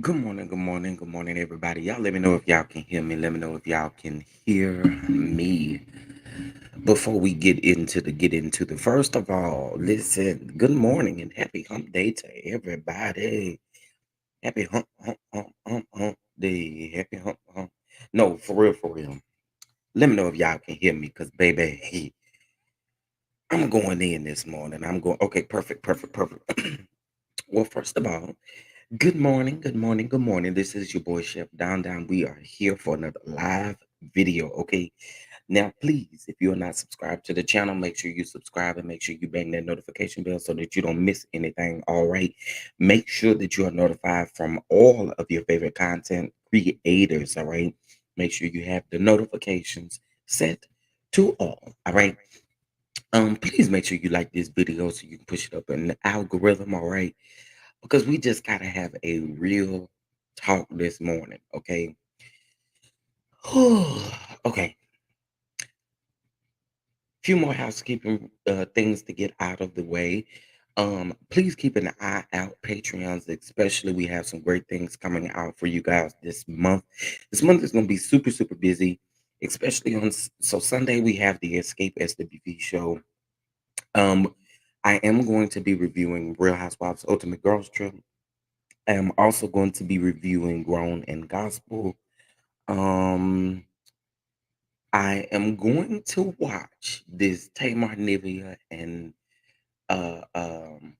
Good morning, everybody. Y'all let me know if y'all can hear me. Let me know if y'all can hear me. Before we get into the first of all, listen, good morning and happy hump day to everybody. Happy hump day. Happy hump. No, for real, for real. Let me know if y'all can hear me, because baby, I'm going in this morning. I'm going, okay, perfect. Well, first of all, good morning. This is your boy Chef Down. We are here for another live video. Okay. Now, please, if you're not subscribed to the channel, make sure you subscribe and make sure you bang that notification bell so that you don't miss anything. All right. Make sure that you are notified from all of your favorite content creators. All right. Make sure you have the notifications set to all. All right. Please make sure you like this video so you can push it up in the algorithm. All right, because we just gotta have a real talk this morning, okay? Okay, few more housekeeping things to get out of the way. Please keep an eye out, Patreons, especially. We have some great things coming out for you guys this month. This month is going to be super busy, especially on so Sunday we have the Escape SWV show. Um, I am going to be reviewing Real Housewives Ultimate Girls Trip. I am also going to be reviewing Grown and Gospel. Um, I am going to watch this Tamar Nivea and uh um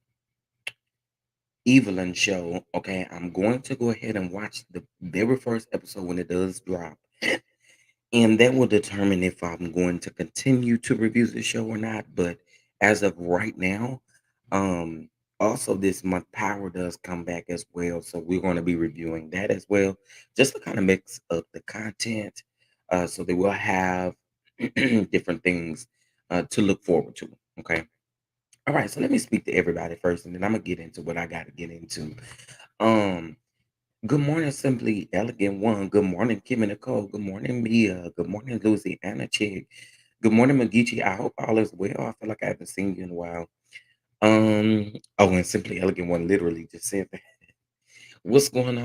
Evelyn show. Okay, I'm going to go ahead and watch the very first episode when it does drop. And that will determine if I'm going to continue to review the show or not. But as of right now, um, also this month, Power does come back as well. So we're going to be reviewing that as well, just to kind of mix up the content. So they will have different things to look forward to. Okay. All right. So let me speak to everybody first, and then I'm going to get into what I got to get into. Um, Good morning, Simply Elegant One. Good morning, Kimmy Nicole. Good morning, Mia. Good morning, Louisiana Chick. Good morning, Magichi. I hope all is well. I feel like I haven't seen you in a while. Oh, and Simply Elegant One literally just said that. What's going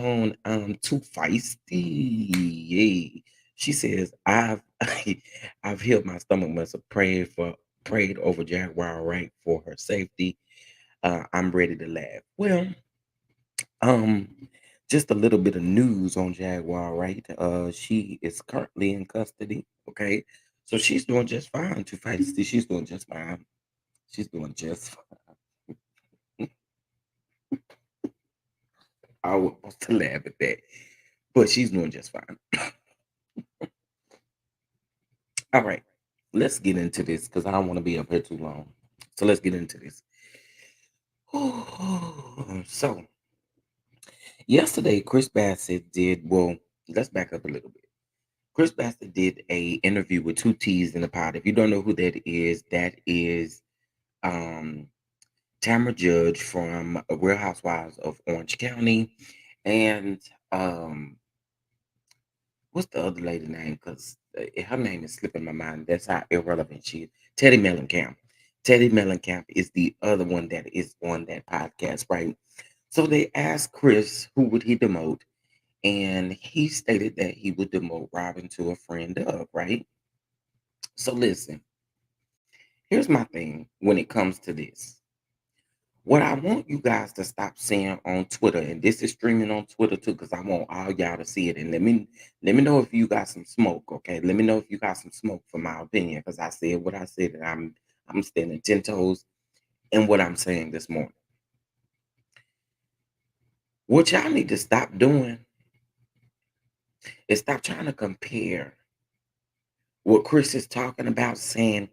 on? Too feisty. Yay. She says, I've healed my stomach muscle, prayed over Jaguar right for her safety. I'm ready to laugh. Well, um, just a little bit of news on Jaguar, right? She is currently in custody. Okay, so she's doing just fine. To fight, she's doing just fine. She's doing just fine. I was supposed to laugh at that, but she's doing just fine. All right, let's get into this because I don't want to be up here too long. So let's get into this. So yesterday, Chris Bassett did well. Let's back up a little bit. Chris Bassett did a interview with two T's in the pod. If you don't know who that is um Tamara Judge from Real Housewives of Orange County, and what's the other lady name? Because her name is slipping my mind. That's how irrelevant she is. Teddy Mellencamp. Teddy Mellencamp is the other one that is on that podcast, right? So they asked Chris who would he demote, and he stated that he would demote Robin to a friend of, right? So listen, here's my thing when it comes to this. What I want you guys to stop saying on Twitter, and this is streaming on Twitter too, because I want all y'all to see it. And let me know if you got some smoke, okay? Let me know if you got some smoke for my opinion, because I said what I said, and I'm standing 10 toes in what I'm saying this morning. What y'all need to stop doing is stop trying to compare what Chris is talking about, saying,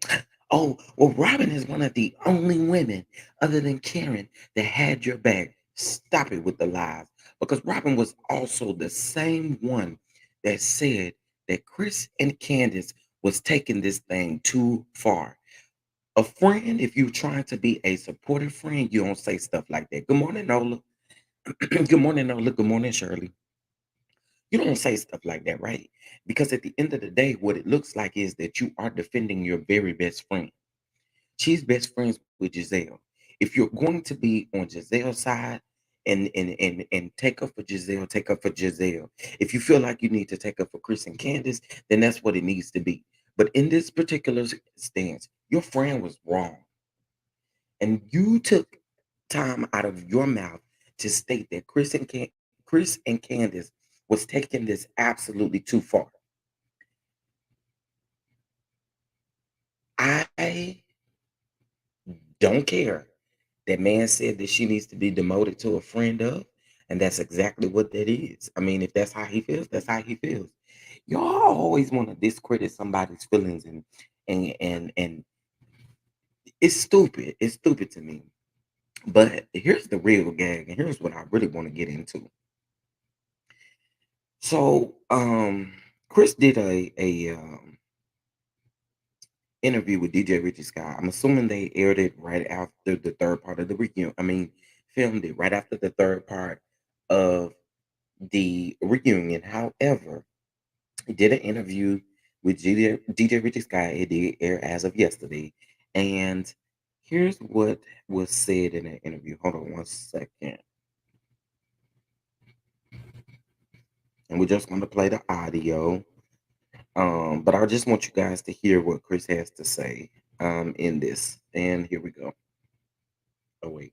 oh, well, Robin is one of the only women other than Karen that had your back. Stop it with the lies. Because Robin was also the same one that said that Chris and Candace was taking this thing too far. A friend, if you're trying to be a supportive friend, you don't say stuff like that. Good morning, Nola. Good morning, Nola. Good morning, Shirley. You don't say stuff like that, right? Because at the end of the day, what it looks like is that you are defending your very best friend. She's best friends with Giselle. If you're going to be on Giselle's side and take up for Giselle, take up for Giselle. If you feel like you need to take up for Chris and Candace, then that's what it needs to be. But in this particular stance, your friend was wrong, and you took time out of your mouth to state that Chris and Candace was taking this absolutely too far. I don't care. That man said that she needs to be demoted to a friend of, and that's exactly what that is. I mean, if that's how he feels, that's how he feels. Y'all always want to discredit somebody's feelings, and it's stupid. It's stupid to me. But here's the real gag, and here's what I really want to get into. So, Chris did a interview with DJ Richie Scott. I'm assuming they aired it right after the third part of the reunion. I mean, filmed it right after the third part of the reunion. However, he did an interview with DJ Richie Scott. It did air as of yesterday. And here's what was said in that interview. Hold on one second. And we're just going to play the audio. But I just want you guys to hear what Chris has to say in this. And here we go. Oh, wait.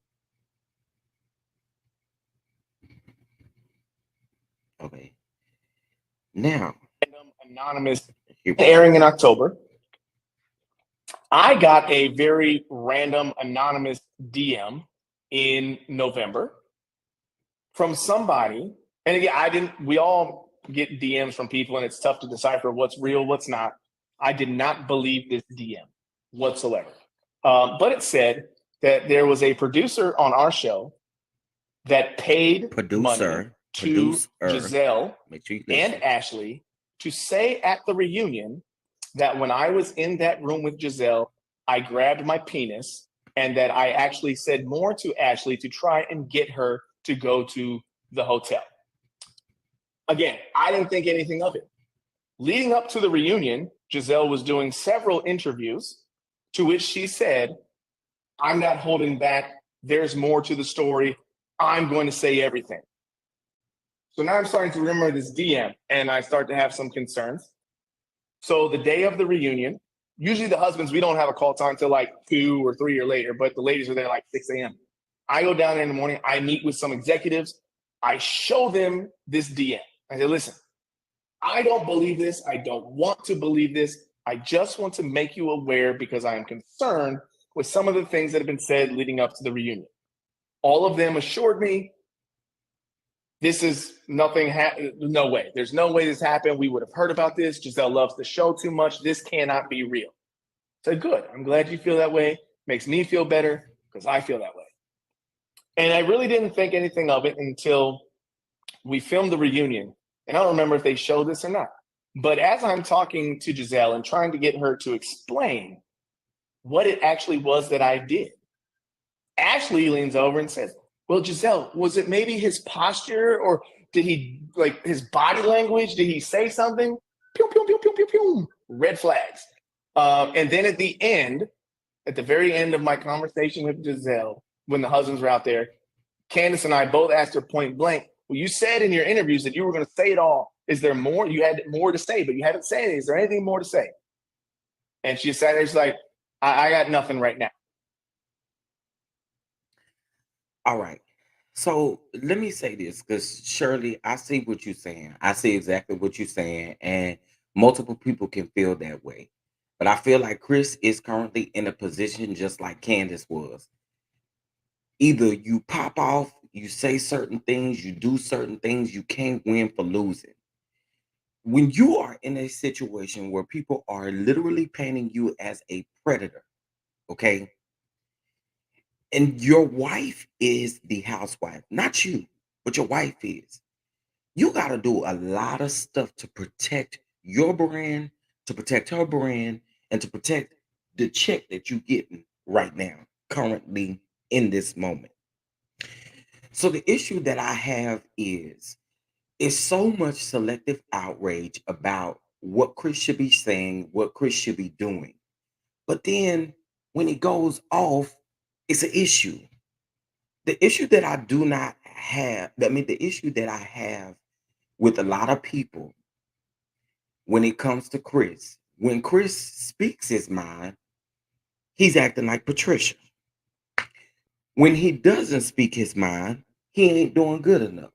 Okay. Now, Anonymous here we go. airing in October. I got a very random anonymous DM in November from somebody. And again, we all get DMs from people, and it's tough to decipher what's real, what's not. I did not believe this DM whatsoever. But it said that there was a producer on our show that paid money to Giselle and Ashley to say at the reunion that when I was in that room with Giselle, I grabbed my penis, and that I actually said more to Ashley to try and get her to go to the hotel. Again, I didn't think anything of it. Leading up to the reunion, Giselle was doing several interviews to which she said, I'm not holding back. There's more to the story. I'm going to say everything. So now I'm starting to remember this DM, and I start to have some concerns. So the day of the reunion, usually the husbands, we don't have a call time until like 2 or 3 or later, but the ladies are there like 6 a.m. I go down there in the morning. I meet with some executives. I show them this DM. I say, listen, I don't believe this. I don't want to believe this. I just want to make you aware because I am concerned with some of the things that have been said leading up to the reunion. All of them assured me this is nothing. No way. There's no way this happened. We would have heard about this. Giselle loves the show too much. This cannot be real. I said, good. I'm glad you feel that way. Makes me feel better because I feel that way. And I really didn't think anything of it until we filmed the reunion. And I don't remember if they showed this or not. But as I'm talking to Giselle and trying to get her to explain what it actually was that I did, Ashley leans over and says, well, Giselle, was it maybe his posture, or did he, like, his body language? Did he say something? Pew, pew, pew, pew, pew, pew. Red flags. And then at the very end of my conversation with Giselle, when the husbands were out there, Candace and I both asked her point blank, well, you said in your interviews that you were going to say it all. Is there more? You had more to say, but you haven't said it. Is there anything more to say? And she sat there, she's like, I got nothing right now. All right. So let me say this, because Shirley, I see what you're saying. I see exactly what you're saying, and multiple people can feel that way. But I feel like Chris is currently in a position just like Candace was. Either you pop off, you say certain things, you do certain things, you can't win for losing. When you are in a situation where people are literally painting you as a predator, okay? And your wife is the housewife, not you, but your wife is. You got to do a lot of stuff to protect your brand, to protect her brand, and to protect the check that you're getting right now, currently in this moment. So the issue that I have is so much selective outrage about what Chris should be saying, what Chris should be doing. But then when it goes off, it's an issue. The issue that I do not the issue that I have with a lot of people when it comes to Chris, when Chris speaks his mind, he's acting like Patricia. When he doesn't speak his mind, he ain't doing good enough.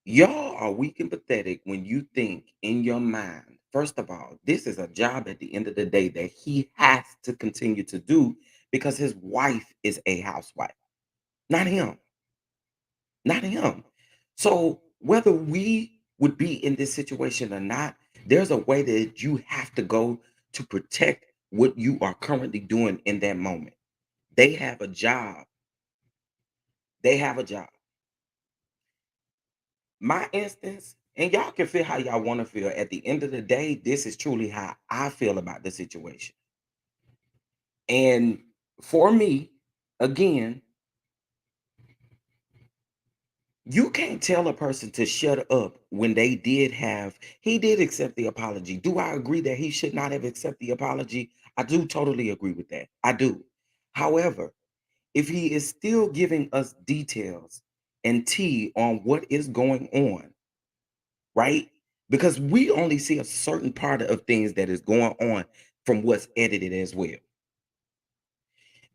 Y'all are weak and pathetic when you think in your mind, first of all, this is a job at the end of the day that he has to continue to do because his wife is a housewife, not him, not him. So, whether we would be in this situation or not, there's a way that you have to go to protect what you are currently doing in that moment. They have a job. They have a job. My instance, and y'all can feel how y'all want to feel. At the end of the day, this is truly how I feel about the situation. And for me, again, you can't tell a person to shut up when he did accept the apology. Do I agree that he should not have accepted the apology? I do totally agree with that. I do. However, if he is still giving us details and tea on what is going on, right? Because we only see a certain part of things that is going on from what's edited as well.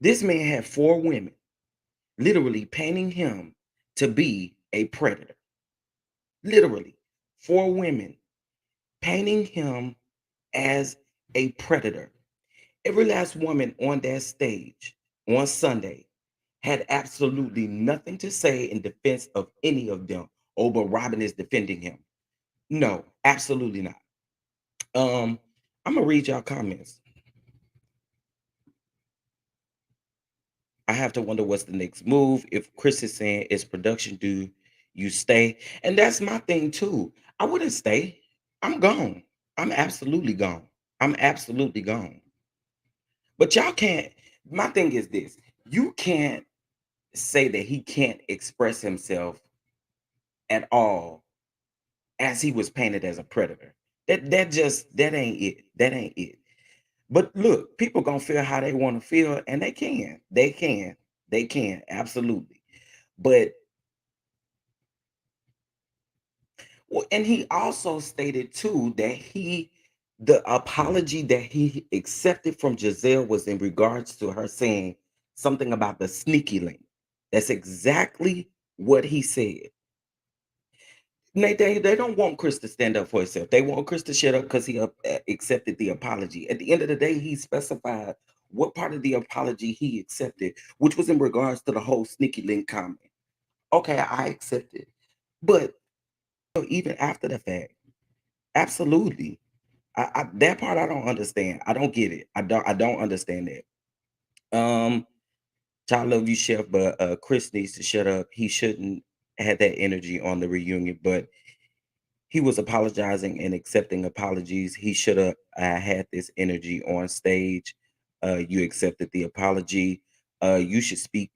This man had four women literally painting him to be a predator. Literally, four women painting him as a predator. Every last woman on that stage on Sunday had absolutely nothing to say in defense of any of them. Oh, but Robin is defending him. No, absolutely not. Um, I'm gonna read y'all comments. I have to wonder what's the next move. If Chris is saying it's production due, you stay. And that's my thing too. I wouldn't stay. I'm gone. I'm absolutely gone. I'm absolutely gone. But y'all can't. My thing is this: you can't say that he can't express himself at all as he was painted as a predator. That ain't it. That ain't it. But look, people gonna feel how they want to feel, and they can. They can. They can absolutely. But well, and he also stated too that the apology that he accepted from Giselle was in regards to her saying something about the sneaky link. That's exactly what he said. They don't want Chris to stand up for himself. They want Chris to shut up because he accepted the apology. At the end of the day, he specified what part of the apology he accepted, which was in regards to the whole sneaky link comment. Okay, I accept it. But even after the fact, absolutely. That part I don't understand. I don't get it. I don't understand that. I love you, Chef, but Chris needs to shut up. He shouldn't have that energy on the reunion, but he was apologizing and accepting apologies. He should have had this energy on stage. You accepted the apology. You should speak.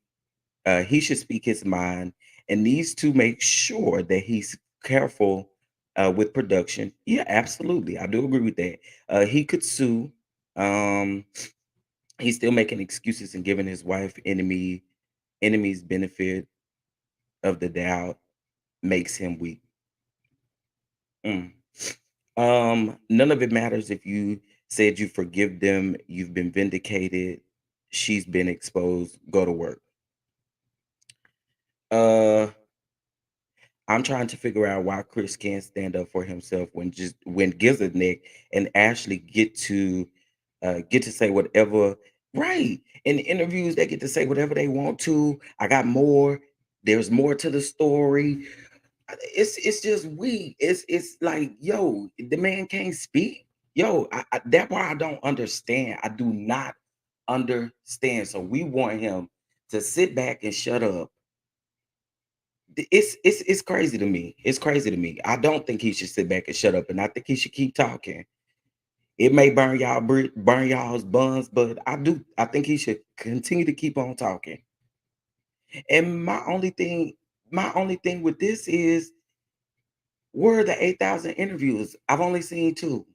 He should speak his mind and needs to make sure that he's careful with production. Yeah, absolutely. I do agree with that. He could sue. Um, he's still making excuses and giving his wife enemies benefit of the doubt makes him weak. Mm. None of it matters if you said you forgive them, you've been vindicated, she's been exposed, go to work. Uh I'm trying to figure out why Chris can't stand up for himself when Gizanek and Ashley get to say whatever. Right. In the interviews, they get to say whatever they want to. I got more. There's more to the story. It's just weak. It's like, yo, the man can't speak. Yo, that's why I don't understand. I do not understand. So we want him to sit back and shut up. It's crazy to me. It's crazy to me. I don't think he should sit back and shut up, and I think he should keep talking. It may burn y'all's buns, but I think he should continue to keep on talking. And my only thing with this is, where are the 8,000 interviews? I've only seen two.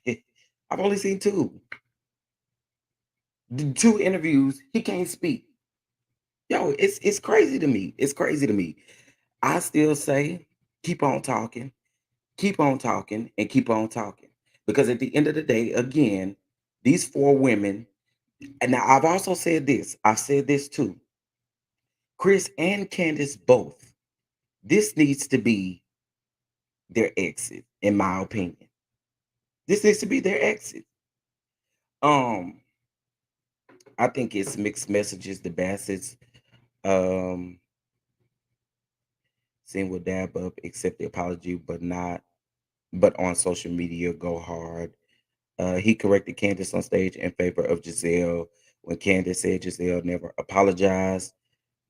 I've only seen two. The two interviews, he can't speak. yo, it's crazy to me. It's crazy to me. I still say keep on talking, keep on talking, and keep on talking. Because at the end of the day, again, these four women, and now I've also said this, I've said this too. Chris and Candace both. This needs to be their exit, in my opinion. This needs to be their exit. Um, I think it's mixed messages. The Bassett's um saying will dab up, accept the apology, but on social media go hard. He corrected Candace on stage in favor of Giselle when Candace said Giselle never apologized.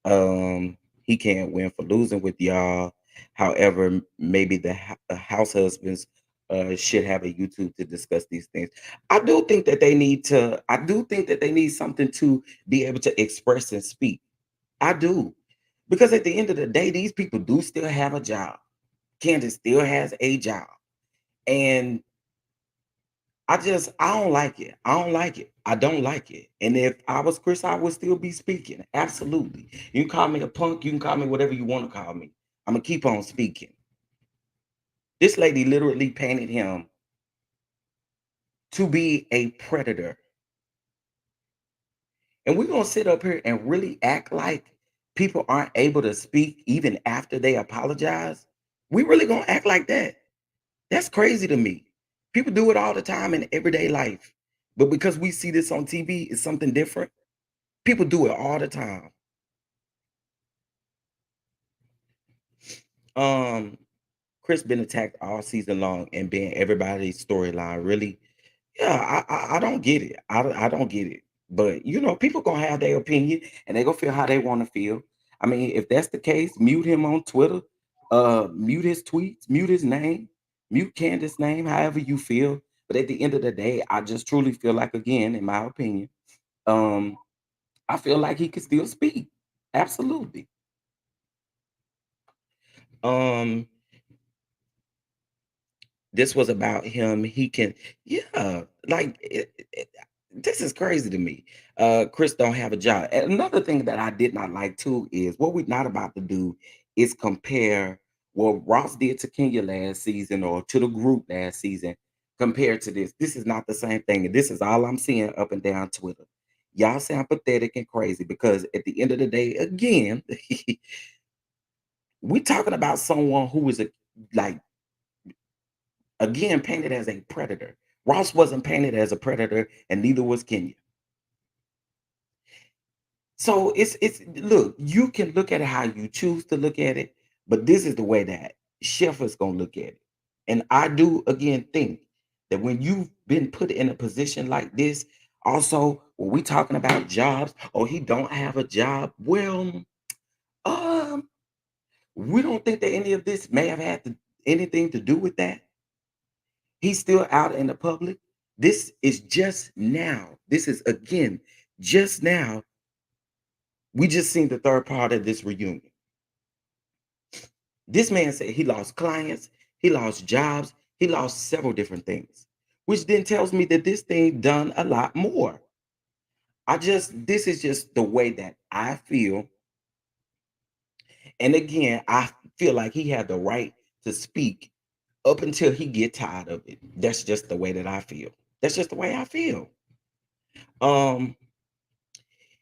He can't win for losing with y'all. However, maybe the house husbands should have a YouTube to discuss these things. I do think that they need to. I do think that they need something to be able to express and speak. I do, because at the end of the day, these people do still have a job. Candace still has a job, and I don't like it. I don't like it. I don't like it. And if I was Chris, I would still be speaking. Absolutely. You can call me a punk. You can call me whatever you want to call me. I'm gonna keep on speaking. This lady literally painted him to be a predator, and we're gonna sit up here and really act like people aren't able to speak even after they apologize. We really gonna act like that? That's crazy to me. People do it all the time in everyday life, but because we see this on TV, it's something different. People do it all the time. Um, Chris been attacked all season long and being everybody's storyline. Really, yeah, I don't get it. I don't get it. But people gonna have their opinion and they gonna feel how they want to feel. I mean, if that's the case, mute him on Twitter, mute his tweets, mute his name, mute Candace's name, however you feel. But at the end of the day, I just truly feel like, again, in my opinion, um, I feel like he could still speak. Absolutely. Um, This was about him. He can, yeah, like this is crazy to me. Chris don't have a job. And another thing that I did not like too is what we're not about to do is compare what Ross did to Kenya last season or to the group last season compared to this. This is not the same thing. And this is all I'm seeing up and down Twitter. Y'all sound pathetic and crazy because at the end of the day, again, we're talking about someone who is like again painted as a predator. Ross wasn't painted as a predator, and neither was Kenya. So it's look, you can look at it how you choose to look at it, but this is the way that Chef is gonna look at it. And I do again think that when you've been put in a position like this, also when we talking about jobs, or he don't have a job, well, um, we don't think that any of this may have had anything to do with that. He's still out in the public. This is just now. This is again just now. We just seen the third part of this reunion. This man said he lost clients, he lost jobs, he lost several different things, which then tells me that this thing done a lot more. This is just the way that I feel. And again, I feel like he had the right to speak up until he get tired of it. That's just the way that I feel. That's just the way I feel. Um,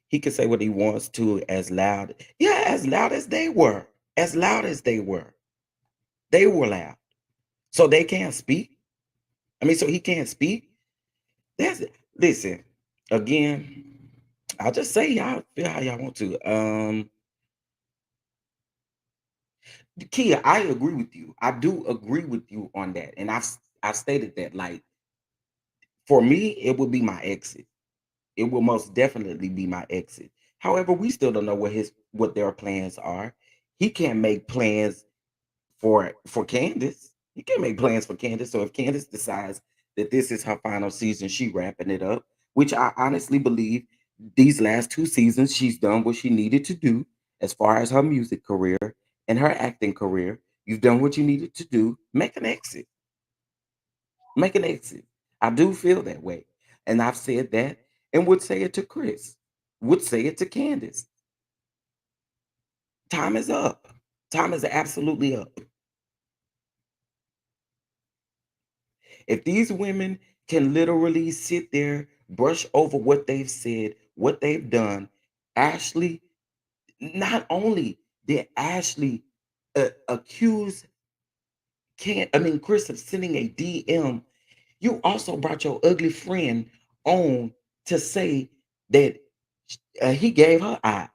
He can say what he wants to as loud. Yeah, as loud as they were. As loud as they were. They were loud. So they can't speak. I mean, so he can't speak. That's it. Listen, again, I'll just say y'all feel how y'all want to. Kia, I agree with you. I do agree with you on that. And I've stated that. Like, for me, it would be my exit. It will most definitely be my exit. However, we still don't know what their plans are. He can't make plans for Candace. You can't make plans for Candace. So if Candace decides that this is her final season, she wrapping it up, which I honestly believe these last two seasons she's done what she needed to do as far as her music career and her acting career. You've done what you needed to do. Make an exit. Make an exit. I do feel that way. And I've said that and would say it to Chris, would say it to Candace. Time is up. Time is absolutely up. If these women can literally sit there, brush over what they've said, what they've done, Ashley, not only did Ashley accuse Chris of sending a DM, you also brought your ugly friend on to say that he gave her eyes.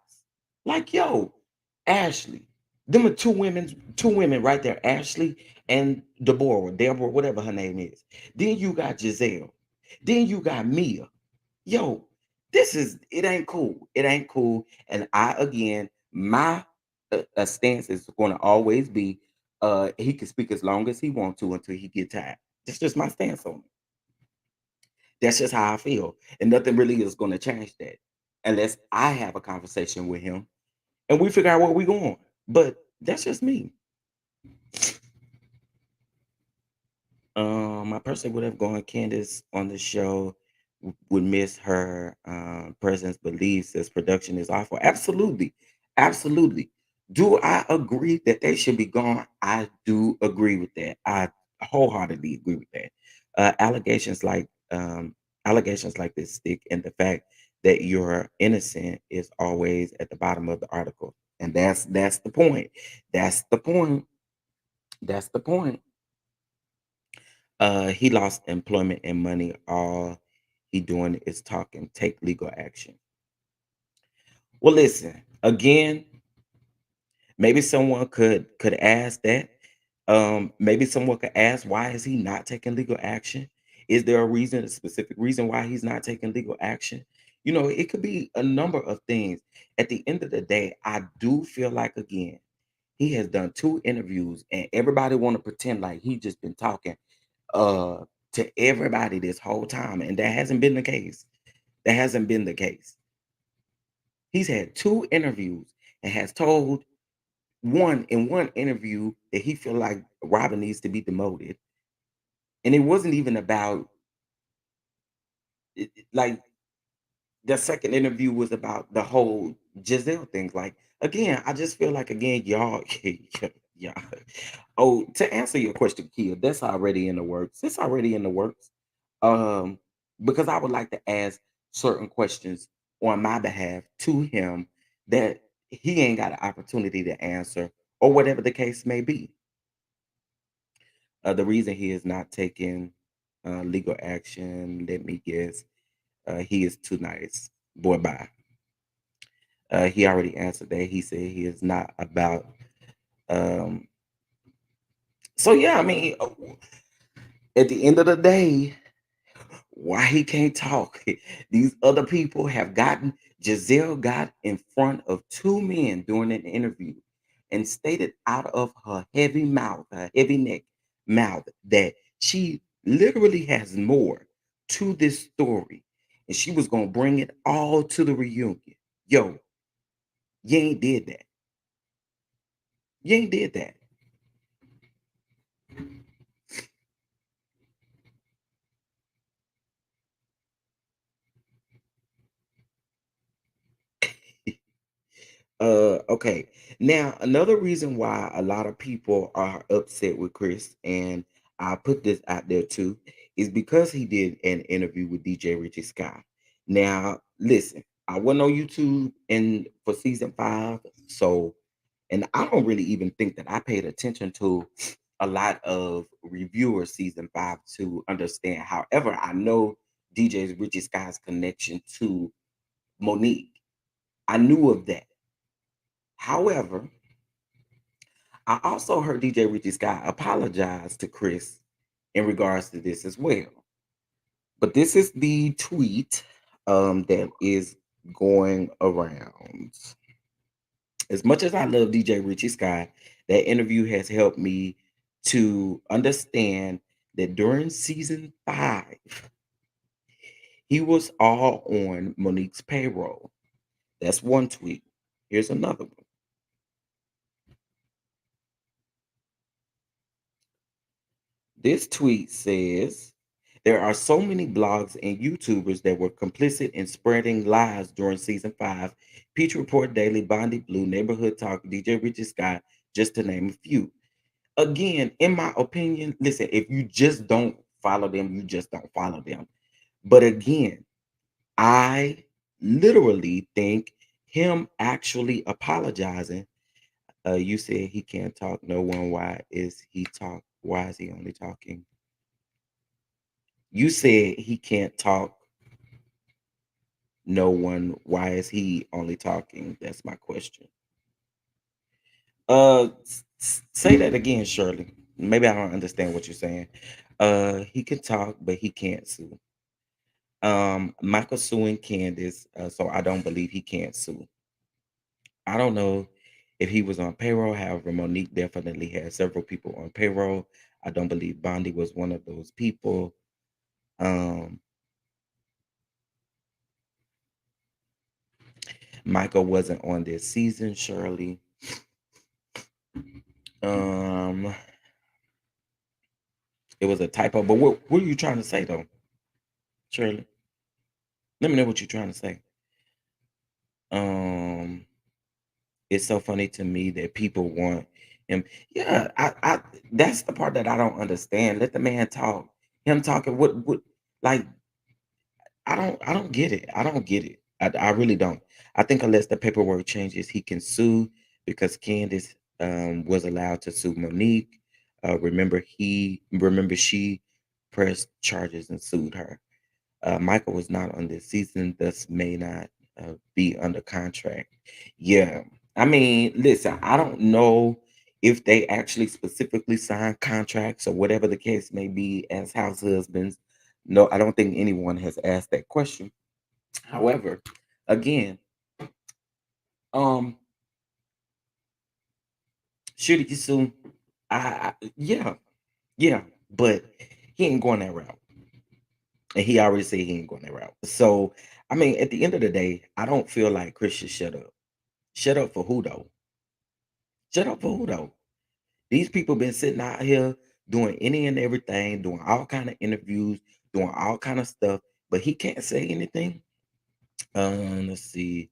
Like, yo, Ashley, them are two women right there, Ashley and Deborah, whatever her name is. Then you got Giselle. Then you got Mia. Yo, it ain't cool. It ain't cool. And I, again, my stance is going to always be he can speak as long as he wants to until he get tired. That's just my stance on it. That's just how I feel. And nothing really is going to change that unless I have a conversation with him and we figure out where we're going. But that's just me. I personally would have gone Candace on the show. Would miss her presence, believes this production is awful. Absolutely. Absolutely. Do I agree that they should be gone? I do agree with that. I wholeheartedly agree with that. Allegations allegations like this stick, and the fact that you're innocent is always at the bottom of the article. And that's the point. That's the point. That's the point. He lost employment and money. All he doing is talking. Take legal action. Well, listen again. Maybe someone could ask that. Maybe someone could ask, why is he not taking legal action? Is there a reason, a specific reason why he's not taking legal action? It could be a number of things. At the end of the day, I do feel like again, he has done two interviews, and everybody want to pretend like he just been talking uh to everybody this whole time, and that hasn't been the case. That hasn't been the case. He's had two interviews and has told one interview that he feel like Robin needs to be demoted, and it wasn't even about like the second interview was about the whole Giselle thing. Like again, I just feel like again, y'all, yeah. Oh, to answer your question, Kia, that's already in the works. It's already in the works. Um, because I would like to ask certain questions on my behalf to him that he ain't got an opportunity to answer, or whatever the case may be. The reason he is not taking legal action, let me guess, he is too nice. Boy, bye. He already answered that. He said he is not about. Um, so yeah, at the end of the day, why he can't talk? These other people have gotten. Giselle got in front of two men during an interview and stated out of her heavy mouth, her heavy neck mouth, that she literally has more to this story, and she was gonna bring it all to the reunion. Yo, you ain't did that. You ain't did that. Okay. Now, another reason why a lot of people are upset with Chris, and I put this out there too, is because he did an interview with DJ Richie Scott. Now, listen, I wasn't on YouTube and for season 5, so and I don't really even think that I paid attention to a lot of reviewers season 5 to understand. However, I know DJ Richie Scott's connection to Monique. I knew of that. However, I also heard DJ Richie Scott apologize to Chris in regards to this as well. But this is the tweet that is going around. As much as I love DJ Richie Scott, that interview has helped me to understand that during season 5, he was all on Monique's payroll. That's one tweet. Here's another one. This tweet says, There are so many blogs and YouTubers that were complicit in spreading lies during season 5. Peach Report Daily, Bondi Blue, Neighborhood Talk, DJ Richard Scott, just to name a few. Again, in my opinion, listen, if you just don't follow them, you just don't follow them. But again, I literally think him actually apologizing. You said he can't talk. No one. Why is he talk? Why is he only talking? You said he can't talk. No one. Why is he only talking? That's my question. Say that again, Shirley. Maybe I don't understand what you're saying. He can talk, but he can't sue. Michael suing Candace, so I don't believe he can't sue. I don't know if he was on payroll. However, Monique definitely had several people on payroll. I don't believe Bondi was one of those people. Um, Michael wasn't on this season, Shirley. Um, it was a typo. But what are you trying to say though, Shirley? Let me know what you're trying to say. Um, it's so funny to me that people want him. Yeah, I that's the part that I don't understand. Let the man talk. Him talking what like I don't get it. I don't get it. I really don't. I think unless the paperwork changes, he can sue because Candace was allowed to sue Monique. Remember she pressed charges and sued her. Michael was not on this season, thus may not be under contract. Yeah, I mean, listen, I don't know if they actually specifically signed contracts or whatever the case may be as house husbands. No, I don't think anyone has asked that question. However, again, um, should he sue? Yeah, yeah, but he ain't going that route, and he already said he ain't going that route. So, I mean, at the end of the day, I don't feel like Chris should shut up. Shut up for who though? Shut up for who though? These people been sitting out here doing any and everything, doing all kind of interviews, doing all kind of stuff, but he can't say anything. Let's see.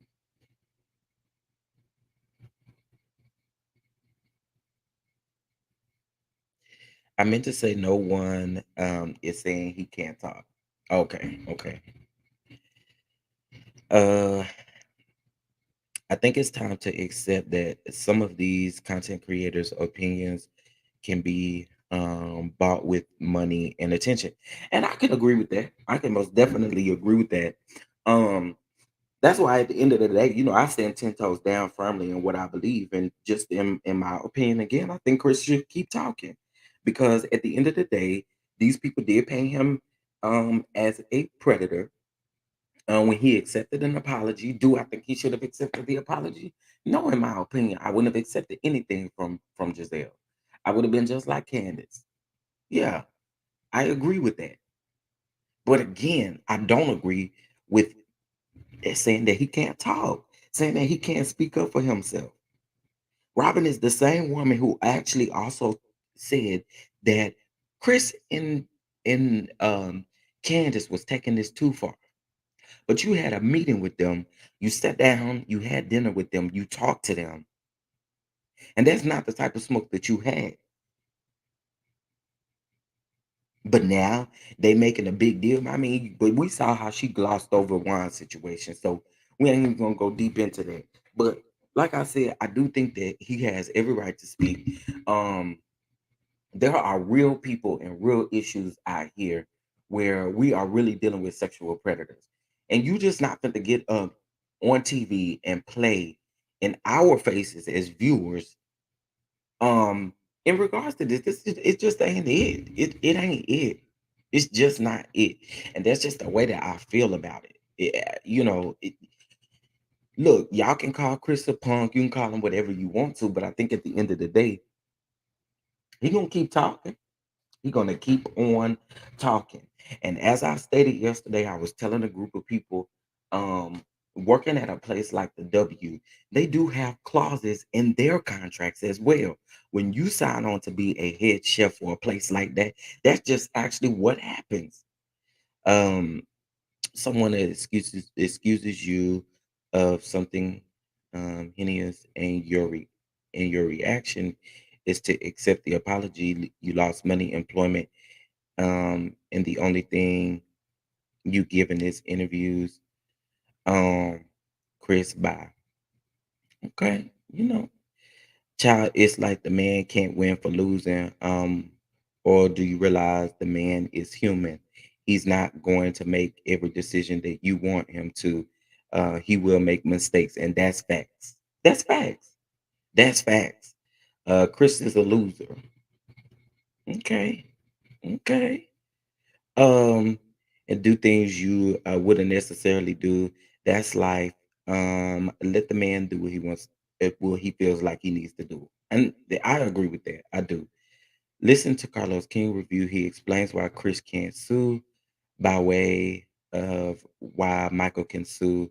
I meant to say no one is saying he can't talk. Okay, okay. Uh I think it's time to accept that some of these content creators' opinions can be bought with money and attention. And I can agree with that. I can most definitely agree with that. Um that's why at the end of the day, I stand 10 toes down firmly in what I believe. And just in my opinion, again, I think Chris should keep talking. Because at the end of the day, these people did paint him as a predator. When he accepted an apology, do I think he should have accepted the apology? No, in my opinion, I wouldn't have accepted anything from Giselle. I would have been just like Candace. Yeah, I agree with that. But again, I don't agree with saying that he can't talk, saying that he can't speak up for himself. Robin is the same woman who actually also said that Chris and Candace was taking this too far. But you had a meeting with them, you sat down, you had dinner with them, you talked to them, and that's not the type of smoke that you had. But now they making a big deal. I mean, but we saw how she glossed over one situation, so we ain't even gonna go deep into that. But like I said, I do think that he has every right to speak. Um, there are real people and real issues out here where we are really dealing with sexual predators, and you just not going to get up on TV and play in our faces as viewers. Um, in regards to it just ain't it. It ain't it. It's just not it, and that's just the way that I feel about it. Look, y'all can call Chris a punk, you can call him whatever you want to, but I think at the end of the day, he gonna keep talking. He's going to keep on talking. And as I stated yesterday, I was telling a group of people working at a place like the W, they do have clauses in their contracts as well. When you sign on to be a head chef for a place like that, that's just actually what happens. Um, someone that excuses you of something heinous, and your reaction is to accept the apology. You lost money, employment, and the only thing you given is interviews. Um, Chris, bye. Okay, child, it's like the man can't win for losing. Or do you realize the man is human? He's not going to make every decision that you want him to. He will make mistakes, and that's facts. That's facts. That's facts. Chris is a loser. Okay. Okay. Um, and do things you wouldn't necessarily do. That's life. Let the man do what he wants, what he feels like he needs to do. And I agree with that. I do. Listen to Carlos King review. He explains why Chris can't sue by way of why Michael can sue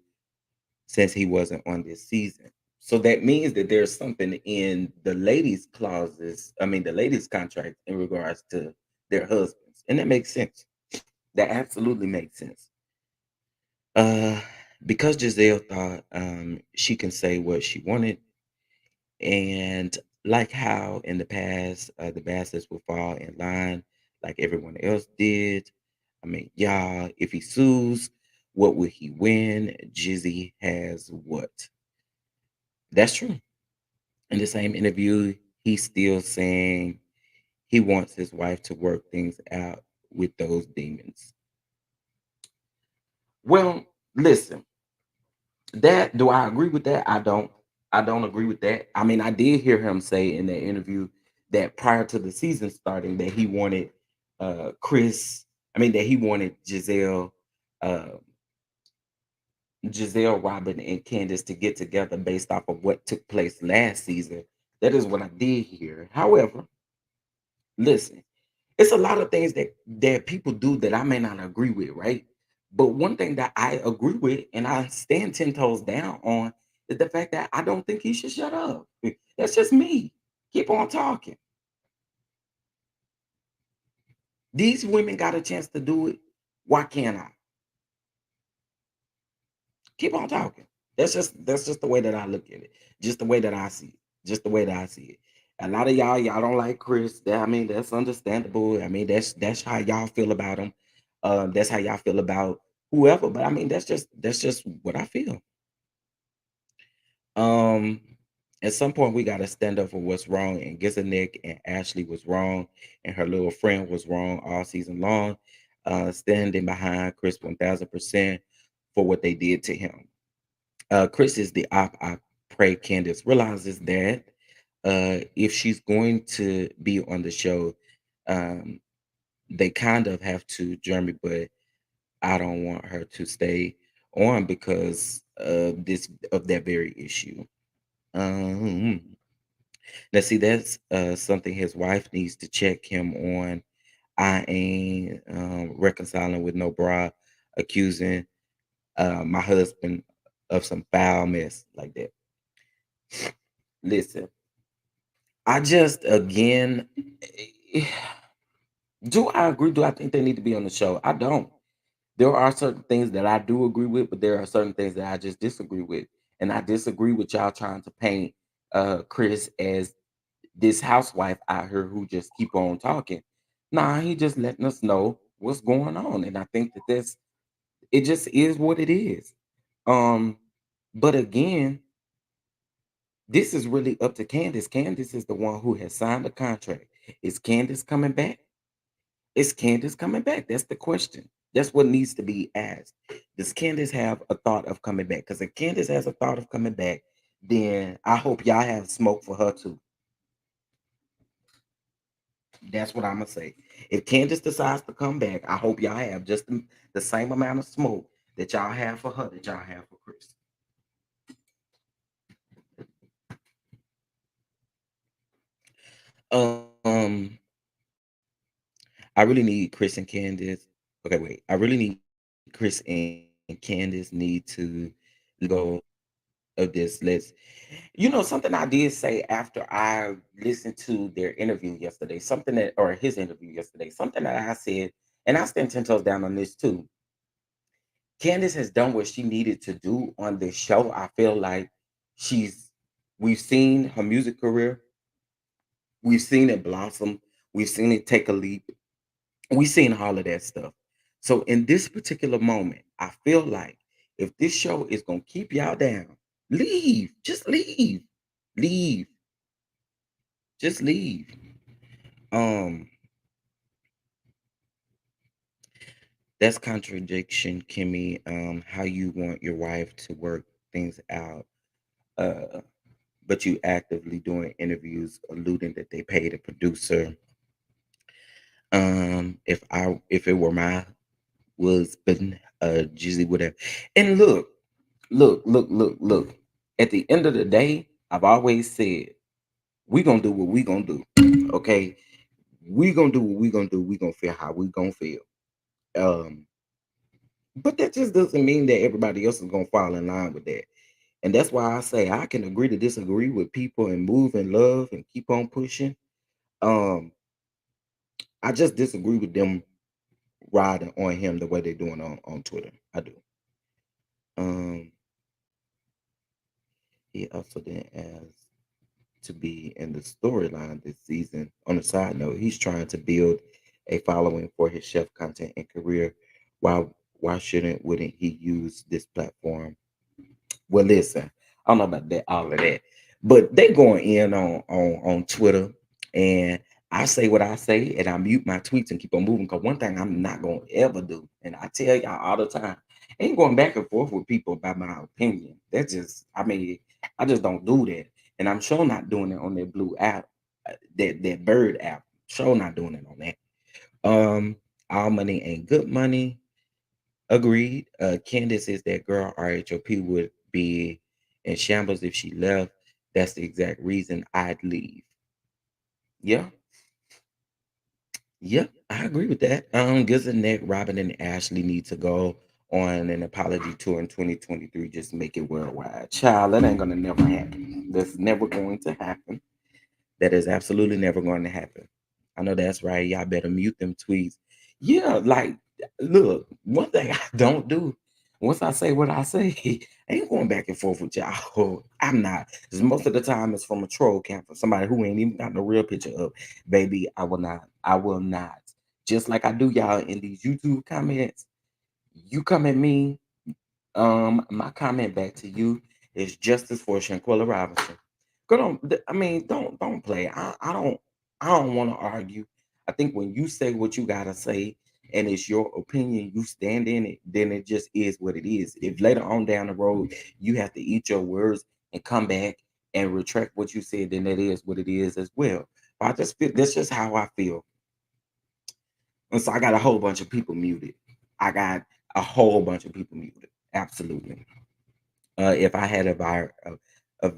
since he wasn't on this season. So that means that there's something in the ladies' clauses, I mean, the ladies' contract in regards to their husbands. And that makes sense. That absolutely makes sense. Uh, because Giselle thought she can say what she wanted, and like how in the past the Bassett's will fall in line like everyone else did. I mean, y'all, if he sues, what will he win? Jizzy has what? That's true. In the same interview, he's still saying he wants his wife to work things out with those demons. Well, listen, that do I agree with that? I don't. I don't agree with that. I mean, I did hear him say in that interview that prior to the season starting that he wanted Chris, I mean that he wanted uh Giselle, Robin, and Candace to get together based off of what took place last season. That is what I did hear. However, listen, it's a lot of things that people do that I may not agree with, right? But one thing that I agree with and I stand 10 toes down on is the fact that I don't think he should shut up. That's just me. Keep on talking. These women got a chance to do it. Why can't I? Keep on talking. That's just the way that I look at it. Just the way that I see it. Just the way that I see it. A lot of y'all don't like Chris. I mean, that's understandable. I mean, that's how y'all feel about him. That's how y'all feel about whoever. But I mean, that's just what I feel. Um, at some point, we got to stand up for what's wrong. And Nick and Ashley was wrong, and her little friend was wrong all season long. Standing behind Chris 1000% for what they did to him. Chris is the op. I pray Candace realizes that if she's going to be on the show, um, they kind of have to Jeremy, but I don't want her to stay on because of that very issue. Um, now see that's something his wife needs to check him on. I ain't reconciling with no bra accusing my husband of some foul mess like that. Listen, I just again do I agree? Do I think they need to be on the show? I don't. There are certain things that I do agree with, but there are certain things that I just disagree with. And I disagree with y'all trying to paint Chris as this housewife out here who just keep on talking. Nah, he just letting us know what's going on. And I think that this it just is what it is. Um, but again, this is really up to Candace. Candace is the one who has signed the contract. Is Candace coming back? Is Candace coming back? That's the question. That's what needs to be asked. Does Candace have a thought of coming back? Because if Candace has a thought of coming back, then I hope y'all have smoke for her too. That's what I'm gonna say. If Candace decides to come back, I hope y'all have just the same amount of smoke that y'all have for her that y'all have for Chris. Um, I really need Chris and Candace. Okay, wait. I really need Chris and Candace need to let go of this. Something I did say after I listened to their interview yesterday, something that, or his interview yesterday, something that I said, and I stand 10 toes down on this too. Candace has done what she needed to do on this show. I feel like she's we've seen her music career, we've seen it blossom, we've seen it take a leap, we've seen all of that stuff. So in this particular moment, I feel like if this show is gonna keep y'all down, leave. Just leave. Leave. Just leave. Um, that's contradiction, Kimmy. How you want your wife to work things out. But you actively doing interviews alluding that they paid a producer. If it were my husband, Jizzy would have. And look. At the end of the day, I've always said we gonna do what we gonna do. Okay, we gonna do what we gonna do. We gonna feel how we gonna feel. Um, but that just doesn't mean that everybody else is gonna fall in line with that. And that's why I say I can agree to disagree with people and move in love and keep on pushing. Um, I just disagree with them riding on him the way they're doing on Twitter. I do. Um, he also didn't ask to be in the storyline this season. On a side note, he's trying to build a following for his chef content and career. Why shouldn't wouldn't he use this platform? Well, listen, I don't know about that, all of that, but they going in on Twitter, and I say what I say, and I mute my tweets and keep on moving. Cause one thing I'm not gonna ever do, and I tell y'all all the time, I ain't going back and forth with people about my opinion. That's just, I mean, I just don't do that, and I'm sure not doing it on that blue app, that bird app. Sure not doing it on that. Um, all money ain't good money. Agreed. Candace is that girl. RHOP would be in shambles if she left. That's the exact reason I'd leave. Yeah, yeah, I agree with that. Gives a neck. Robin and Ashley need to go on an apology tour in 2023. Just make it worldwide. Child, that ain't gonna never happen. That's never going to happen. That is absolutely never going to happen. I know that's right. Y'all better mute them tweets. Yeah, like, look, one thing I don't do, once I say what I say, I ain't going back and forth with y'all. I'm not. Because most of the time it's from a troll camp, for somebody who ain't even got no real picture up. Baby, I will not. I will not. Just like I do y'all in these YouTube comments, you come at me, my comment back to you is justice for Shanquella Robinson. Go on. I mean, don't play. I don't want to argue. I think when you say what you gotta say and it's your opinion, you stand in it, then it just is what it is. If later on down the road you have to eat your words and come back and retract what you said, then it is what it is as well. But I just feel that's just how I feel. And so I got a whole bunch of people muted. I got a whole bunch of people muted. Absolutely. If I had a virus, a,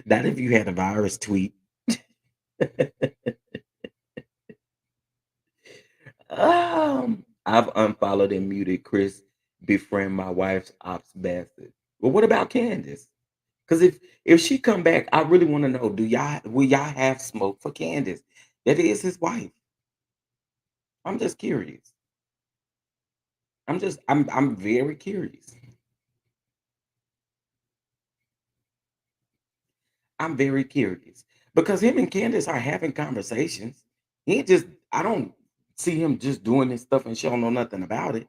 not if you had a virus tweet. I've unfollowed and muted Chris, befriend my wife's ops Bassett. Well, what about Candace? Because if she come back, I really want to know: will y'all have smoke for Candace? That is his wife. I'm just curious. I'm very curious. I'm very curious because him and Candace are having conversations. He ain't just I don't see him just doing this stuff and she don't know nothing about it.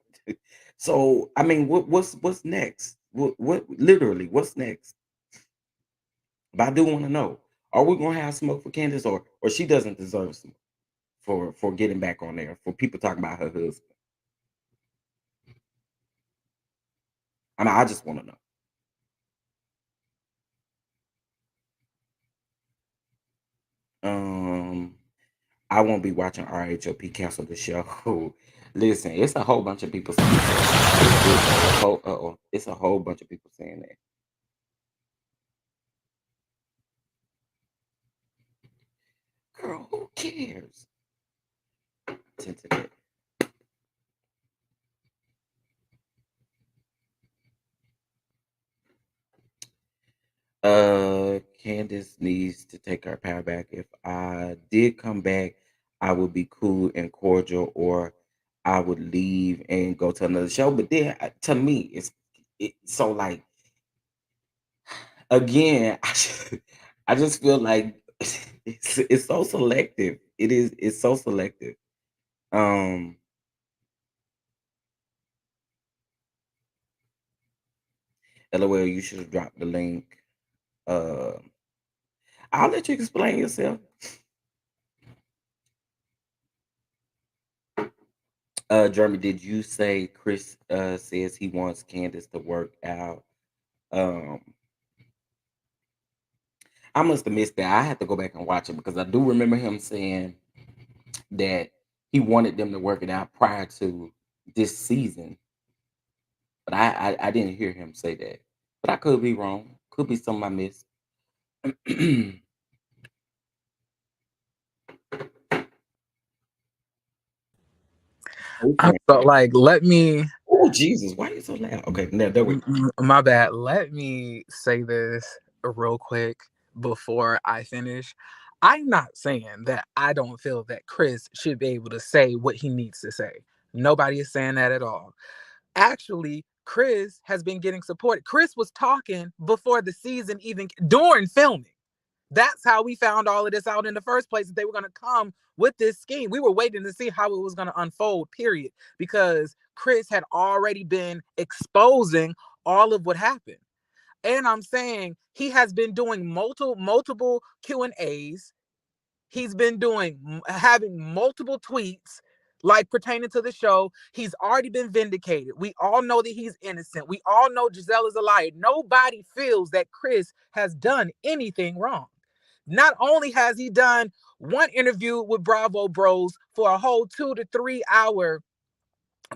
So I mean, what's next? What literally what's next? But I do want to know: are we gonna have smoke for Candace, or she doesn't deserve smoke for getting back on there for people talking about her husband? I mean, I just want to know. Um, I won't be watching RHOP cancel the show. Listen, it's a whole bunch of people saying that. It's a whole bunch of people saying that. Girl, who cares? Tend to that. Candace needs to take her power back. If I did come back, I would be cool and cordial, or I would leave and go to another show. But then, to me, so like again, I just feel like it's so selective. It's so selective. Um, LOL, you should have dropped the link. Uh, I'll let you explain yourself. Jeremy, did you say Chris says he wants Candace to work out? Um, I must have missed that. I had to go back and watch it because I do remember him saying that he wanted them to work it out prior to this season, but I didn't hear him say that. But I could be wrong. Could be something I missed. I Okay. felt like, let me, Oh Jesus, why are you so loud? Okay, now there we go. my bad, let me say this real quick before I finish. I'm not saying that I don't feel that Chris should be able to say what he needs to say. Nobody is saying that at all. Actually, Chris has been getting support. Chris was talking before the season, even during filming. That's how we found all of this out in the first place, that they were going to come with this scheme. We were waiting to see how it was going to unfold, period, because Chris had already been exposing all of what happened. And I'm saying he has been doing multiple Q&As. He's been doing, having multiple tweets like pertaining to the show. He's already been vindicated. We all know that he's innocent. We all know Giselle is a liar. Nobody feels that Chris has done anything wrong. Not only has he done one interview with Bravo Bros for a whole 2 to 3 hour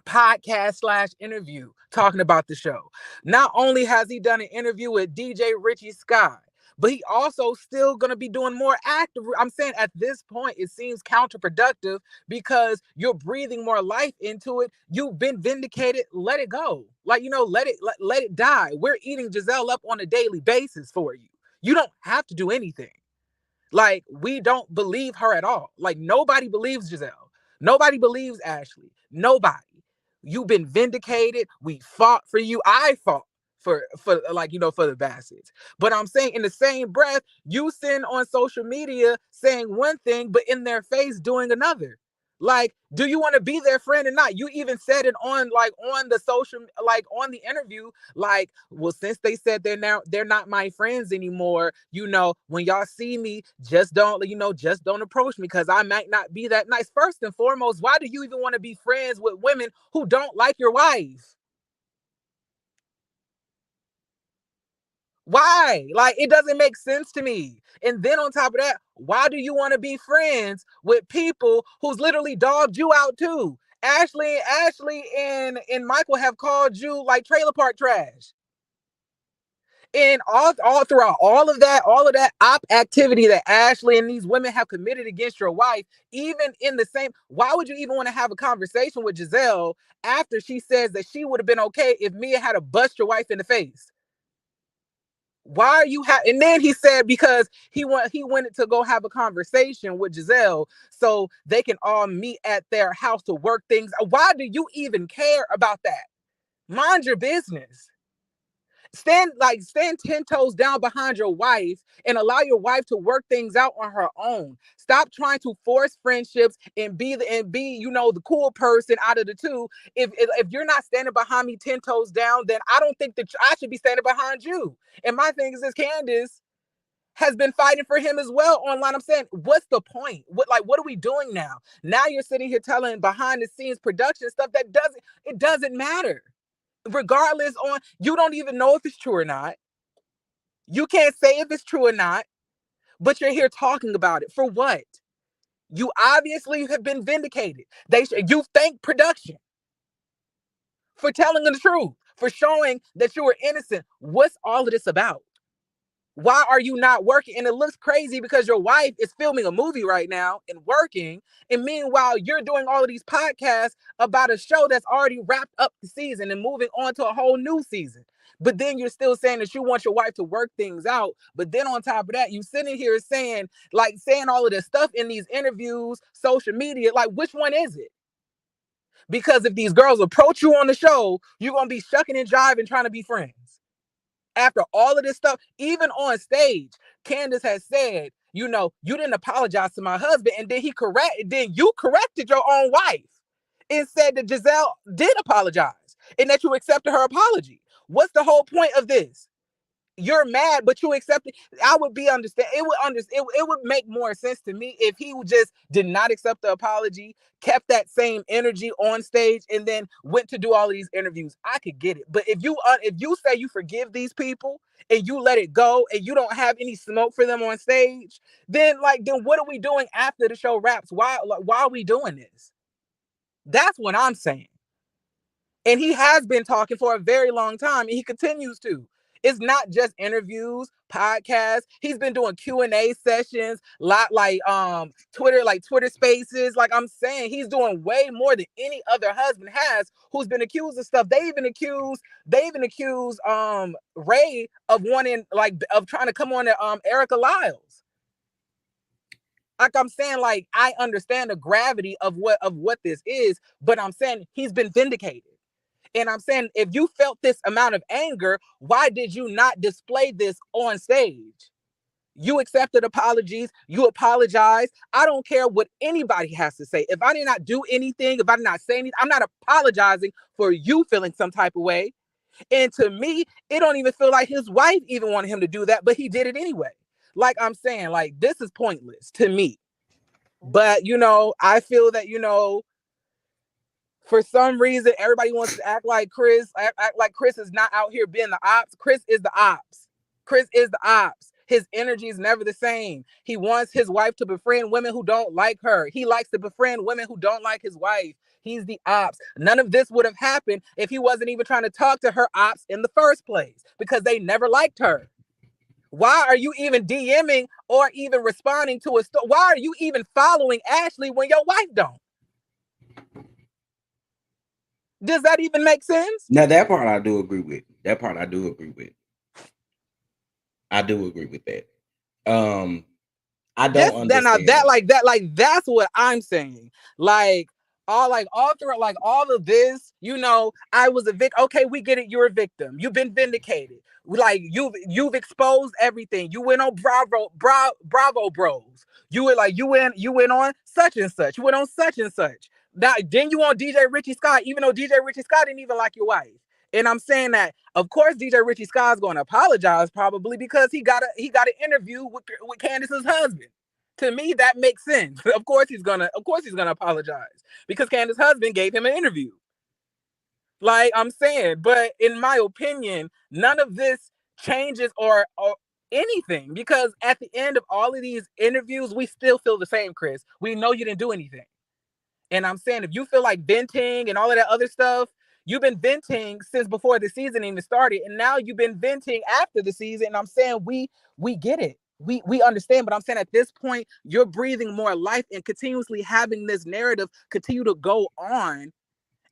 podcast slash interview talking about the show. Not only has he done an interview with DJ Richie Sky, but he also still going to be doing more active. I'm saying at this point, it seems counterproductive because you're breathing more life into it. You've been vindicated. Let it go. Like, let it die. We're eating Giselle up on a daily basis for you. You don't have to do anything. Like, we don't believe her at all. Like, nobody believes Giselle. Nobody believes Ashley. Nobody. You've been vindicated. We fought for you. I fought for the Bassets. But I'm saying, in the same breath, you send on social media saying one thing, but in their face doing another. Like, do you want to be their friend or not? You even said it on the social, like on the interview, like, well, since they said they're not my friends anymore, when y'all see me, just don't approach me because I might not be that nice. First and foremost, why do you even want to be friends with women who don't like your wife? Why? Like, it doesn't make sense to me. And then on top of that, why do you want to be friends with people who's literally dogged you out too? Ashley and Michael have called you like trailer park trash. And all throughout all of that op activity that Ashley and these women have committed against your wife, even in the same, why would you even want to have a conversation with Giselle after she says that she would have been okay if Mia had to bust your wife in the face? Why are you and then he said because he wanted to go have a conversation with Giselle so they can all meet at their house to work things. Why do you even care about that? Mind your business. Stand 10 toes down behind your wife and allow your wife to work things out on her own. Stop trying to force friendships and be the cool person out of the two. If you're not standing behind me 10 toes down, then I don't think that I should be standing behind you. And my thing is this: Candace has been fighting for him as well online. I'm saying, what's the point? What are we doing now? Now you're sitting here telling behind the scenes production stuff that doesn't matter. Regardless, on, you don't even know if it's true or not. You can't say if it's true or not, but you're here talking about it for what? You obviously have been vindicated. You thank production for telling the truth, for showing that you were innocent. What's all of this about? Why are you not working? And it looks crazy because your wife is filming a movie right now and working. And meanwhile, you're doing all of these podcasts about a show that's already wrapped up the season and moving on to a whole new season. But then you're still saying that you want your wife to work things out. But then on top of that, you sitting here saying all of this stuff in these interviews, social media. Like, which one is it? Because if these girls approach you on the show, you're going to be shucking and jiving trying to be friends. After all of this stuff, even on stage, Candace has said, you didn't apologize to my husband. And then you corrected your own wife and said that Giselle did apologize and that you accepted her apology. What's the whole point of this? You're mad, but you accept it. I would be understand. It would make more sense to me if he just did not accept the apology, kept that same energy on stage, and then went to do all of these interviews. I could get it. But if you say you forgive these people and you let it go and you don't have any smoke for them on stage, then what are we doing after the show wraps? Why are we doing this? That's what I'm saying. And he has been talking for a very long time, and he continues to. It's not just interviews, podcasts. He's been doing Q&A sessions, Twitter Spaces. Like I'm saying, he's doing way more than any other husband has who's been accused of stuff. They even accuse Ray of wanting of trying to come on to Erica Lyles. Like I'm saying, I understand the gravity of what this is, but I'm saying he's been vindicated. And I'm saying, if you felt this amount of anger, why did you not display this on stage? You accepted apologies. You apologized. I don't care what anybody has to say. If I did not do anything, if I did not say anything, I'm not apologizing for you feeling some type of way. And to me, it don't even feel like his wife even wanted him to do that, but he did it anyway. Like I'm saying, this is pointless to me. But, I feel that, for some reason, everybody wants to act like Chris is not out here being the ops. Chris is the ops. Chris is the ops. His energy is never the same. He wants his wife to befriend women who don't like her. He likes to befriend women who don't like his wife. He's the ops. None of this would have happened if he wasn't even trying to talk to her ops in the first place, because they never liked her. Why are you even DMing or even responding to a story? Why are you even following Ashley when your wife don't? Does that even make sense? Now that part I do agree with. I do agree with that. I don't understand. That's what I'm saying. All through all of this, I was a victim. Okay, we get it. You're a victim. You've been vindicated. You've exposed everything. You went on Bravo Bros. You went on such and such. You went on such and such. Now, then you on DJ Richie Scott, even though DJ Richie Scott didn't even like your wife. And I'm saying that, of course, DJ Richie Scott's going to apologize probably because he got an interview with Candace's husband. To me, that makes sense. Of course he's gonna apologize because Candace's husband gave him an interview. Like I'm saying, but in my opinion, none of this changes or anything, because at the end of all of these interviews, we still feel the same, Chris. We know you didn't do anything. And I'm saying, if you feel like venting and all of that other stuff, you've been venting since before the season even started, and now you've been venting after the season. And I'm saying we get it. We understand, but I'm saying at this point, you're breathing more life and continuously having this narrative continue to go on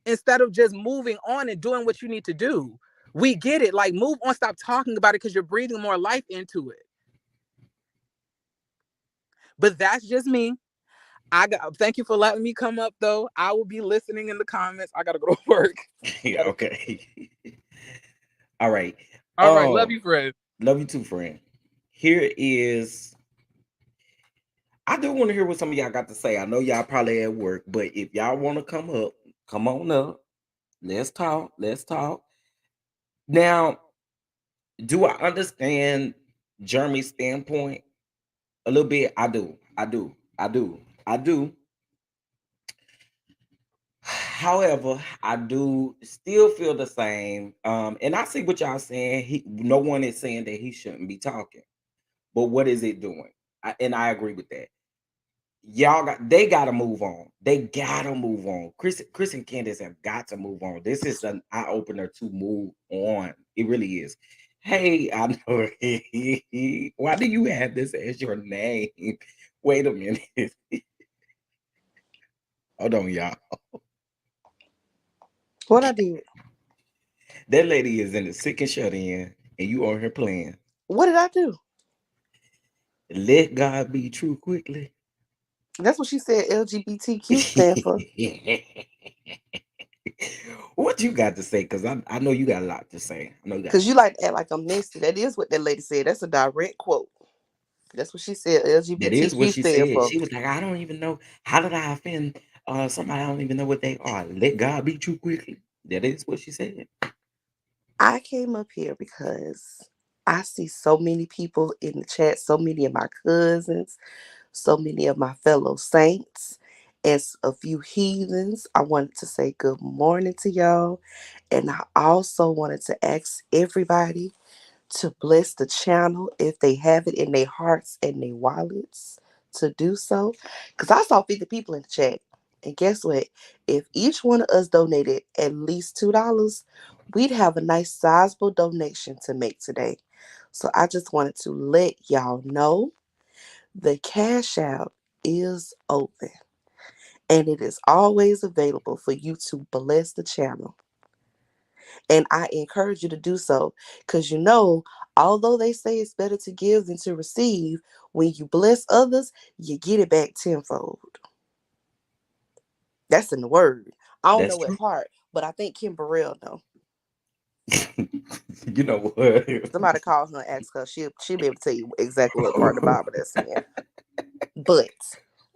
instead of just moving on and doing what you need to do. We get it. Like, move on, stop talking about it, because you're breathing more life into it. But that's just me. Thank you for letting me come up, though. I will be listening in the comments. I gotta go to work. Okay. All right. All right. Love you, friend. Love you too, friend. Here is. I do want to hear what some of y'all got to say. I know y'all probably at work, but if y'all want to come up, come on up. Let's talk. Now, do I understand Jeremy's standpoint a little bit? I do. However, I do still feel the same. And I see what y'all saying. No one is saying that he shouldn't be talking. But what is it doing? And I agree with that. They gotta move on. Chris and Candace have got to move on. This is an eye opener to move on. It really is. Hey, I know. Why do you have this as your name? Wait a minute. Hold on, y'all. What I did? That lady is in the sick and shut in, and you on her playing. What did I do? Let God be true quickly. That's what she said LGBTQ stand for. What you got to say? Because I know you got a lot to say. I know you got a Because you lot to like say. to act like I'm messy. That is what that lady said. That's a direct quote. That's what she said That is what LGBTQ she stand said. for. She was like, I don't even know. How did I offend somebody I don't even know what they are? Let God be true quickly. That is what she said. I came up here because I see so many people in the chat, so many of my cousins, so many of my fellow saints, as a few heathens. I wanted to say good morning to y'all. And I also wanted to ask everybody to bless the channel if they have it in their hearts and their wallets to do so. Because I saw 50 people in the chat. And guess what? If each one of us donated at least $2, we'd have a nice sizable donation to make today. So I just wanted to let y'all know the Cash App is open and it is always available for you to bless the channel. And I encourage you to do so because although they say it's better to give than to receive, when you bless others, you get it back tenfold. That's in the word. I don't know That's what true. part, but I think Kim Burrell know. You know what? Somebody call her and ask her. She'll be able to tell you exactly what part of the Bible that's in. But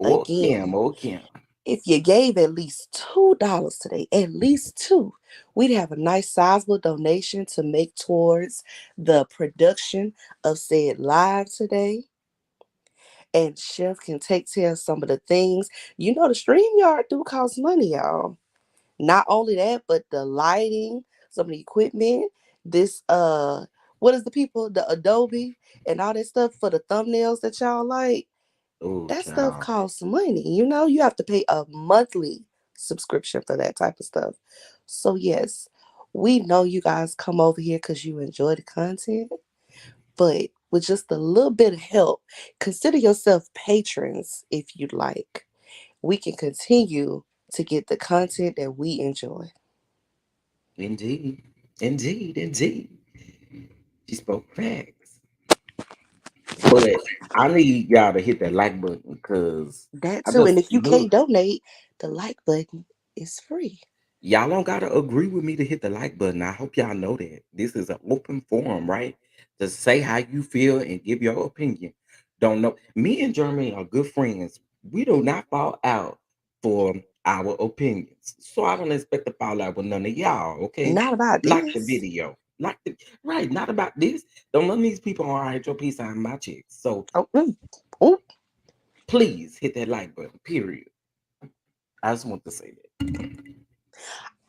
Oh, Kim, again, oh, Kim. if you gave at least $2 today, at least two, we'd have a nice sizable donation to make towards the production of said live today. And Chef can take care of some of the things. The StreamYard do cost money, y'all. Not only that, but the lighting, some of the equipment, this what is the Adobe and all that stuff for the thumbnails that y'all like. Oh, That stuff child. costs money. You have to pay a monthly subscription for that type of stuff. So yes, we know you guys come over here because you enjoy the content, but with just a little bit of help, consider yourself patrons if you'd like. We can continue to get the content that we enjoy. Indeed. Indeed. Indeed. She spoke facts. But I need y'all to hit that like button because That I too. just And if you look. can't donate, the like button is free. Y'all don't gotta agree with me to hit the like button. I hope y'all know that. This is an open forum, right? To say how you feel and give your opinion. Don't know. Me and Jeremy are good friends. We do not fall out for our opinions. So I don't expect to fall out with none of y'all, okay? Not about Like the this. video. Like the right, not about this. Don't none of these people on HOP sign my checks. So Oh, oh, please hit that like button, period. I just want to say that.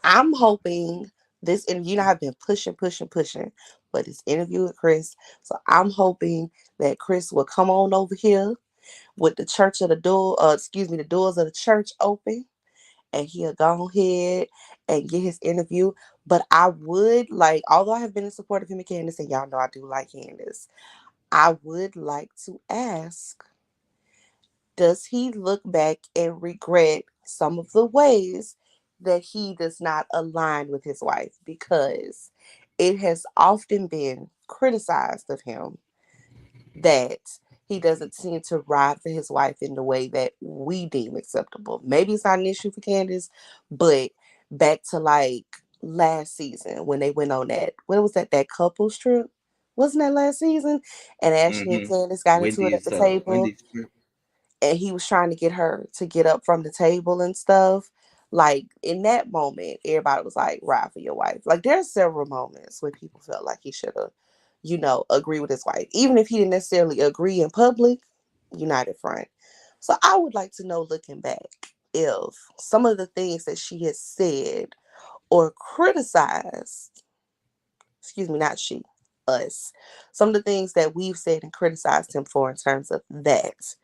I'm hoping this interview, I've been pushing, pushing, pushing for this interview with Chris. So I'm hoping that Chris will come on over here with the doors of the church open, and he'll go ahead and get his interview. But I would like, although I have been in support of him and Candace, and y'all know I do like Candace, I would like to ask, does he look back and regret some of the ways that he does not align with his wife? Because it has often been criticized of him that he doesn't seem to ride for his wife in the way that we deem acceptable. Maybe it's not an issue for Candace, but back to like last season when they went on that, what was that couples trip? Wasn't that last season? And Ashley and Mm-hmm. Candace got into it at the table, Wendy's trip. and he was trying to get her to get up from the table and stuff. Like in that moment, everybody was like, ride for your wife. Like there's several moments where people felt like he should have, agree with his wife. Even if he didn't necessarily agree in public, united front. So I would like to know, looking back, if some of the things that she has said or criticized, excuse me, not she, us, some of the things that we've said and criticized him for in terms of that,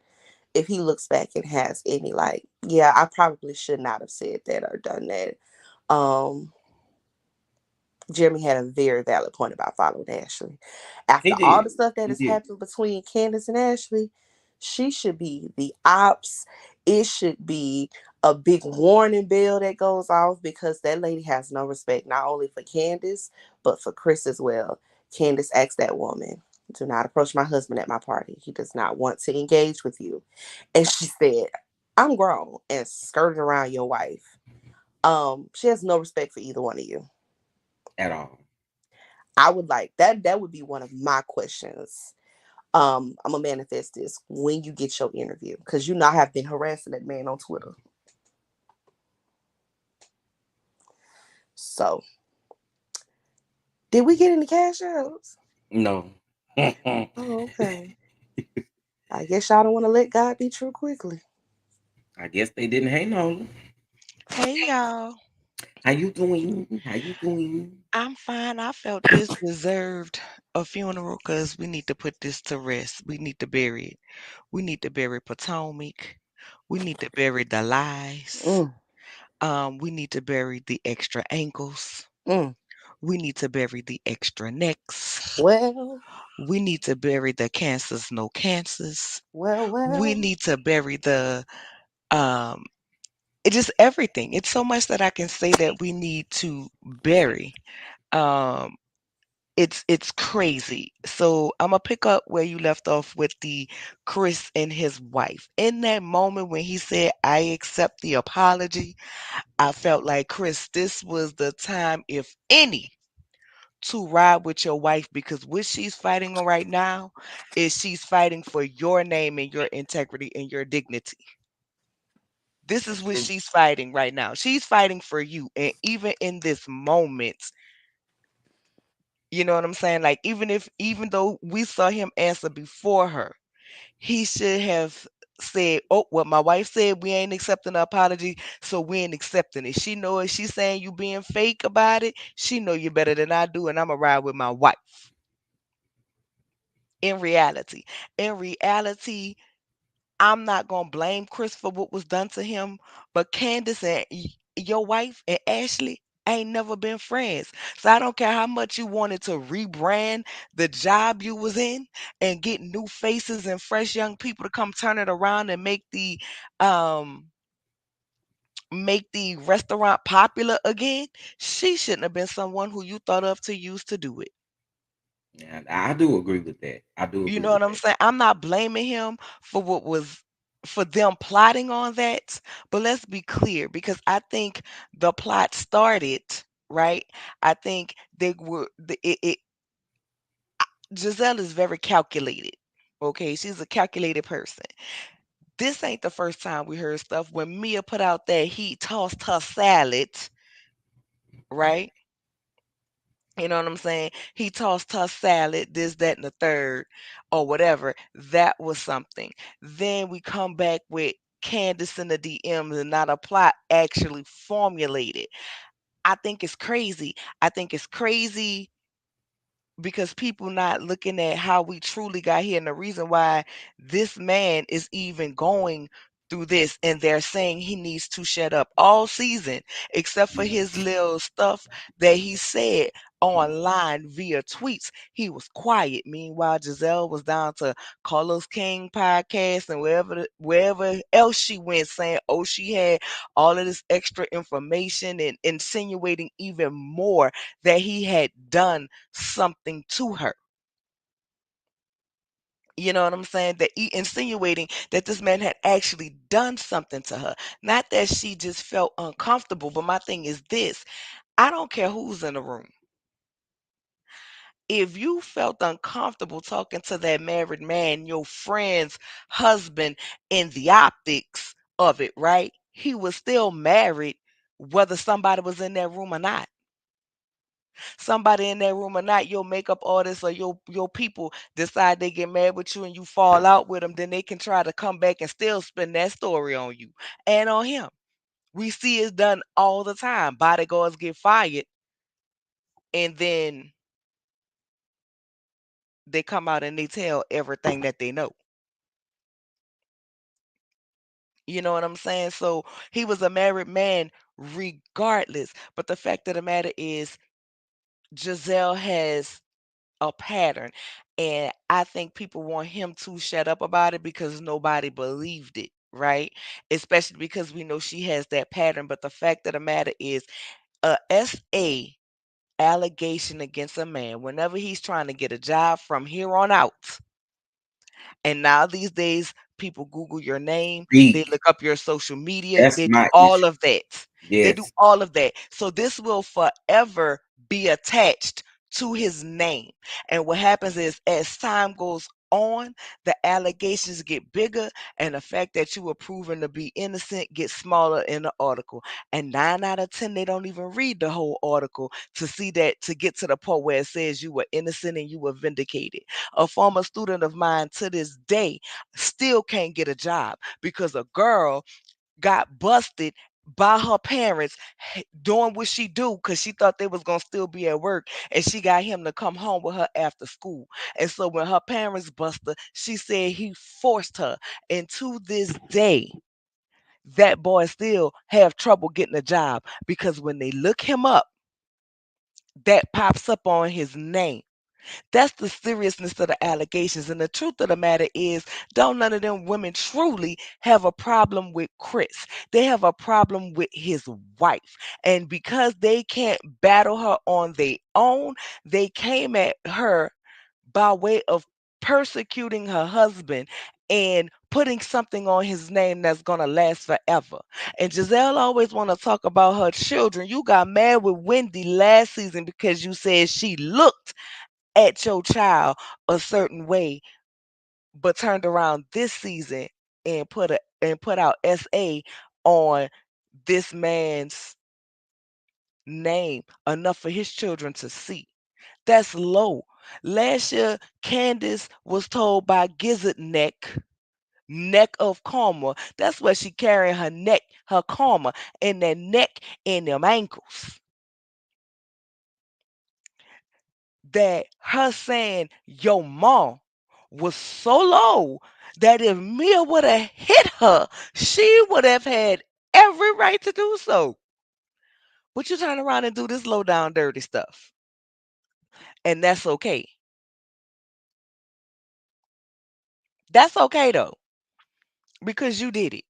if he looks back and has any like, yeah, I probably should not have said that or done that. Um, Jeremy had a very valid point about following Ashley. After He all the did. stuff that He has did. happened between Candace and Ashley, She should be the ops. It should be a big warning bell that goes off because that lady has no respect, not only for Candace, but for Chris as well. Candace asked that woman, do not approach my husband at my party. He does not want to engage with you. And she said, I'm grown, and skirted around your wife. She has no respect for either one of you. at all. I would like that. That would be one of my questions. I'm gonna manifest this when you get your interview because you know I have been harassing that man on Twitter. So, did we get any cash outs? No. I Oh, okay. I guess y'all don't want to let God be true quickly. guess they didn't. Hey, Nola. Hey y'all. How you doing? How you doing? I'm fine. I felt this deserved a funeral because we need to put this to rest. We need to bury it. We need to bury Potomac. We need to bury the lies. Mm, We need to bury the extra ankles. mm. We need to bury the extra necks. Well, We need to bury the cancers, no cancers. well, We well. need to bury the um it just everything. It's so much that I can say that we need to bury. Um it's crazy. So I'm gonna pick up where you left off with the Chris and his wife. In that moment when he said, I accept the apology, I felt like, Chris, this was the time, if any, to ride with your wife because what she's fighting on right now is she's fighting for your name and your integrity and your dignity. This is That's what true. she's fighting right now. She's fighting for you. And even in this moment, you know what I'm saying? Like even though we saw him answer before her, he should have said, "Oh, what my wife said, we ain't accepting the apology, so we ain't accepting it." She know if she's saying you being fake about it, she know you better than I do, and I'ma ride with my wife. In reality, in reality, I'm not gonna blame Chris for what was done to him, but Candace and your wife and Ashley ain't never been friends. So I don't care how much you wanted to rebrand the job you was in and get new faces and fresh young people to come turn it around and um make the restaurant popular again. She shouldn't have been someone who you thought of to use to do it. And I do agree with that. I do You agree know with what I'm that. saying? I'm not blaming him for what was for them plotting on that, but let's be clear because I think the plot started, right? I think they were Giselle is very calculated. Okay, she's a calculated person. This ain't the first time we heard stuff when Mia put out that he tossed her salad, right? You know what I'm saying? He tossed her salad, this, that, and the third, or whatever. That was something. Then we come back with Candace in the DMs and not a plot actually formulated. I think it's crazy. I think it's crazy because people not looking at how we truly got here and the reason why this man is even going through this and they're saying he needs to shut up all season except for Yeah. his little stuff that he said online via tweets. He was quiet. Meanwhile, Giselle was down to Carlos King podcast and wherever else she went saying, oh, she had all of this extra information and insinuating even more that he had done something to her. You know what I'm saying? That insinuating that this man had actually done something to her. Not that she just felt uncomfortable, but my thing is this. I don't care who's in the room. If you felt uncomfortable talking to that married man, your friend's husband, in the optics of it, right? He was still married, whether somebody was in that room or not. Somebody in that room or not, your makeup artist or your people decide they get mad with you and you fall out with them, then they can try to come back and still spin that story on you and on him. We see it's done all the time. Bodyguards get fired and then they come out and they tell everything that they know. You know what I'm saying? So he was a married man regardless. But the fact of the matter is, Giselle has a pattern. And I think people want him to shut up about it because nobody believed it, right? Especially because we know she has that pattern. But the fact of the matter is, a SA allegation against a man, whenever he's trying to get a job from here on out, and now these days, people Google your name, they Speak. look up your social media, That's they do my all issue. of that. They do Yes. all of that. So this will forever be attached to his name. And what happens is, as time goes on, the allegations get bigger, and the fact that you were proven to be innocent gets smaller in the article. And 9 out of 10, they don't even read the whole article to see that, to get to the part where it says you were innocent and you were vindicated. A former student of mine to this day still can't get a job because a girl got busted by her parents doing what she do because she thought they was gonna still be at work, and she got him to come home with her after school. And so when her parents bust her, she said he forced her. And to this day, that boy still have trouble getting a job because when they look him up, that pops up on his name. That's the seriousness of the allegations. And the truth of the matter is, don't none of them women truly have a problem with Chris. They have a problem with his wife. And because they can't battle her on their own, they came at her by way of persecuting her husband and putting something on his name that's gonna last forever. And Giselle always want to talk about her children. You got mad with Wendy last season because you said she looked at your child a certain way, but turned around this season and put out SA on this man's name enough for his children to see. That's low. Last year, Candace was told by Gizzard neck of karma. That's what she carrying her neck, her karma, in that neck and them ankles. That her saying your mom was so low that if Mia would have hit her, she would have had every right to do so. But you turn around and do this low down dirty stuff. And that's okay. That's okay though, because you did it.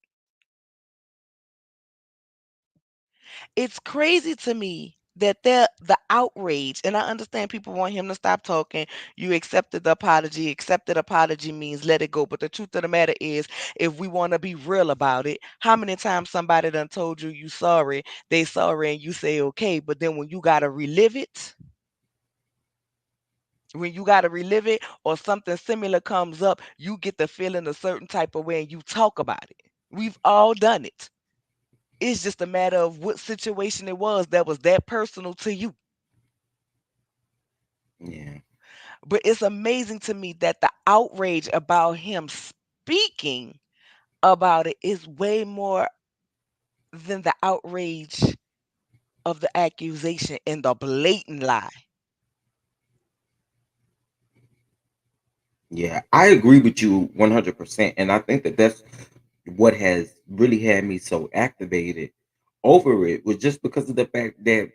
It's crazy to me that the outrage, and I understand people want him to stop talking. You accepted the apology. Accepted apology means let it go. But the truth of the matter is, if we want to be real about it, how many times somebody done told you sorry, they sorry, and you say okay, but then when you gotta relive it, or something similar comes up, you get the feeling a certain type of way and you talk about it. We've all done it. It's just a matter of what situation it was that was that personal to you. Yeah. But it's amazing to me that the outrage about him speaking about it is way more than the outrage of the accusation and the blatant lie. Yeah. I agree with you 100%. And I think that that's what has really had me so activated over it was just because of the fact that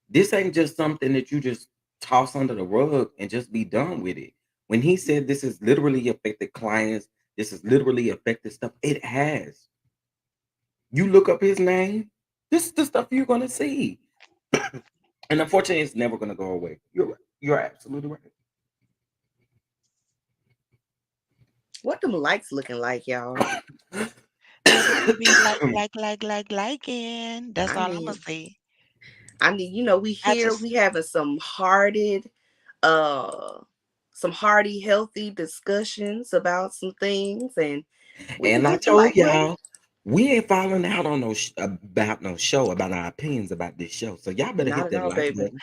this ain't just something that you just toss under the rug and just be done with it. When he said this has literally affected clients, this has literally affected stuff, it has. You look up his name, this is the stuff you're gonna see. And unfortunately, it's never gonna go away. You're right. You're absolutely right. What them likes looking like, y'all? They better be liking. That's I all I'm gonna need, say. we I here, just we having uh, some hearty, healthy discussions about some things, and we can And I get to told like what? y'all, we ain't falling out on about no show about our opinions about this show. So y'all better Not hit at that all, like baby. button.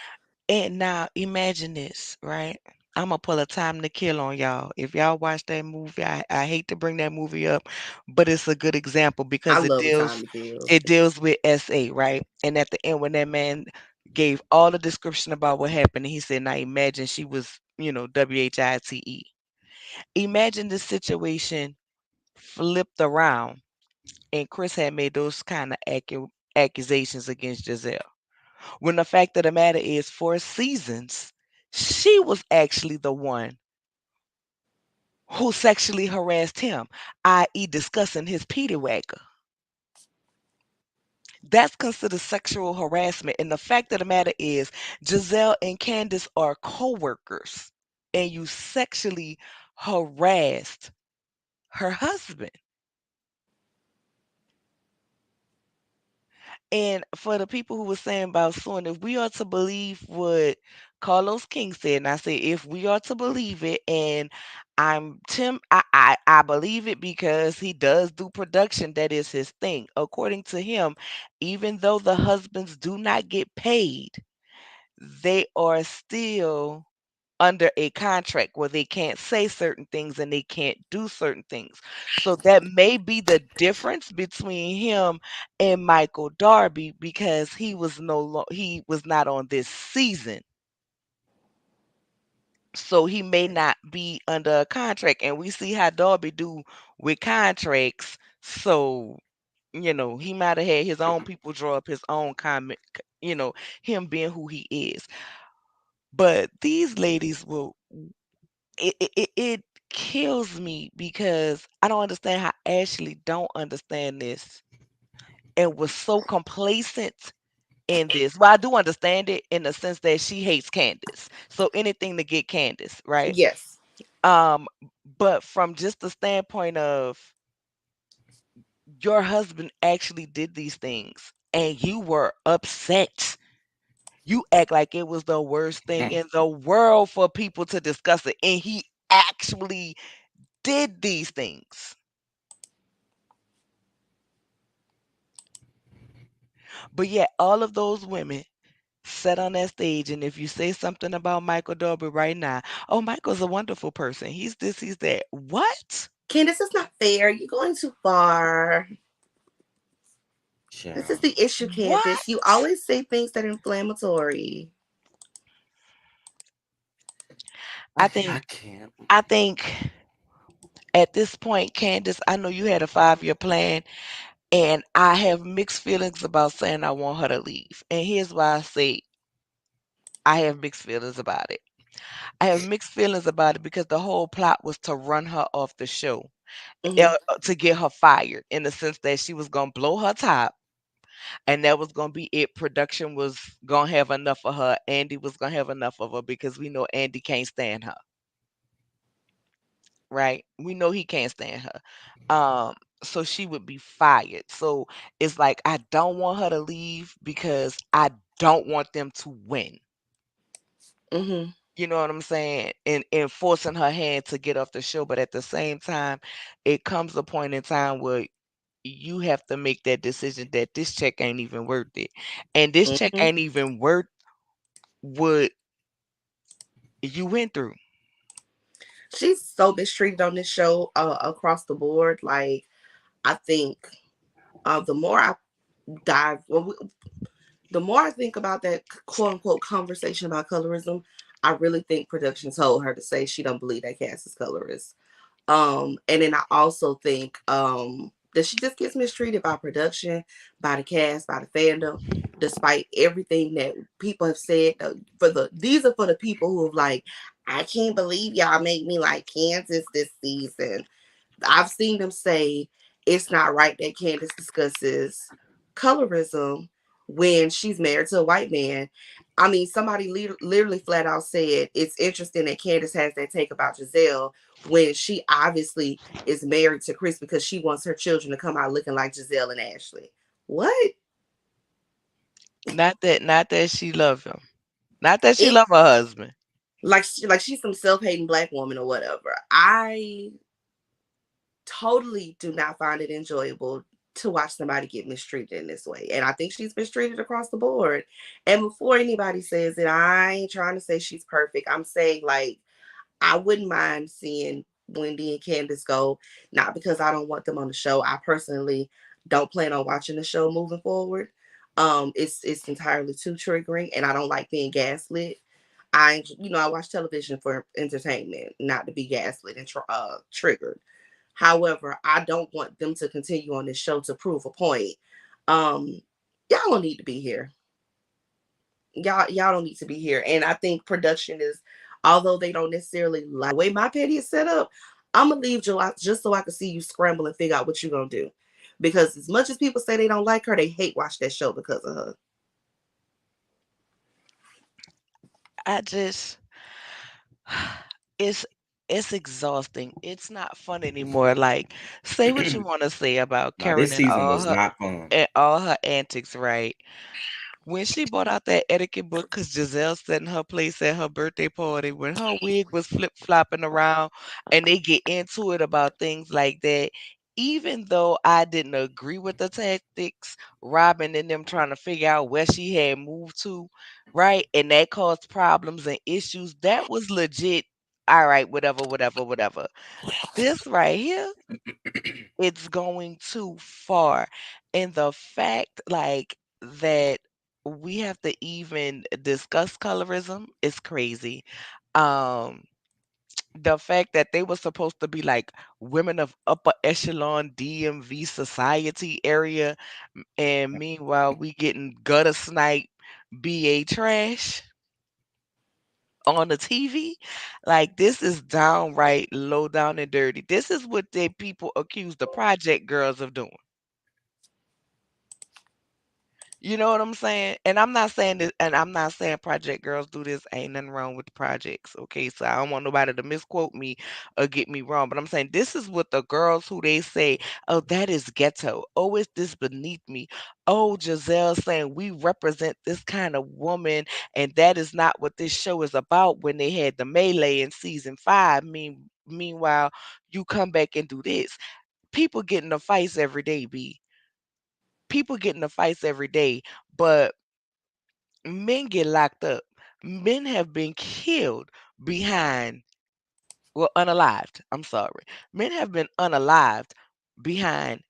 And now imagine this, right? I'm gonna pull a Time to Kill on y'all. If y'all watch that movie, I hate to bring that movie up, but it's a good example I because it love a deals time to kill. it deals with SA, right? And at the end, when that man gave all the description about what happened, he said, "Now imagine she was, WHITE." Imagine this situation flipped around, and Chris had made those kind of accusations against Giselle. When the fact of the matter is, for seasons, She was actually the one who sexually harassed him, i.e., discussing his petty wagger. That's considered sexual harassment. And the fact of the matter is, Giselle and Candace are co workers, and you sexually harassed her husband. And for the people who were saying about suing, if we are to believe what Carlos King said, and I say if we are to believe it, and I believe it because he does do production, that is his thing. According to him, even though the husbands do not get paid, they are still under a contract where they can't say certain things and they can't do certain things. So that may be the difference between him and Michael Darby, because he was not on this season. So he may not be under a contract, and we see how Darby do with contracts. So, he might have had his own people draw up his own comment, him being who he is. But these ladies will it kills me because I don't understand how Ashley don't understand this and was so complacent in this. Well, I do understand it in the sense that she hates Candace. So anything to get Candace, right? Yes. Um, but from just the standpoint of your husband actually did these things and you were upset. You act like it was the worst thing Mm. in the world for people to discuss it. And he actually did these things. But yet, all of those women sat on that stage, and if you say something about Michael Darby right now, oh, Michael's a wonderful person. He's this, he's that. What? Candace, it's not fair. You're going too far. This is Child. the issue, Candace. You What? always say things that are inflammatory. I I think, can't. I think at this point, Candace, I know you had a 5-year plan, and I have mixed feelings about saying I want her to leave. And here's why I say I have mixed feelings about it. I have mixed feelings about it because the whole plot was to run her off the show, Hmm. to get her fired, in the sense that she was gonna blow her top, and that was gonna be it. Production was gonna have enough of her. Andy was gonna have enough of her because we know Andy can't stand her, right? We know he can't stand her. So she would be fired. So it's like I don't want her to leave because I don't want them to win. Hmm. You know what I'm saying? And forcing her hand to get off the show. But at the same time, it comes a point in time where you have to make that decision that this check ain't even worth it. And this check Hmm. ain't even worth what you went through. She's so mistreated on this show across the board. Like, I think the more I dive, the more I think about that quote unquote conversation about colorism, I really think production told her to say she don't believe that Cass is colorist. And then I also think that she just gets mistreated by production, by the cast, by the fandom, despite everything that people have said. These are for the people who have like, I can't believe y'all make me like Kansas this season. I've seen them say it's not right that Candace discusses colorism when she's married to a white man. I mean, somebody literally flat out said it's interesting that Candace has that take about Giselle when she obviously is married to Chris because she wants her children to come out looking like Giselle and Ashley. What? Not that she love him. Not that she It love her husband. like she's some self-hating black woman or whatever. I totally do not find it enjoyable to watch somebody get mistreated in this way. And I think she's mistreated across the board. And before anybody says it, I ain't trying to say she's perfect. I'm saying, like, I wouldn't mind seeing Wendy and Candace go, not because I don't want them on the show. I personally don't plan on watching the show moving forward. It's entirely too triggering, and I don't like being gaslit. I watch television for entertainment, not to be gaslit and triggered. However, I don't want them to continue on this show to prove a point. Um, y'all don't need to be here. Y'all don't need to be here. And I think production is, although they don't necessarily like the way my petty is set up, I'm gonna leave July just so I can see you scramble and figure out what you're gonna do. Because as much as people say they don't like her, they hate watch that show because of her. I just it's it's exhausting. It's not fun anymore. Like, say what you want to say about Now Karen this season was not fun. and all her antics, right? When she brought out that etiquette book, because Giselle sat in her place at her birthday party, when her wig was flip flopping around, and they get into it about things like that. Even though I didn't agree with the tactics, Robin and them trying to figure out where she had moved to, right? And that caused problems and issues. That was legit. All right, whatever, whatever, whatever. This right here, it's going too far. And the fact like that we have to even discuss colorism is crazy. Um the fact that they were supposed to be like women of upper echelon DMV society area, and meanwhile we getting gutter snipe BA trash on the TV. Like, this is downright low down and dirty. This is what they people accuse the project girls of doing. You know what I'm saying? And I'm not saying this, and I'm not saying project girls do this. Ain't nothing wrong with the projects. Okay. So I don't want nobody to misquote me or get me wrong. But I'm saying this is what the girls who they say, oh, that is ghetto. Oh, is this beneath me? Oh, Giselle saying we represent this kind of woman, and that is not what this show is about when they had the melee in season 5. Meanwhile, you come back and do this. People get into fights every day, B. People get into fights every day, but men get locked up. Men have been killed behind, well, unalived. I'm sorry. Men have been unalived behind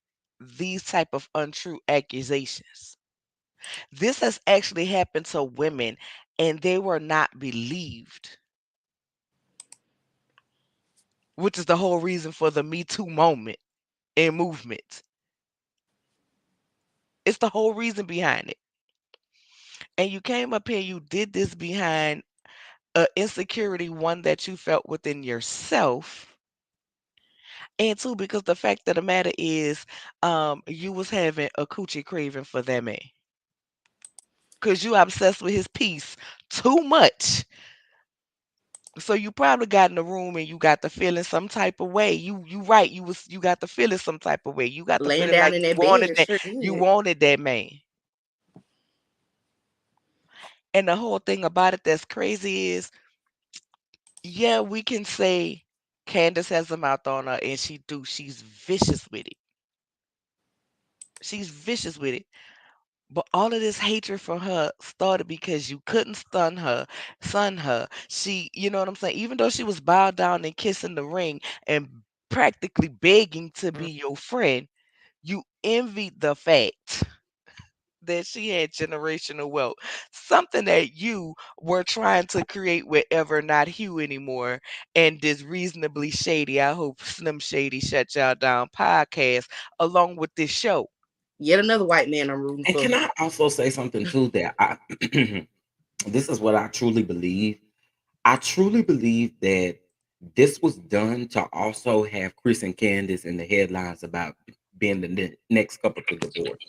these type of untrue accusations. This has actually happened to women, and they were not believed, which is the whole reason for the Me Too moment and movement. It's the whole reason behind it. And you came up here, you did this behind a insecurity, one that you felt within yourself, and two, because the fact of the matter is, you was having a coochie craving for that man, because you obsessed with his piece too much. So you probably got in the room and you got the feeling some type of way. You right, you got the feeling some type of way. You got the Laying feeling down like in that bed and sure you did. wanted that man. And the whole thing about it that's crazy is, yeah, we can say Candace has a mouth on her, and she's vicious with it. She's vicious with it. But all of this hatred for her started because you couldn't stun her. You know what I'm saying? Even though she was bowed down and kissing the ring and practically begging to be your friend, you envied the fact that she had generational wealth, something that you were trying to create with Ever Not Hugh anymore, and this reasonably shady. I hope Slim Shady shut y'all down podcast along with this show. Yet another white man I'm rooting And for. can I also say something too that I this is what I truly believe. I truly believe that this was done to also have Chris and Candace in the headlines about being the next couple to divorce.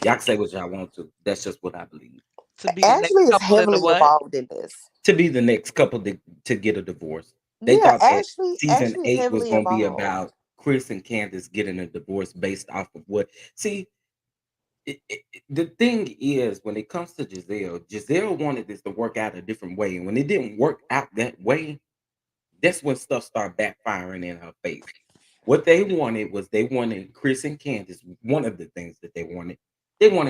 Y'all can say what y'all want to. That's just what I believe. To be the next Ashley is couple in the heavily what? involved in this. To be the next couple to get a divorce. They Yeah, thought that Ashley. season Ashley is 8 was heavily going to be involved. about Chris and Candace getting a divorce based off of what. See, the thing is, when it comes to Giselle wanted this to work out a different way. And when it didn't work out that way, that's when stuff started backfiring in her face. What they wanted was they wanted Chris and Candace. One of the things that they wanted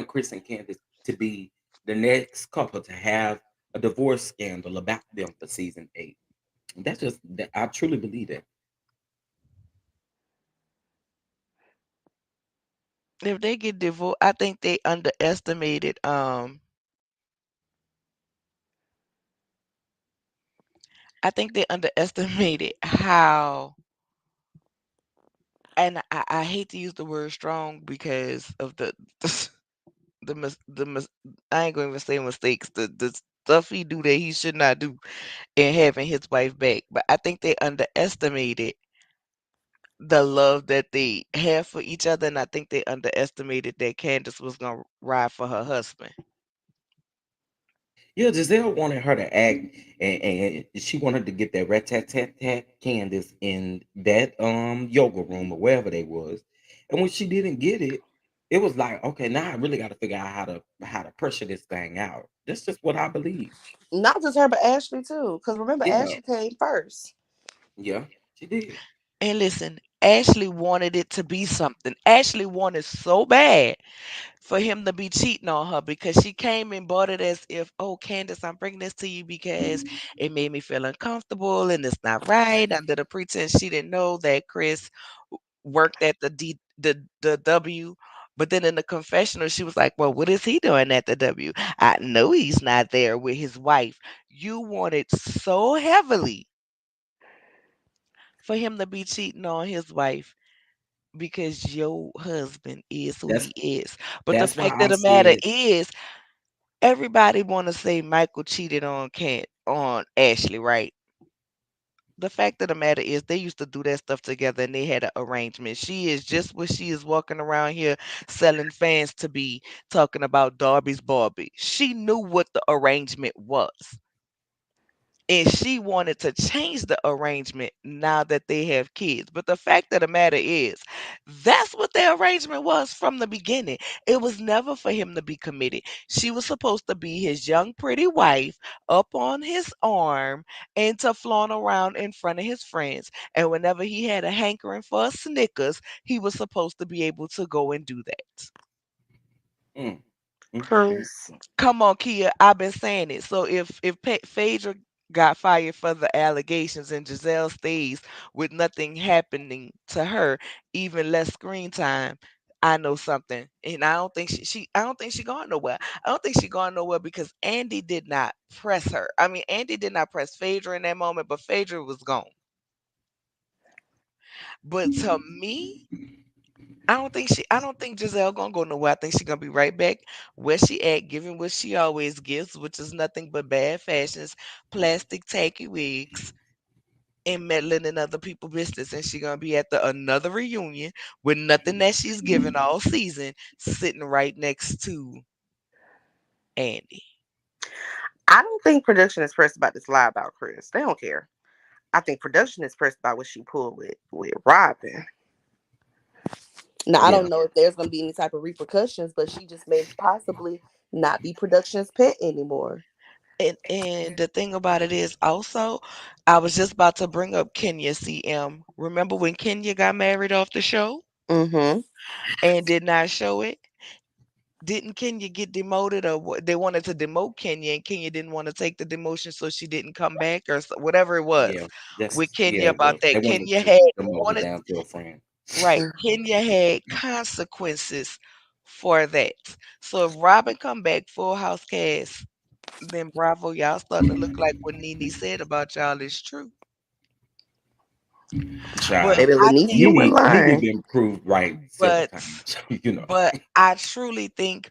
Chris and Candace to be the next couple to have a divorce scandal about them for season 8. That's just that I truly believe that. If they get divorced, I think they underestimated. I think they underestimated how, and I hate to use the word strong because of the I ain't gonna even say mistakes. The stuff he do that he should not do, and having his wife back. But I think they underestimated the love that they have for each other, and I think they underestimated that Candace was gonna ride for her husband. Yeah, Giselle wanted her to act, and she wanted to get that rat tat tat tat Candace in that yoga room or wherever they was. And when she didn't get it, it was like, okay, now I really got to figure out how to pressure this thing out. That's just what I believe. Not just her, but Ashley too. Because remember, Yeah, Ashley came first. yeah, she did. And listen, Ashley wanted it to be something. Ashley wanted so bad for him to be cheating on her because she came and bought it as if, oh, Candace, I'm bringing this to you because it made me feel uncomfortable and it's not right. Under the pretense she didn't know that Chris worked at the W. But then in the confessional, she was like, well, what is he doing at the W? I know he's not there with his wife. You wanted so heavily for him to be cheating on his wife because your husband is who That's he is. But the that's why fact of I the matter said is, everybody want to say Michael cheated on Ashley, right? The fact of the matter is, they used to do that stuff together, and they had an arrangement. She is just what she is walking around here selling fans to be talking about Darby's Barbie. She knew what the arrangement was. And she wanted to change the arrangement now that they have kids. But the fact of the matter is, that's what the arrangement was from the beginning. It was never for him to be committed. She was supposed to be his young, pretty wife up on his arm and to flaunt around in front of his friends. And whenever he had a hankering for a Snickers, he was supposed to be able to go and do that. mm, mm. Chris. Come on, Kia. I've been saying it. So if Phaedra got fired for the allegations and Giselle stays with nothing happening to her, even less screen time, I know something. And I don't think she I don't think she going nowhere. I don't think she going nowhere because Andy did not press her. I mean, Andy did not press Phaedra in that moment, but Phaedra was gone. But to me, I don't think Giselle gonna go nowhere. I think she gonna be right back where she at, giving what she always gives, which is nothing but bad fashions, plastic tacky wigs, and meddling in other people's business. And she gonna be at the another reunion with nothing that she's given all season, sitting right next to Andy. I don't think production is pressed about this lie about Chris. They don't care. I think production is pressed about what she pulled with Robin. Now I Yeah, don't know if there's gonna be any type of repercussions, but she just may possibly not be production's pet anymore. And the thing about it is also, I was just about to bring up Kenya CM. Remember when Kenya got married off the show Mm-hmm. and did not show it? Didn't Kenya get demoted, or they wanted to demote Kenya and Kenya didn't want to take the demotion, so she didn't come back, or whatever it was yeah. with That's Kenya yeah. about They that. wanted Kenya to had demote her wanted down to a friend. right. Kenya had consequences for that. So if Robin come back full house cast, then bravo, y'all starting to look like what Nene said about y'all is true. But Child, Baby I Lenise, think, you weren't Nene lying. been proved right several but times. You know. I truly think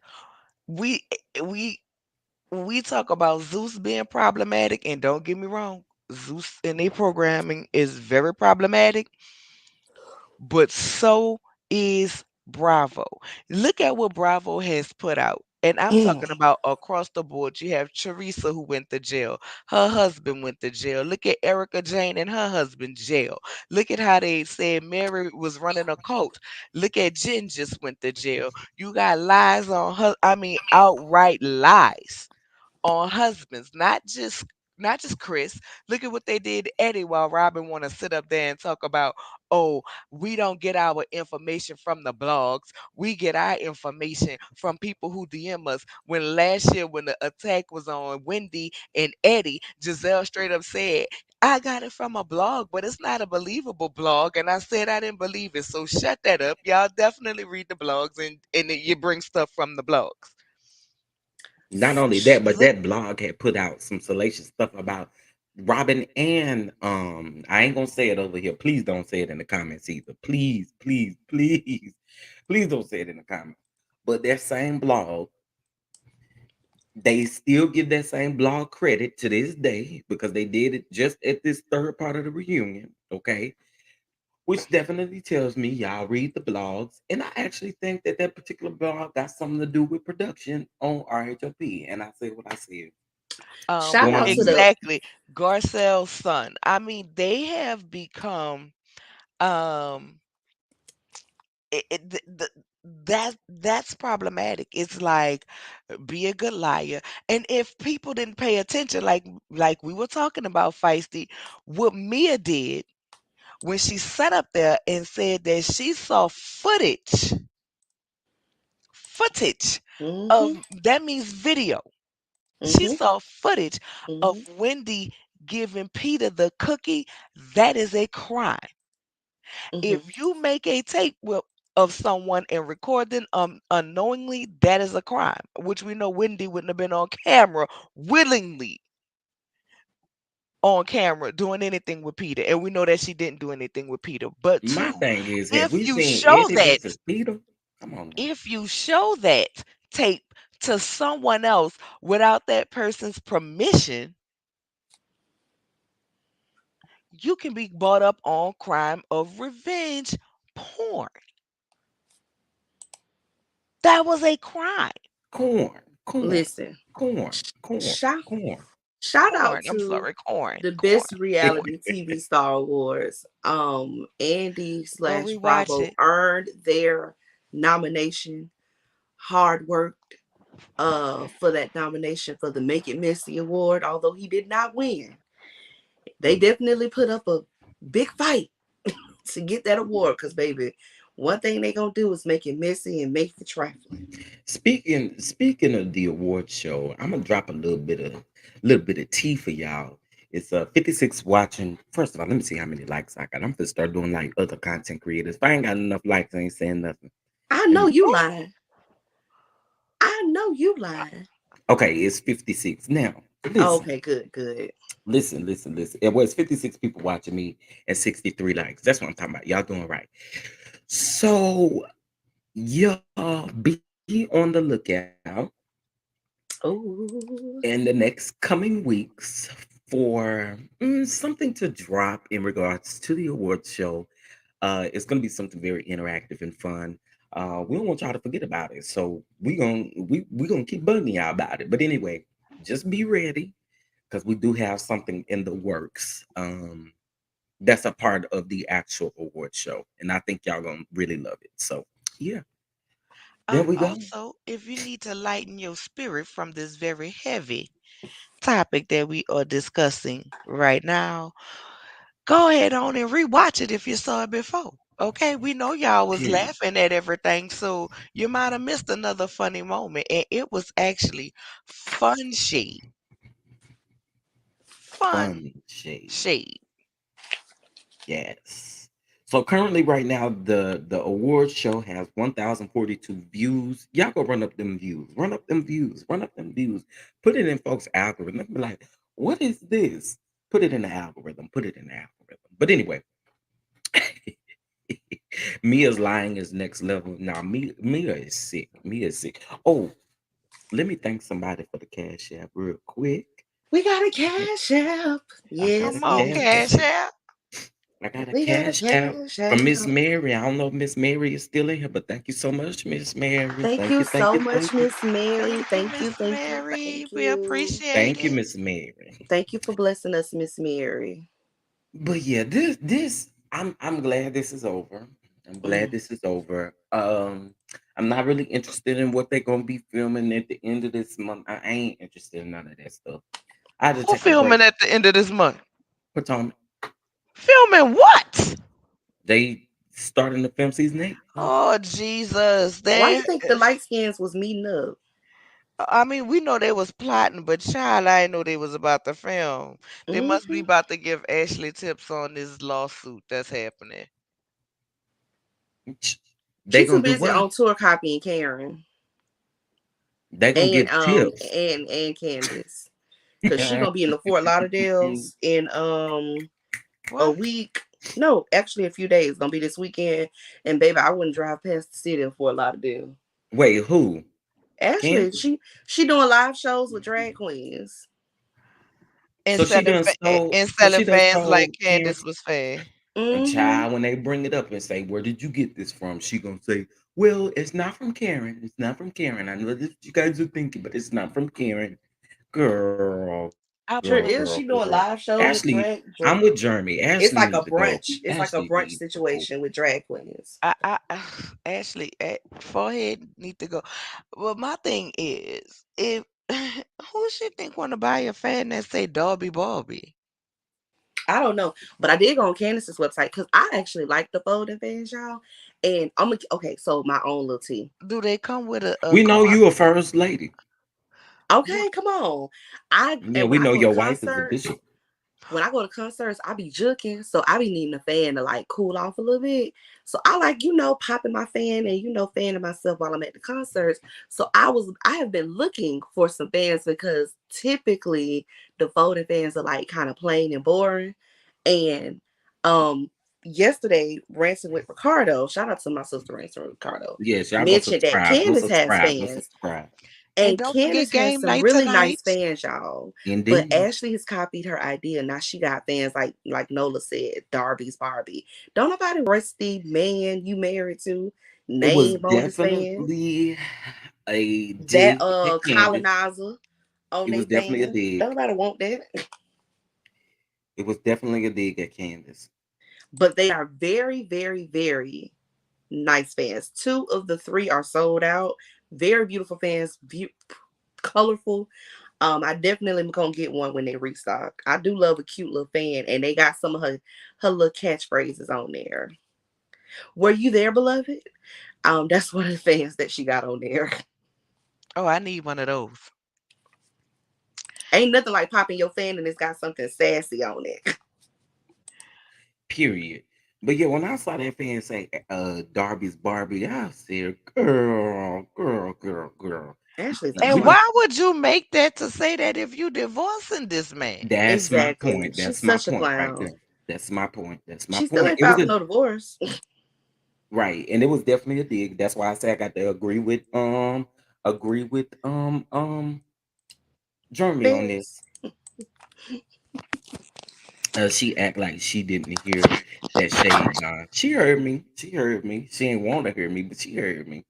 we we we talk about Zeus being problematic, and don't get me wrong, Zeus in their programming is very problematic, but so is Bravo. Look at what Bravo has put out. And I'm talking about across the board. You have Teresa who went to jail. Her husband went to jail. Look at Erica Jane and her husband jail. Look at how they said Mary was running a cult. Look at Jen just went to jail. You got lies on her. I mean, outright lies on husbands, not just Chris. Look at what they did to Eddie while Robin want to sit up there and talk about, oh, we don't get our information from the blogs. We get our information from people who DM us. When last year when the attack was on Wendy and Eddie, Giselle straight up said, I got it from a blog, but it's not a believable blog. And I said I didn't believe it. So shut that up. Y'all definitely read the blogs and you bring stuff from the blogs. Not only that, but Look, that blog had put out some salacious stuff about Robin and I ain't gonna say it over here. Please don't say it in the comments either. Please, please, please, please don't say it in the comments. But that same blog They still give that same blog credit to this day because they did it just at this third part of the reunion. Okay. Which definitely tells me y'all read the blogs. And I actually think that that particular blog got something to do with production on RHOP. And I said what I said. Shout Going out on to mute. the Exactly. Garcelle's son. I mean, they have become um that's problematic. It's like be a good liar. And if people didn't pay attention, like we were talking about feisty, what Mia did when she sat up there and said that she saw footage of mm-hmm, that means video. She mm-hmm, saw footage of mm-hmm, Wendy giving Peter the cookie. That is a crime. mm-hmm. If you make a tape of someone and record them unknowingly, that is a crime, which we know Wendy wouldn't have been on camera willingly on camera doing anything with Peter. And we know that she didn't do anything with Peter. But My two, thing is, have if we you seen show Eddie that, versus Peter? Come on now. if you show that tape to someone else without that person's permission, you can be brought up on crime of revenge porn. That was a crime. Corn, corn, Listen, corn, sh- corn, shout corn. shout out Corn. I'm to sorry, corn. the Corn. best reality TV Star Awards. Andy Go slash rewatch Bravo it. earned their nomination. Hard worked for that nomination for the Make It Messy Award, although he did not win. They definitely put up a big fight to get that award because baby, one thing they gonna do is make it messy and make it trifling. Speaking of the award show, I'm gonna drop a little bit of tea for y'all. It's 56 watching. First of all, let me see how many likes I got. I'm gonna start doing like other content creators. If I ain't got enough likes, I ain't saying nothing. I Let know me you Oh, lying. I know you lying. Okay, it's 56. Now, Oh, listen, okay, good, good. listen. It was 56 people watching me and 63 likes. That's what I'm talking about. Y'all doing right. So y'all be on the lookout Oh, in the next coming weeks for something to drop in regards to the awards show. It's going to be something very interactive and fun. We don't want y'all to forget about it, so we gonna keep bugging y'all about it. But anyway, just be ready because we do have something in the works. That's a part of the actual award show, and I think y'all gonna really love it. So yeah, there we go. Also, if you need to lighten your spirit from this very heavy topic that we are discussing right now, go ahead on and rewatch it if you saw it before. Okay, we know y'all was Period. laughing at everything, so you might have missed another funny moment. And it was actually fun shade. Fun Fun shade. shade. Yes. So currently, right now, the award show has 1,042 views. Y'all go run up them views. Run up them views. Run up them views. Put it in folks' algorithm. Be like, what is this? Put it in the algorithm. Put it in the algorithm. But anyway, Mia's lying is next level. Now, Mia is sick. Mia is sick. Oh, let me thank somebody for the cash app real quick. we got a cash app. I got Yes, a Come on, cash yes. Cash app. App. I got a We got a cash app cash from Miss app. Mary. I don't know if Miss Mary is still in here, but thank you so much, Miss Mary. Thank Thank you you, thank so you, much, thank you. Miss Mary. Thank you, Thank Miss you, thank you, Mary. thank We you. appreciate Thank you, it. Miss Mary. Thank you for blessing us, Miss Mary. But yeah, this I'm glad this is over. I'm glad Mm. this is over. I'm not really interested in what they're gonna be filming at the end of this month. I ain't interested in none of that stuff. I had to Who take a break. filming at the end of this month? Potomac. Filming what? They starting the film season 8. Oh Jesus! Why you They, think the light skins was meeting up? I mean, we know they was plotting, but child, I didn't know they was about to film. They must be Hmm. about to give Ashley tips on this lawsuit that's happening. They She too gonna do busy what? on tour copying Karen They gonna and give tips. Candace. Cause she gonna be in the Fort Lauderdale's in a What? week. No, actually a few days. Gonna be this weekend. And baby, I wouldn't drive past the city of Fort Lauderdale. Wait, who? Actually, Candace. she doing live shows with drag queens. And So she selling done stole. and So selling she done fans like stole Candace Candace. was fan. And Mm-hmm. child, when they bring it up and say, "Where did you get this from?" She gonna say, "Well, it's not from Karen. It's not from Karen. I know this you guys are thinking, but it's not from Karen." Girl, girl, I Sure girl, pulled is. girl. She doing live shows with Ashley, drag. I'm with Jeremy. Ashley It's like needs a to go. brunch. It's like a Ashley brunch needs to go. situation with drag queens. Ashley, forehead need to go. Well, my thing is, if who should think want to buy a fan that say Darby Barbie? I don't know, but I did go on Candace's website because I actually like the folding fans, y'all. And okay. So my own little tea. Do they come with a We know card? you a first lady. Do Okay, come on. Yeah, And we when I know go to your wife is a concerts, bishop. I be juking, so I be needing a fan to like cool off a little bit. So I like, popping my fan and fanning myself while I'm at the concerts. So I have been looking for some fans because typically the folding fans are like kind of plain and boring. And yesterday, Ransom with Ricardo, shout out to my sister Ransom with Ricardo, Yes, y'all go mentioned that subscribe. Go Candace has subscribe. Go fans. subscribe. and And don't forget Candace has game some night really nice tonight. fans, y'all. But Indeed. Ashley has copied her idea. Now she got fans like Nola said, Darby's Barbie. Don't nobody rusty man you married to It was name on his fan. definitely a That dig at Candace. colonizer on It their was definitely a fan. Don't dig. nobody want that. It was definitely a dig at Candace. But they are very, very, very nice fans. Two of the three are sold out. Very beautiful fans, colorful. I definitely am gonna get one when they restock. I do love a cute little fan, and they got some of her little catchphrases on there. Were you there, beloved? That's one of the fans that she got on there. Oh, I need one of those. Ain't nothing like popping your fan and it's got something sassy on it. Period. But yeah, when I saw that fan say Darby's Barbie, I said, girl, girl, girl, girl. Ashley's a We And know why queen. would you make that to say that if you divorcing this man? that's my Exactly. point. She's That's my such a point right clown. there. That's my point. That's my She still point. ain't It was filed for a no divorce. right, and it was definitely a dig. That's why I say I got to agree with Jeremy on this. Fans. She act like she didn't hear that shade, John. She heard me. She heard me. She ain't want to hear me, but she heard me.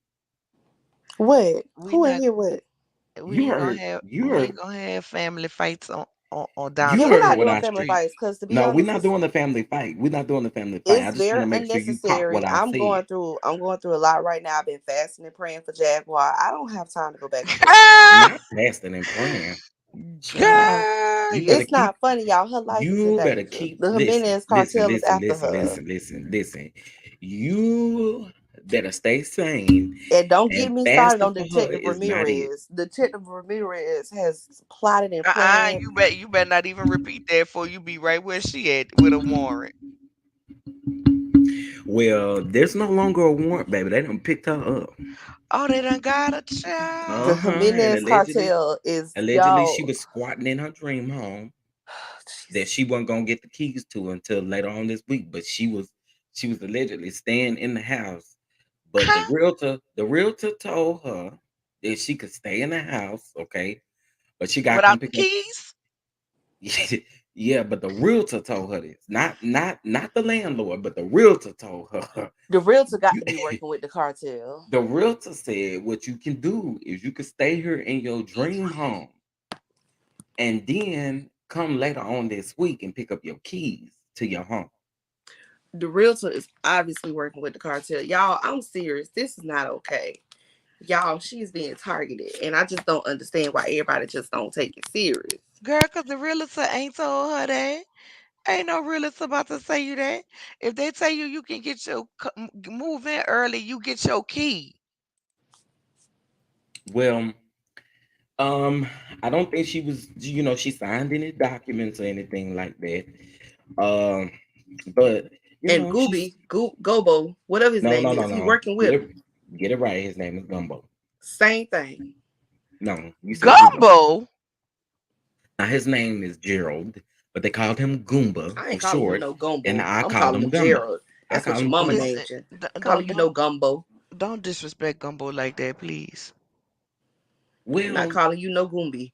What? We Who ain't not here? What? You heard. You we ain't heard. gonna have family fights on down You Yeah, the we're heard not what doing I family street. fights because to be No, we're honest, not it's doing the family fight. We're not doing the family fight. it's I just want very to make sure you caught unnecessary. what I said. I'm going through a lot right now. I've been fasting and praying for Jaguar. I don't have time to go back and forth. Not fasting and praying. Child, Girl, you better you It's keep. not funny, y'all. Her life is in You better danger. keep. The Listen, Jimenez listen, cartel is listen, after listen, her. listen, listen, listen. You better stay sane. And don't get And me started fasting on for her Detective is not it. Ramirez. Detective Ramirez has plotted and planned. you better not even repeat that for you be right where she at with a warrant. Well, there's no longer a warrant, baby. They done picked her up. Oh, they done got a Uh The child. huh. And Jimenez cartel is allegedly, she y'all. was squatting in her dream home that Jesus. she wasn't gonna get the keys to until later on this week. But she was allegedly staying in the house. But the realtor told her that she could stay in the house, okay? But she got to Without come the pick up. keys? Yeah, but the realtor told her this, not the landlord, but the realtor told her. The realtor got You, to be working with the cartel. the realtor said, what you can do is you can stay here in your dream home, and then come later on this week and pick up your keys to your home. The realtor is obviously working with the cartel. Y'all, I'm serious. This is not okay. Y'all, she's being targeted. And I just don't understand why everybody just don't take it serious. Girl, because the realtor ain't told her that. Ain't no realtor about to say you that. If they tell you you can get your move in early, you get your key. Well, um, I don't think she was, she signed any documents or anything like that. Um, but And she's Gobo, whatever his no, name no, no, is, he no. working with him. Get it right. His name is Gumbo. Same thing. No, you said Gumbo. Gumbo? Now his name is Gerald, but they called him Goomba I for ain't calling him short, no and gumbo. I I'm called calling him him Gumbo. Gerald. I That's what call your him mama Gumbo. Listen, named you. d- Calling don't you no don't gumbo. don't disrespect Gumbo like that, please. I'm not Well, calling you no Goombi.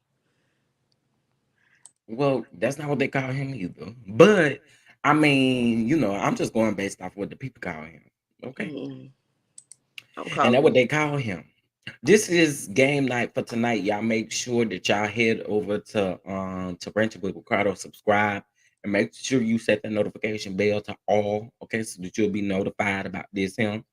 well, that's not what they call him either. But I mean, I'm just going based off what the people call him. Okay. Mm-mm. I'm And that's calling what him. they call him. This is game night for tonight. Y'all make sure that y'all head over to Ranching with Ricardo, subscribe, and make sure you set the notification bell to all, okay, so that you'll be notified about this him.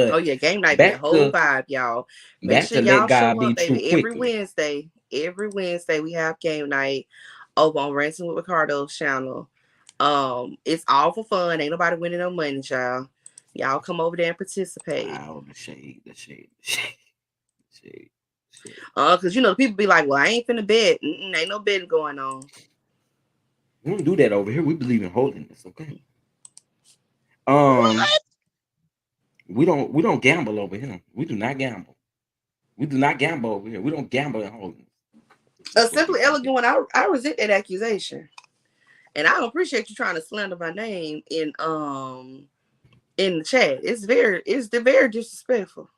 Oh But yeah, game night be a back whole to vibe, y'all. Make back sure to let y'all God show be up, true baby. Every quickly. Wednesday. Every Wednesday we have game night over on Ransom with Ricardo's channel. It's all for fun. Ain't nobody winning no money, child. Y'all come over there and participate. Wow, the shade, the shade, the shade, the shade, the shade. Cause people be like, well, I ain't finna bet. Ain't no betting going on. We don't do that over here. We believe in holiness, okay? Um, we don't gamble over here. We do not gamble. We do not gamble over here. We don't gamble in holiness. That's what we Simply do here. elegant. I resent that accusation, and I don't appreciate you trying to slander my name in the chat. Very disrespectful.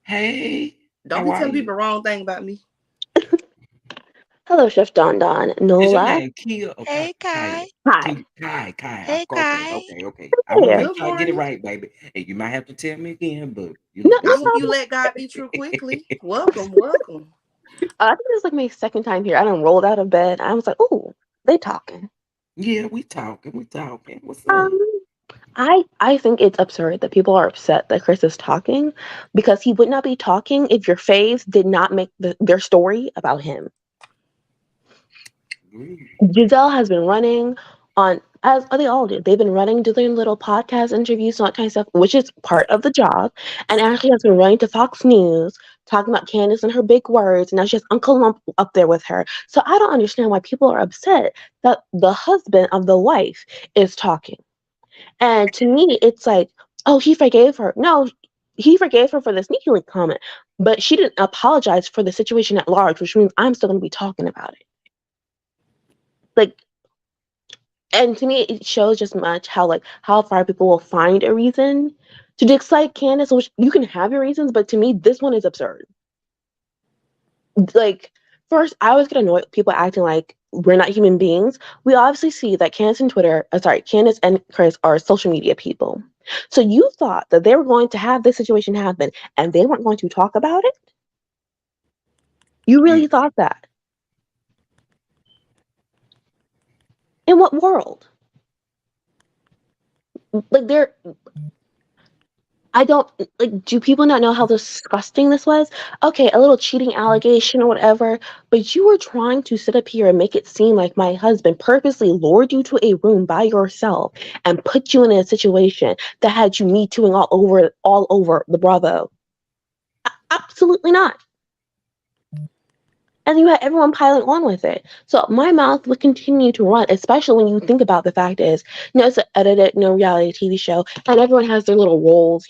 Hey, Don't how be are telling you? people the wrong thing about me. Hello, Chef Don Don. Is your Nola. name Kia or Hey, Kyla? Kai. Hi. Kai. Hey, Okay, Kai. okay, okay. I want to Here. make Good sure I get it morning. right, baby. And you might have to tell me again, but No, I no that's hope you problem. okay. let God be true quickly. Welcome, welcome. I think this is like my second time here. I done rolled out of bed. I was like, "Ooh, they talking." Yeah, we talking. We talking. What's Um, up? I think it's absurd that people are upset that Chris is talking because he would not be talking if your faves did not make their story about him. Agree. Giselle has been running on, as they all do. They've been running, doing little podcast interviews and all that kind of stuff, which is part of the job. And Ashley has been running to Fox News, talking about Candace and her big words. And now she has Uncle Lump up there with her. So I don't understand why people are upset that the husband of the wife is talking. And to me, it's like, oh, he forgave her. No, he forgave her for the sneaky link comment, but she didn't apologize for the situation at large, which means I'm still going to be talking about it. Like, and to me it shows just much how far people will find a reason to dislike Candace, which you can have your reasons, but to me this one is absurd. Like, first I was getting annoyed with people acting like we're not human beings. We obviously see that Candace and Chris are social media people. So you thought that they were going to have this situation happen and they weren't going to talk about it? You really Mm. thought that? In what world? Like, they're I don't like. Do people not know how disgusting this was? Okay, a little cheating allegation or whatever, but you were trying to sit up here and make it seem like my husband purposely lured you to a room by yourself and put you in a situation that had you me tooing all over the Bravo. Absolutely not. And you had everyone piling on with it. So my mouth would continue to run, especially when you think about the fact is, it's an edited, reality TV show, and everyone has their little roles.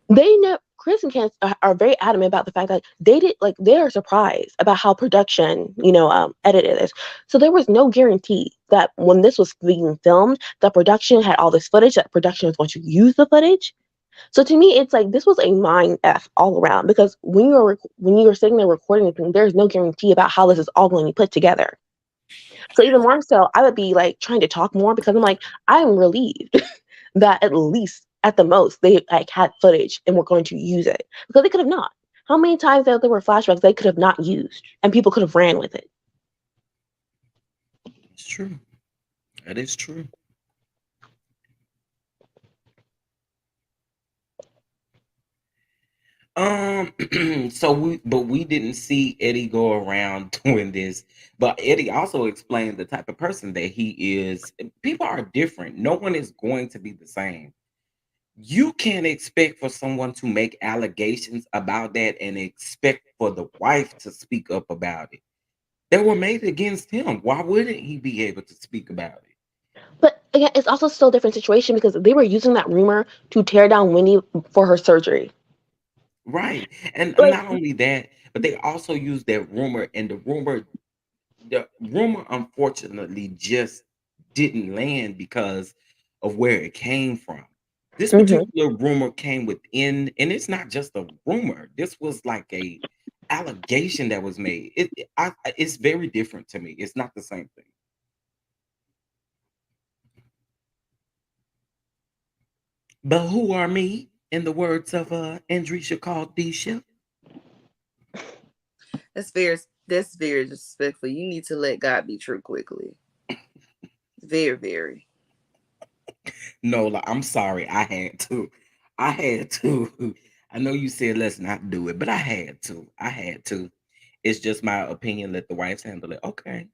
They know Chris and Candace are very adamant about the fact that they are surprised about how production, edited this. So there was no guarantee that when this was being filmed, that production had all this footage, that production was going to use the footage. So to me, it's like this was a mind f all around because when you were sitting there recording the thing, there's no guarantee about how this is all going to be put together. So even more so, I would be like trying to talk more because I'm like, I'm relieved that at least at the most they like had footage and were going to use it because they could have not. How many times there were flashbacks they could have not used and people could have ran with it? It's true. That is true. But we didn't see Eddie go around doing this. But Eddie also explained the type of person that he is. People are different. No one is going to be the same. You can't expect for someone to make allegations about that and expect for the wife to speak up about it. They were made against him. Why wouldn't he be able to speak about it? But again, it's also still a different situation because they were using that rumor to tear down Wendy for her surgery. Right. And Like, not only that, but they also use that rumor, and the rumor unfortunately just didn't land because of where it came from. This Mhm. particular rumor came within, and it's not just a rumor. This was like a allegation that was made. It's very different to me. It's not the same thing. But who are me? In the words of Andrisha Caldisha. That's very disrespectful. You need to let God be true quickly. Very, very. No, like, I'm sorry. I had to. I had to. I know you said let's not do it, but I had to. I had to. It's just my opinion. Let the wives handle it. Okay.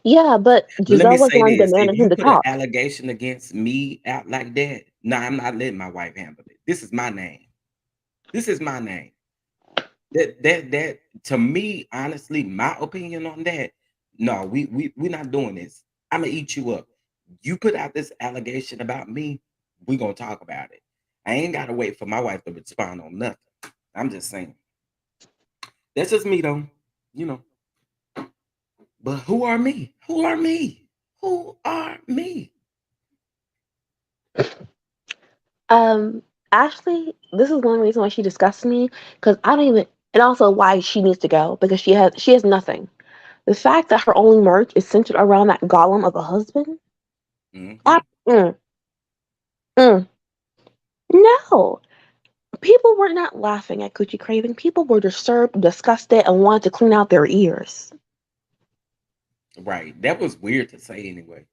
Yeah, but But let Giselle me was the say one this: if demanding him you to put an talk. allegation against me out like that, no, I'm not letting my wife handle it. This is my name. This is my name. That to me, honestly, my opinion on that. No, we're not doing this. I'm gonna eat you up. You put out this allegation about me, we gonna talk about it. I ain't gotta wait for my wife to respond on nothing. I'm just saying. That's just me though. You know. But who are me? Who are me? Who are me? Um, Ashley, this is one reason why she disgusts me because I don't even, and also why she needs to go because she has nothing. The fact that her only merch is centered around that golem of a husband. Hmm. I, mm, mm, no, people were not laughing at Coochie Craving. People were disturbed, disgusted, and wanted to clean out their ears. Right. That was weird to say anyway.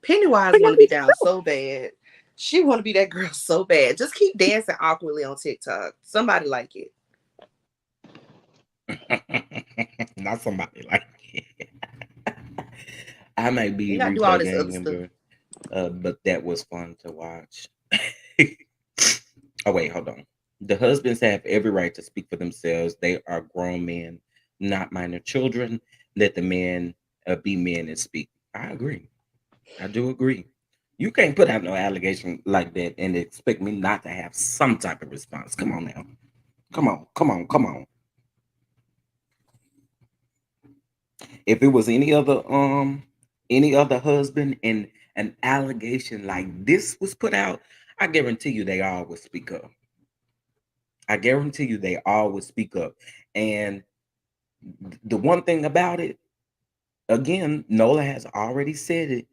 Pennywise But want to yet be it's down so bad. She want to be that girl so bad. Just keep dancing awkwardly on TikTok. Somebody like it. Not somebody like it. I might You be gotta do all replay this game other stuff. member, but that was fun to watch. Oh wait, hold on. The husbands have every right to speak for themselves. They are grown men, not minor children. Let the men be men and speak. I agree. I do agree. You can't put out no allegation like that and expect me not to have some type of response. Come on now. Come on. Come on. Come on. If it was any other husband and an allegation like this was put out, I guarantee you they all would speak up. I guarantee you they all would speak up. And the one thing about it, again, Nola has already said it.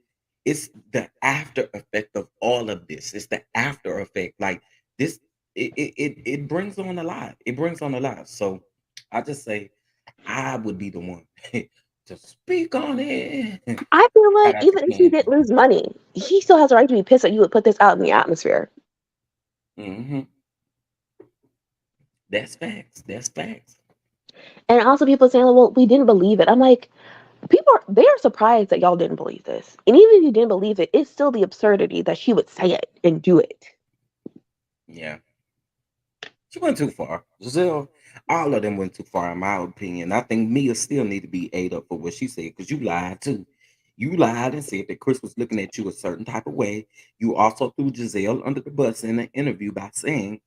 It's the after effect of all of this. It's the after effect. Like this, it brings on a lot. It brings on a lot. So I just say I would be the one to speak on it. I feel Shout like out to even if he did Candace. lose money, he still has a right to be pissed that you would put this out in the atmosphere. Hmm. That's facts. That's facts. And also people saying, well, we didn't believe it. I'm like, they are surprised that y'all didn't believe this. And even if you didn't believe it, it's still the absurdity that she would say it and do it. Yeah. She went too far. Giselle, all of them went too far, in my opinion. I think Mia still need to be ate up for what she said because you lied too. You lied and said that Chris was looking at you a certain type of way. You also threw Giselle under the bus in an interview by saying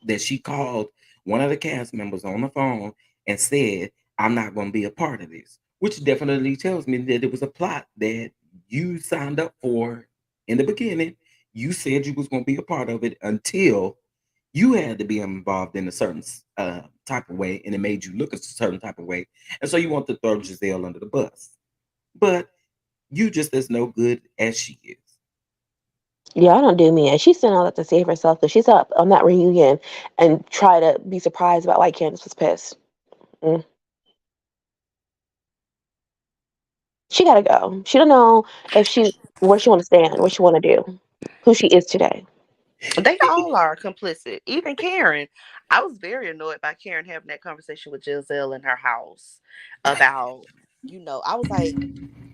that she called one of the cast members on the phone and said, I'm not going to be a part of this, which definitely tells me that it was a plot that you signed up for in the beginning. You said you was going to be a part of it until you had to be involved in a certain type of way, and it made you look a certain type of way. And so you want to throw Giselle under the bus. But you just as no good as she is. Yeah, I don't do me. And she's saying all that to save herself because she's up on that reunion and try to be surprised about why Candace was pissed. Mm. She gotta go. She don't know if she where she want to stand, what she want to do, who she is today. They all are complicit. Even Karen. I was very annoyed by Karen having that conversation with Giselle in her house about, I was like,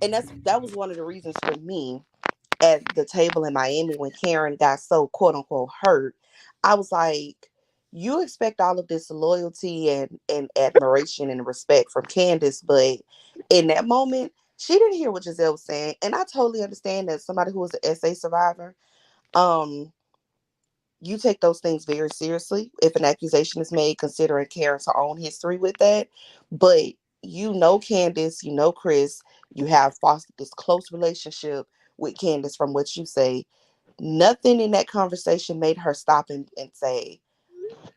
and that was one of the reasons for me at the table in Miami when Karen got so quote unquote hurt. I was like, you expect all of this loyalty and admiration and respect from Candace, but in that moment, she didn't hear what Giselle was saying. And I totally understand that somebody who was an SA survivor, um, you take those things very seriously if an accusation is made, considering Karen's her own history with that. But Candace, Chris, you have fostered this close relationship with Candace from what you say. Nothing in that conversation made her stop and say,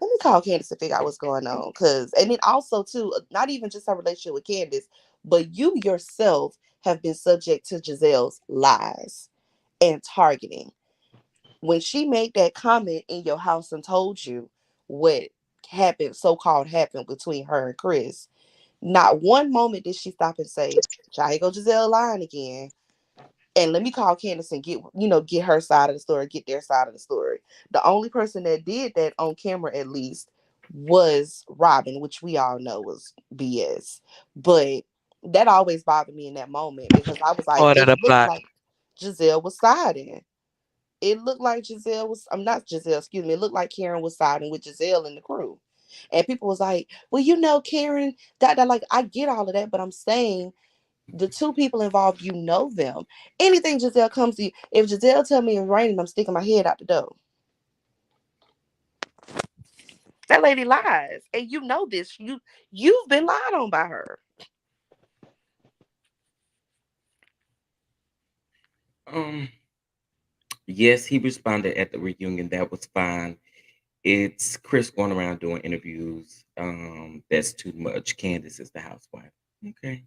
let me call Candace to figure out what's going on. And then also too, not even just her relationship with Candace, but you yourself have been subject to Giselle's lies and targeting. When she made that comment in your house and told you what happened, so-called happened between her and Chris, not one moment did she stop and say, "Here go Giselle lying again. And let me call Candace and get her side of the story, get their side of the story." The only person that did that on camera, at least, was Robin, which we all know was BS. But that always bothered me in that moment because I was like, All that it looked apply. like Giselle was siding. It looked like I'm not Giselle, excuse me. It looked like Karen was siding with Giselle and the crew. And people was like, well, Karen, that like I get all of that, but I'm saying the two people involved, them. Anything Giselle comes to you, if Giselle tell me it's raining, I'm sticking my head out the door. That lady lies, and you know this. You've been lied on by her. Um, yes, he responded at the reunion. That was fine. It's Chris going around doing interviews. That's too much. Candace is the housewife. Okay.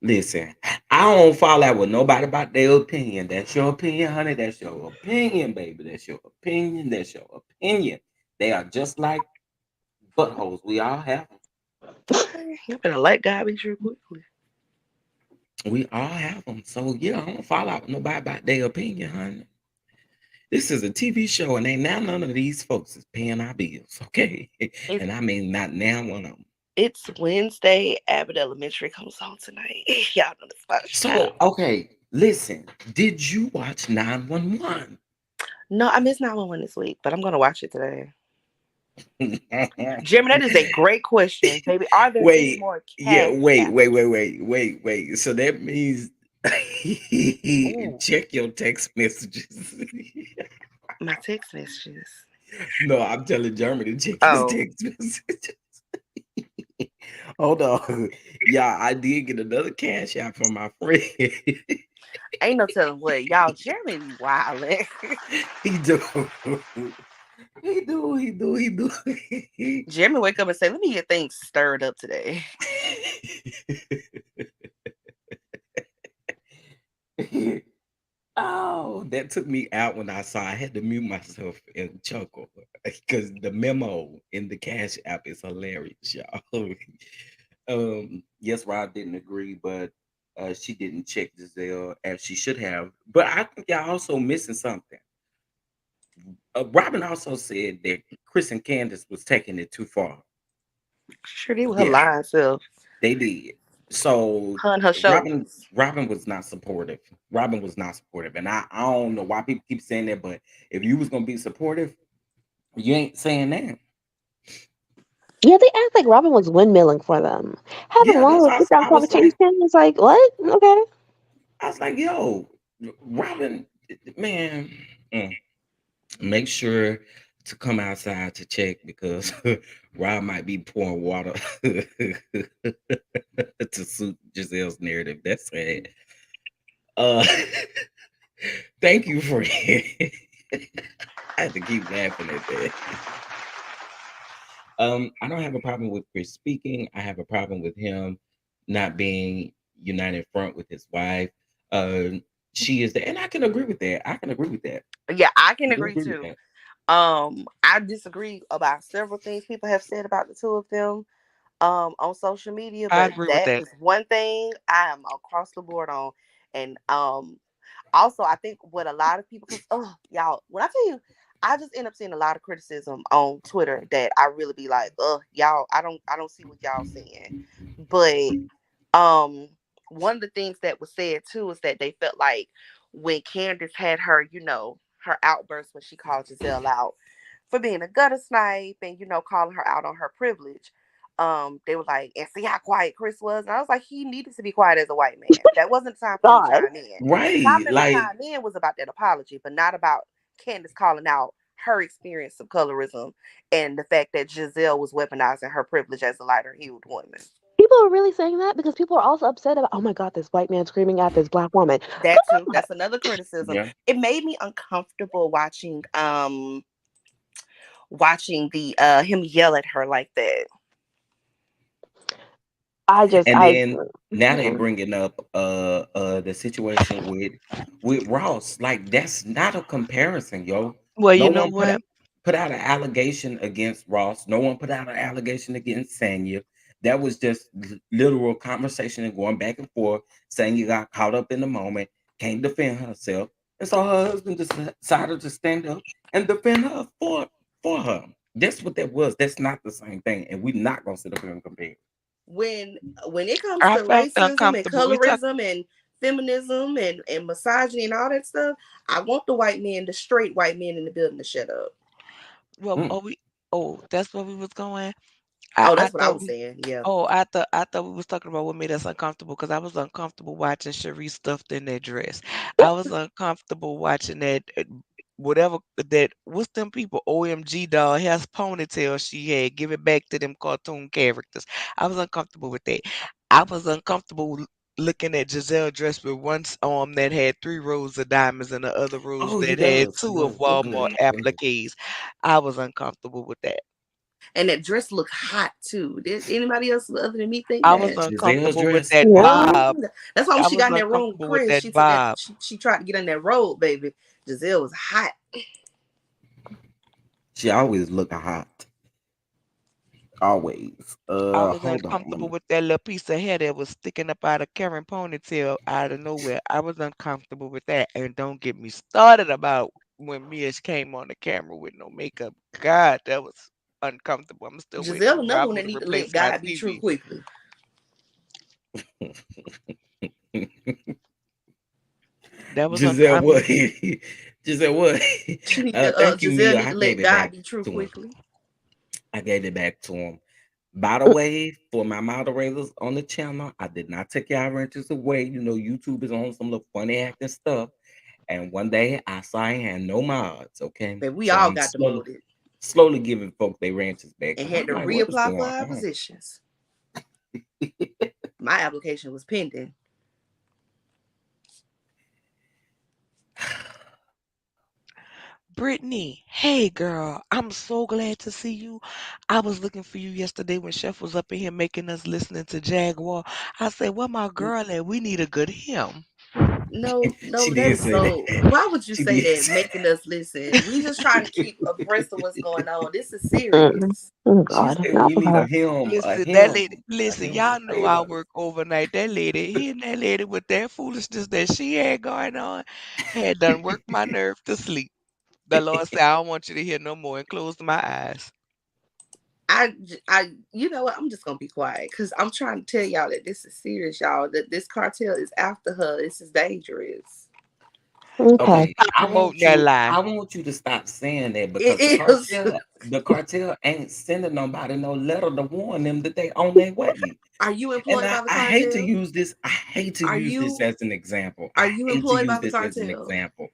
Listen, I don't fall out with nobody about their opinion. That's your opinion, honey. That's your opinion, baby. That's your opinion. That's your opinion. They are just like buttholes. We all have them. You better let God be true quickly. We all have them. So yeah, I don't fall out with nobody about their opinion, honey. This is a TV show, and ain't now none of these folks is paying our bills, okay? It's And I mean, not now one of them. it's Wednesday. Abbott Elementary comes on tonight. Y'all know this my show. So okay, listen. Did you watch 911? No, I missed 911 this week, but I'm gonna watch it today. Jimmy, that is a great question, baby. Are there any Wait, more yeah, cash wait, wait, apps? wait, wait, wait, wait. So that means Ooh, check your text messages. my text messages. No, I'm telling Jeremy to check his Oh, text messages. Hold on. Yeah, I did get another cash out from my friend. ain't no telling what y'all. Jeremy be wildin'. He do. He do. Jeremy wake up and say, "Let me get things stirred up today." Oh, that took me out when I saw. I had to mute myself and chuckle because the memo in the Cash App is hilarious, y'all. Yes, Rob didn't agree, but she didn't check Giselle as she should have. But I think y'all also missing something. Robin also said that Chris and Candace was taking it too far. Sure did with her Yeah, lying self. they did. So Her and her Robin shoulders. Robin was not supportive. Robin was not supportive. And I don't know why people keep saying that, but if you was gonna be supportive, you ain't saying that. Yeah, they act like Robin was windmilling for them. Having a Yeah, long that's sit down I was conversation like, is like, what? Okay. yo, Robin, man, mm, make sure to come outside to check because Rob might be pouring water to suit Giselle's narrative. That's sad. Uh thank you, friend. I had to keep laughing at that. I don't have a problem with Chris speaking. I have a problem with him not being united front with his wife. Uh, she is the, and I can agree with that. I can agree with that. Yeah, I can I can agree agree with too. that. I disagree about several things people have said about the two of them on social media, I but agree with that that. is one thing I am across the board on. And also I think what a lot of people, because y'all, when I tell you, I just end up seeing a lot of criticism on Twitter that I really be like, y'all, I don't see what y'all saying. But um one of the things that was said too is that they felt like when Candace had her, her outburst when she called Giselle out for being a gutter snipe and calling her out on her privilege. They were like, and see how quiet Chris was. And I was like, he needed to be quiet as a white man. That wasn't the time for him to God. chime in. The time Right. for him to Like, chime in was about that apology, but not about Candace calling out her experience of colorism and the fact that Giselle was weaponizing her privilege as a lighter hued woman. People people are really saying that because people are also upset about, oh my God, this white man screaming at this black woman. That too. That's another criticism. Yeah. It made me uncomfortable watching the him yell at her like that. I just, And I, then now they mm, bringing up the situation with Ross. Like that's not a comparison, yo. Well, No you know one what? put out an allegation against Ross. No one put out an allegation against Sanya. That was just literal conversation and going back and forth. Sanya got caught up in the moment, can't defend herself, and so her husband just decided to stand up and defend her for her. That's what that was. That's not the same thing, and we're not gonna sit up here and compare. when when it comes I to felt racism and uncomfortable. We talk. colorism and feminism and misogyny and all that stuff, I want the white men, the straight white men in the building to shut up. Well, Mm. oh, we. Oh, that's where we was going. Oh, I that's what I thought was we. saying. Yeah. Oh, I thought we was talking about what made us uncomfortable because I was uncomfortable watching Cherie stuffed in that dress. I was uncomfortable watching that whatever that what's them people OMG doll has ponytail she had. Give it back to them cartoon characters. I was uncomfortable with that. I was uncomfortable looking at Giselle dress with arm that had 3 rows of diamonds and the other rows Oh, he that had does. He two of does. Go Walmart ahead. Mhm. Go ahead. appliques. I was uncomfortable with that. And that dress looked hot too. Did anybody else other than me think I was that? Giselle's uncomfortable with dress. that yeah. bob. Mhm. That's why when I she was got in that room with uncomfortable with Chris, that she took that. bob. She tried to get on that road, baby. Giselle was hot. She always look hot. Always. I was Hold on. uncomfortable with that little piece of hair that was sticking up out of Karen ponytail out of nowhere. I was uncomfortable with that. And don't get me started about when Mia came on the camera with no makeup. God, that was uncomfortable. I'm still waiting Giselle, on another one Robert that to need to let replace my God be true TV. quickly. That was Giselle uncomfortable. what? Giselle what? She need to Thank you, Giselle Mia. need I to gave let it God back be true to him. quickly. I gave it back to him. By the way, for my moderators on the channel, I did not take y'all renters away. You know, YouTube is on some little funny acting stuff. And one day I saw I had no mods, okay? But we So all I'm got demoted slowly giving folk their ranches back and because had I'm to like, what is reapply for going our on? positions. My application was pending. Brittany, hey girl, I'm so glad to see you. I was looking for you yesterday when Chef was up in here making us listening to Jaguar. I said, "Where my girl at? We need a good hymn." No, She no, that did is say so. that. Why would you She say did that? say Making us listen. We just trying to keep abreast of what's going on. This is Mm. serious. Oh she God, said not we with need her. a Listen, that lady, hymn, listen, to y'all know save I us. work overnight. That lady, hearing that lady with that foolishness that she had going on, had done worked my nerve to sleep. The Lord said, I don't want you to hear no more and closed my eyes. You know what? I'm just gonna be quiet because I'm trying to tell y'all that this is serious, y'all. That this cartel is after her. This is dangerous. Okay. Okay, Stop promoting that lie. I want you to stop saying that because It is. the cartel ain't sending nobody no letter to warn them that they on their way. Are you And employed by the I hate to cartel? use this. I hate to Are use this you as an example. are I you hate to employed use by the this as an cartel? example.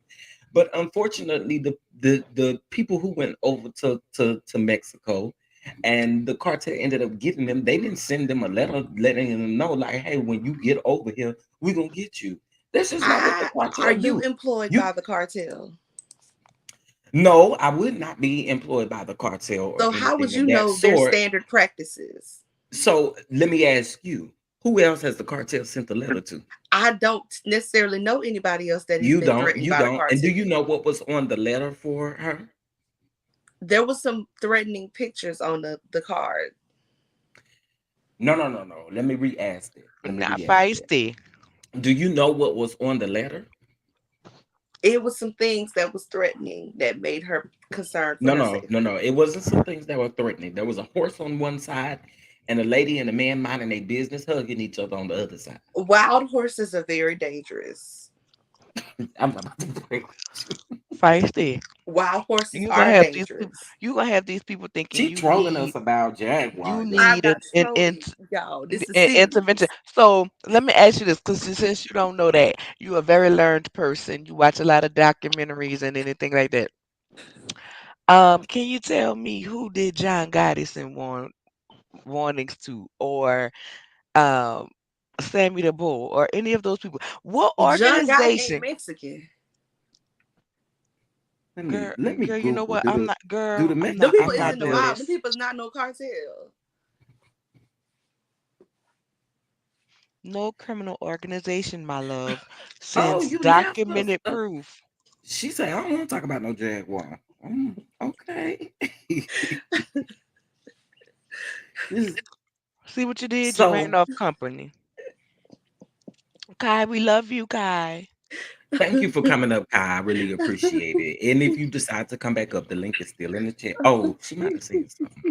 But unfortunately, the people who went over to Mexico and the cartel ended up getting them, they didn't send them a letter letting them know, like, hey, when you get over here, we're gonna get you. That's just not what the Are cartel you do. employed You by the cartel? No, I would not be employed by the cartel or So how would anything you of that know their sort. standard practices? So let me ask you, who else has the cartel sent a letter to? I don't necessarily know anybody else that has been threatened You by the don't. And do you cartel. know what was on the letter for her? There was some threatening pictures on the card. No, no, no, no. Let me re-ask it. Let me Not re-ask it. feisty. Do you know what was on the letter? It was some things that was threatening that made her concerned for No, her no, no, safety. no. It wasn't some things that were threatening. There was a horse on one side and a lady and a man minding their business hugging each other on the other side. Wild horses are very dangerous. I'm about to break you. Feisty. Wild horses You gonna are have these people. dangerous. You gonna have these people thinking She you trolling need us about Jaguar, you yo. I'm need not an trolling y'all. This is intervention. serious. So let me ask you this, because since you don't know that, you're a very learned person. You watch a lot of documentaries and anything like that. Can you tell me who did John Gotti send warnings to, or um, Sammy the Bull, or any of those people. What John Guy ain't organization? Mexican. Let me Girl, you know Google. what? Do I'm the not, do girl. the I'm The not. Mexican people I'm is not in the doing cartels? mob. The this. people is not no cartel. No criminal organization, my love, Oh, since you left us. documented proof. She said, "I don't want to talk about no Jaguar." Okay. This See what you did? You ran so. off company. Kai, we love you, Kai. Thank you for coming up, Kai. I really appreciate it. And if you decide to come back up, the link is still in the chat. Oh, she might have said something.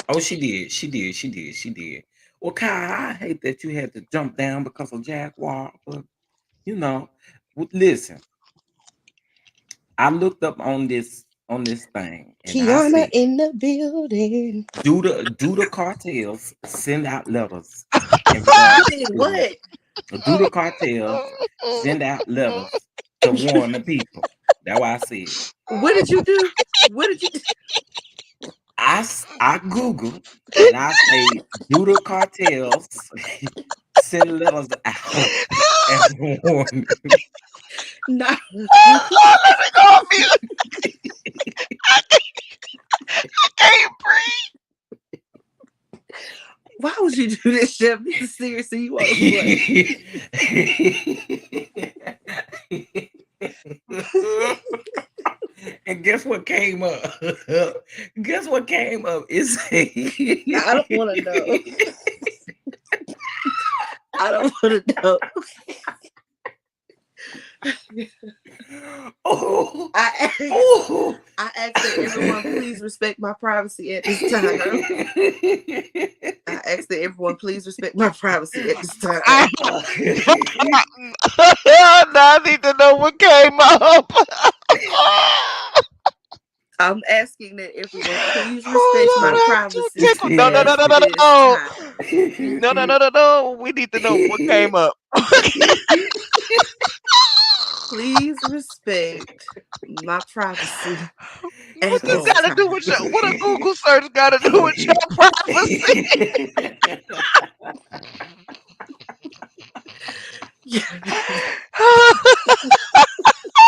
Oh, she did. She did. She did. She did. Well, Kai, I hate that you had to jump down because of Jaguar, but you know, listen. I looked up on this thing, and I Kiana said, in the building. do the cartels send out letters in regards Did to what? do the cartels send out letters to warn the people? That's why I said. What did you do? What did you do? I Google and I say, do the cartels send letters out and warn? No. Let me go on mute. I can't breathe. Why would you do this, Chef? This is serious. You want to play? And guess what came up? Guess what came up? It's I don't want to know. I don't want to know. oh, I oh. ask that everyone please respect my privacy at this time. I ask that everyone please respect my privacy at this time. Now I need to know what came up. I'm asking that everyone please respect my Oh Lord, I'm too privacy tickled. No, no, at no, no, no, no, this no. time. No, no, no, no, no. We need to know what came up. Please respect my privacy What at this this Oh. got to do time. with your? What a Google search got to do with your privacy?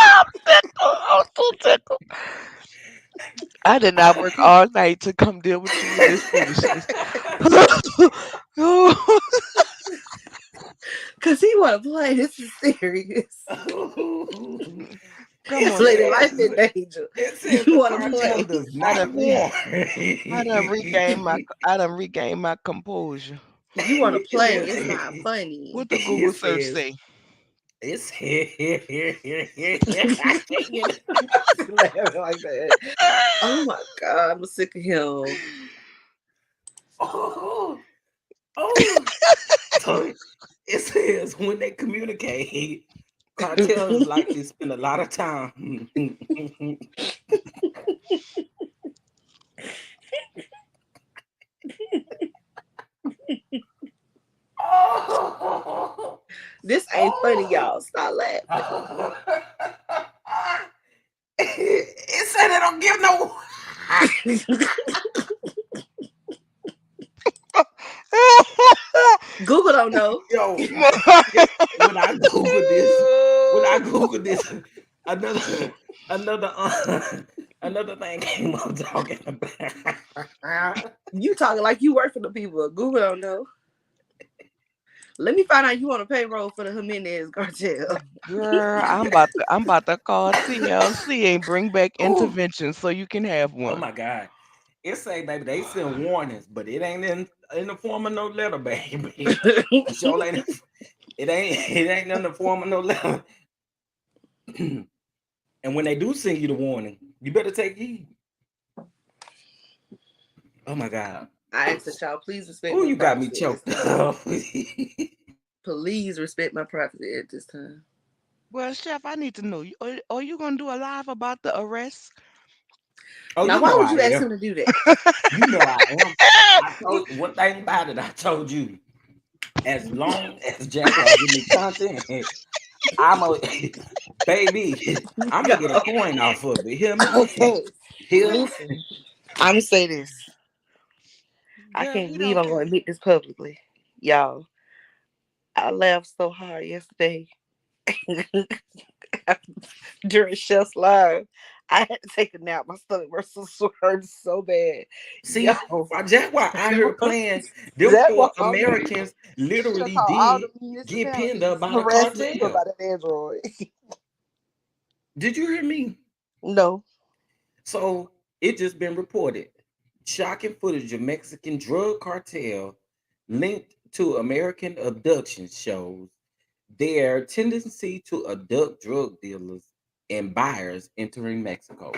I'm tickled. I'm too tickled. I did not work all night to come deal with you with this foolishness. Cause he wanna play. This is serious. Come on, Lady, Chef. life in danger. It says You the wanna cartel play. does I not done, warn. regained my composure. You wanna play. It's not funny. What the Google It search says say? it's I can't get laughing like that. Oh my god, I'm sick of him. oh, oh. So it says when they communicate, cartels likely spend a lot of time. Oh. This ain't funny, y'all. Stop laughing. It said they don't give no. Google don't know. Yo, when I Google this, another another another thing came up talking about. You talking like you work for the people. Google don't know. Let me find out you on a payroll for the Jimenez cartel. Girl, I'm about to call TLC and bring back Ooh, intervention so you can have oh one. my God. It say, baby, they send warnings, but it ain't in the form of no letter, baby. It sure ain't. It ain't in the form of no letter. And when they do send you the warning, you better take heed. Oh my God. I ask that y'all please respect Oh, my you got me privacy at this choked time. up. Please respect my privacy at this time. Well, Chef, I need to know. Are you gonna do a live about the arrest? Oh, Now, you why know would I you ask am. him to do that? You know I am. I told one thing about it. I told you, as long as Jaguar give me content, I'm a baby. I'm gonna get a Go. coin off of it. Hear me? Okay. Hear? Listen, I'm gonna say this. I Girl, can't we believe don't I'm care. gonna admit this publicly. Y'all, I laughed so hard yesterday during Chef's Live. I had to take a nap. My stomach was so hurt so bad. See, Yo, that's why I heard playing them that four motherfucker Americans should have literally called all the did get pinned up municipalities by the harassing people cartel. about that android. Did you hear me? No. So it just been reported. Shocking footage of Mexican drug cartel linked to American abduction shows their tendency to abduct drug dealers and buyers entering Mexico.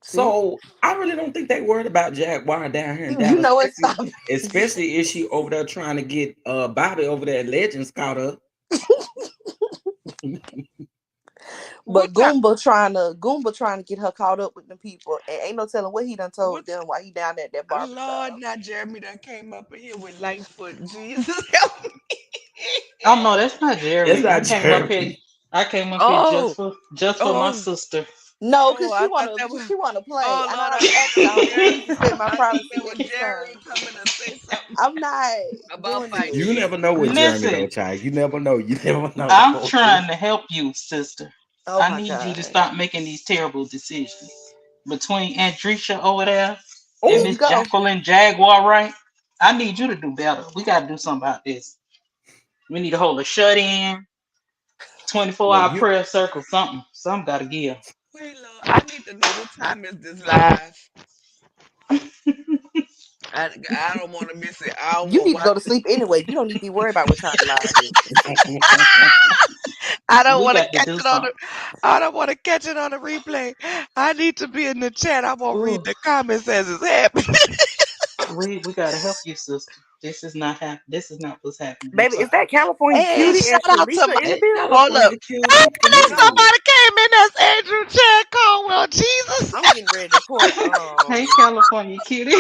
See? So I really don't think they worried about Jaguar down here in You Dallas, know what? Stop. especially if she over there trying to get Bobby over there at Legends caught up. But What time? Goomba trying to get her caught up with the people. And ain't no telling what he done told What? them while he down at that barber Lord, shop. now Jeremy done came up in here with Lightfoot. Jesus help me. Oh no, that's not That's Jeremy. I not came up here. Jeremy. I came up here Oh, just for my oh, sister. No, cause oh! she I thought wanna that was. she wanna play. Oh And I Lord, I already thought asked that was y'all who Jeremy. needs to respect my I thought privacy that was at this Jeremy time. coming to say something I'm not about doing fighting. You this. never know with Jeremy though, Listen, child. You never know. You never I'm know. trying to help you, sister. Oh I my need you to God. stop making these terrible decisions. Between Andrisha over there and Here Oh, you Miss go. Jacqueline Jaguar, right? I need you to do better. We gotta do something about this. We need to hold a shut in, 24 well, hour you prayer circle, something. Something gotta give. Wait, Lord, I need to know what time is this live. I don't want to miss it. I don't You want to need to watch go to it. sleep anyway. You don't need to be worried about what time the live is. I don't We want to got to catch do it on the. something. I don't want to catch it on the replay. I need to be in the chat. I'm gonna read Ooh, the comments as it's happening. we gotta help you, sister. This is not what's happening. I'm Baby, is sorry. that California Hey, Cutie and shout out to my. Shalika in the that building? Hold up. California cutie for you. Somebody came in as Andrew Chad Caldwell. Jesus. I'm getting ready to report Hey, California cutie.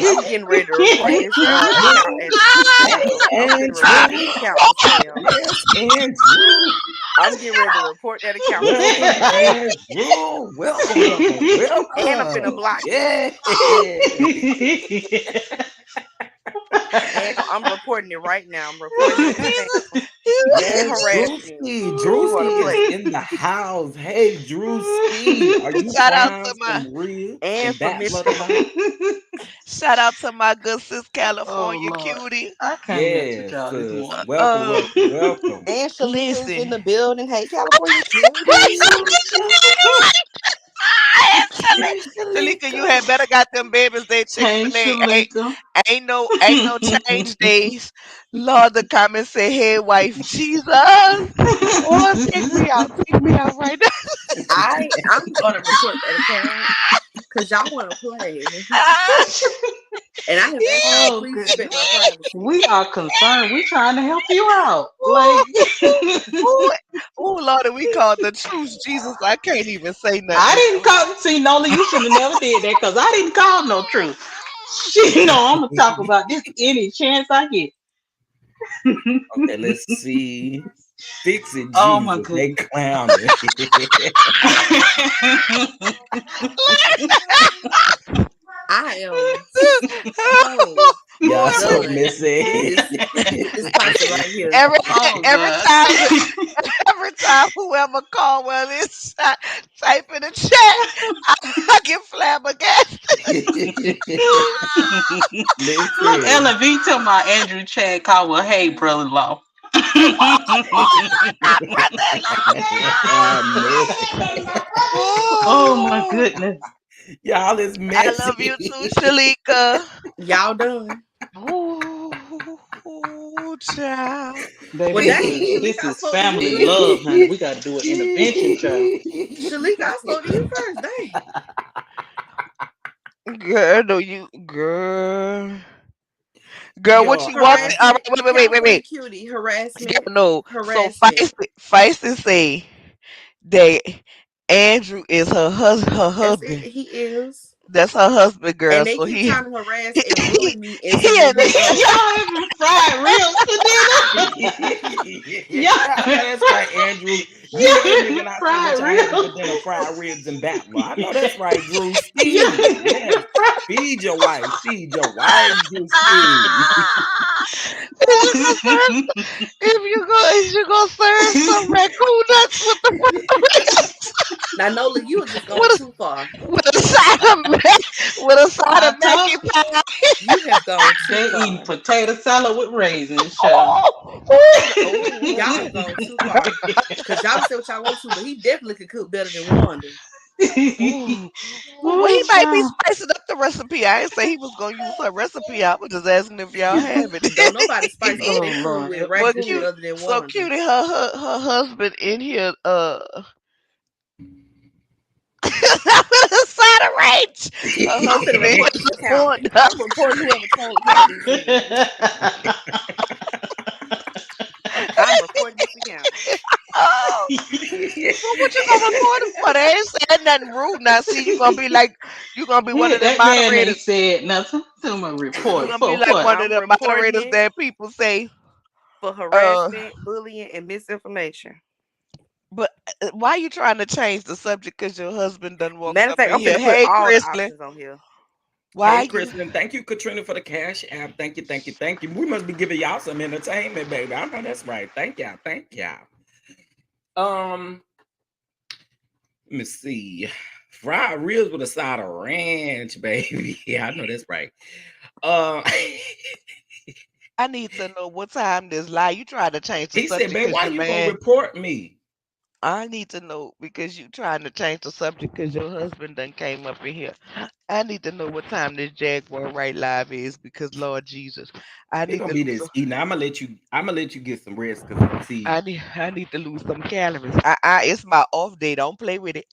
I'm getting ready to report Hey, this account Andrew. as Hey, spam. I'm getting ready to report Andrew. this account for spam. Yes, Andrew. I'm getting ready to report that account for Welcome, spam. Andrew. Welcome, welcome, And I'm finna welcome. block it. Yeah. And I'm reporting it right now. I'm reporting it as spam and Yes, harassment. Drewski. You want to Drewski is play. in the house. Hey, Drewski, are you Shout out frying to my. some ribs And and for that Miss butter tonight? Shout out to my good sis Oh California Lord, cutie. I can't mess with Yes, y'all this sis. morning. Welcome, welcome, welcome. and Shalika is in Listen. the building. Hey, California Cutie. Hey, Talika, you Shalika. had better got them babies. They Hey, Chick-fil-A. Shalika. Ain't no change days. Lord, the comments say, "Hey, wife, Jesus, oh, take me out right I'm gonna report that account because y'all want to play. now." And I have asked y'all to Oh please goodness. respect my privacy. We are concerned. We trying to help you out. Like Ooh, ooh, Lord, and we called the truth, Jesus. I can't even say I nothing didn't else. call. See, Nola, you should have never did that because I didn't call no truth. She know I'm gonna talk about this any chance I get. Okay, let's see. Fix it, Oh my Jesus. They goodness. clowning. I am so Y'all so done messy. with this person right here. every Oh every god. time every time whoever called well is type in the chat, I get flabbergasted. Look, Listen. Ella V to my Andrew Chad Caldwell. Hey, brother-in-law. Messy. Oh my Oh, goodness. Y'all is I love you messy. too, Shalika. Y'all done. Oh, child. Baby, Well, this dang, is Shalika, this I is spoke to you family first. love, honey. We gotta do an intervention, child. Shalika, I spoke to you first. Dang. Girl, no, you, girl, what Yo, you want? I All Harassment. right, California wait. Cutie. Girl, Harassment. no. So Harassment. Feisty say that Andrew is her That's it. husband. He is. That's her husband, girl. And they So keep he trying to harass he and bully me into he in moving Y'all up. the having fried ribs for dinner? yeah, Y'all I know having that's fried, right, Andrew. You y'all heard me having when I said what fried y'all having for ribs? dinner, fried ribs and baklava. I know that's right, Drew Y'all Ski. having Yes. Feed your wife. Feed your wife, Juicy. Is you gonna serve some raccoon nuts with the Now, Nola, you have just gone with too far. with a side of with a side I of Mackie told pie? You have gone too they eating far. potato salad with raisins, child. Oh, oh, Oh, y'all have gone too far. Cause y'all can say what y'all want to, but he definitely could cook better than Wanda. oh. Well, Oh, he might be child. spicing up the recipe. I didn't say he was gonna use her recipe. I was just asking if y'all have it. Don't nobody spice up Oh their food Lord, with help me Well, raccoon today. cute. other than So Wanda. cutie, her husband in here. With a side of range. Her I'm finna husband in report this here account. warned her. I'm reporting whoever told Candace this. I'm reporting this account. Oh, well, what you gonna report him for? They ain't saying nothing rude. Now, see, you gonna be one of the That man moderators. ain't said nothing. To my You report gonna be for like what? one of I'm the reporting moderators it that people say, for uh, harassment, bullying, and misinformation. but why you trying to change the subject? Cause your husband done walked Matter of up fact, in I'm here. finna put Hey, all the Chrisley, options on here. why Hey, you? Kristen, thank you, Katrina, for the cash app. Thank you, thank you, thank you. We must be giving y'all some entertainment, baby. I know that's right. Thank y'all, thank y'all. Let me see. Fried ribs with a side of ranch, baby. Yeah, I know that's right. Uh, I need to know what time this lie. You trying to change the he said, subject "Babe, because why your you gonna man. report me?" I need to know because you trying to change the subject because your husband done came up in here. I need to know what time this Jaguar Right Live is because Lord Jesus, I It's need gonna to be lose. this evening. I'm gonna let you. I'm gonna let you get some rest because see. I need to lose some calories. It's my off day. Don't play with it.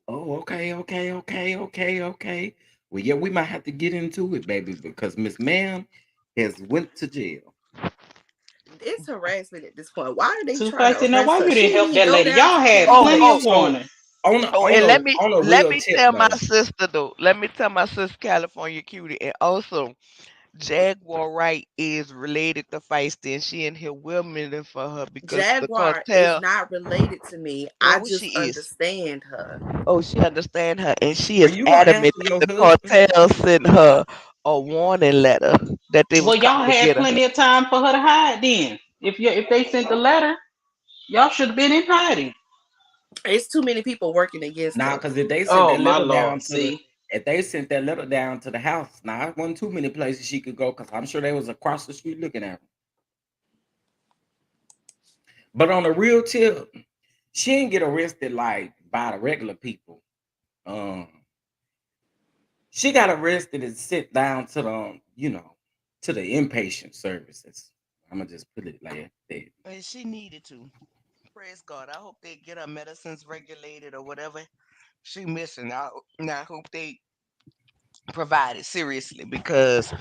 Okay, okay, okay, okay, okay. Well, yeah, we might have to get into it, baby, because Miss Ma'am has went to jail. It's harassment at this point. Why are they Too trying to feisty. Now, arrest why her? you She didn't didn't help even that go lady? down Y'all to the had Oh, plenty oh, of police. So warning. oh, and on a let real me tip tell my though. sister though. Let me tell my sister California cutie, and also Jaguar Wright is related to Feisty, and she in here willing for her because the Jaguar is cartel. not related to me. I Oh, she just is. understand her. Oh, she understand her, and she Are is you gonna answer adamant that your the husband? cartel sent her a warning letter that they was Well, y'all coming to had get her. plenty of time for her to hide. Then, if they sent the letter, y'all should have been in hiding. It's too many people working against Nah, her. because if they sent Oh that my letter Lord. down to the See, if they sent that letter down to the house, now it wasn't too many places she could go because I'm sure they was across the street looking at her. But on a real tip, she didn't get arrested like by the regular people. Um, she got arrested and sent down to the to the inpatient services. I'm gonna just put it like that. And she needed to. Praise God. I hope they get her medicines regulated or whatever she missing. I hope they provide it seriously because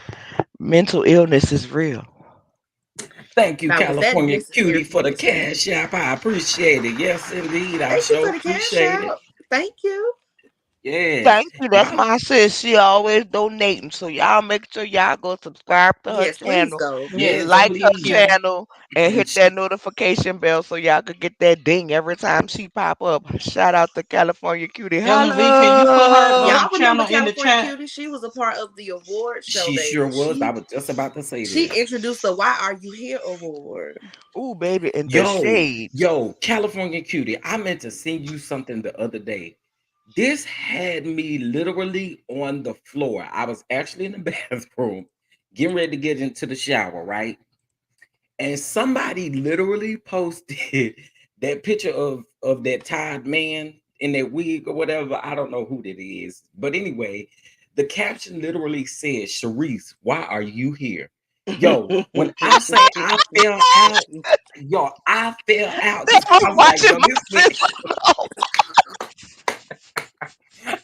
mental illness is real. Thank you, Now, was that California necessary cutie, for for you the to say that? cash app. I appreciate it. Yes, indeed. I Thank you sure for the cash appreciate it. out. Thank you. Yes. Thank you. That's Y'all, my sis. She always donating. So y'all make sure y'all go subscribe to her Yes, please channel, go. yes, yes, like thank her you, please. Cutie. channel, and And hit she, that notification bell so y'all could get that ding every time she pop up. Shout out to California Cutie. LV, can you put her Holla! Y'all remember channel in the California chat? Cutie? She was a part of the award show, she sure baby. was. I She was just about to say she that. introduced the Why Are You Here award. Ooh, baby, in the Yo, shades. yo, California cutie. I meant to send you something the other day. This had me literally on the floor. I was actually in the bathroom, getting ready to get into the shower, right? And somebody literally posted that picture of that tied man in that wig or whatever. I don't know who that is, but anyway, the caption literally said, "Sharice, why are you here?" Yo, when I say I fell out, yo, I fell out They because was I was like, watching yo, my this went. sis. No.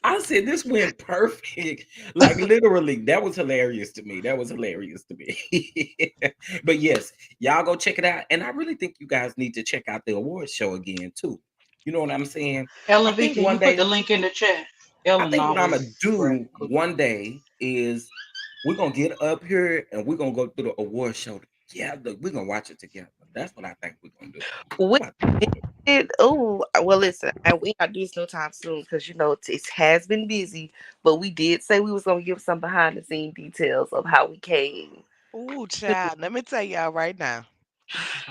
I said this went perfect. Like literally, that was hilarious to me. That was hilarious to me. But yes, y'all go check it out. And I really think you guys need to check out the award show again too. You know what I'm saying? I LV, think can you one put the day, link in the chat? I Ellen think what I'm always gonna right. do one day is we're gonna get up here and we're gonna go through the award show together. We're gonna watch it together. That's what I think we're gonna do. How We about that? Oh, well, listen, and we got to do this no time soon because it has been busy. But we did say we was gonna give some behind the scene details of how we came. Ooh, child. Let me tell y'all right now.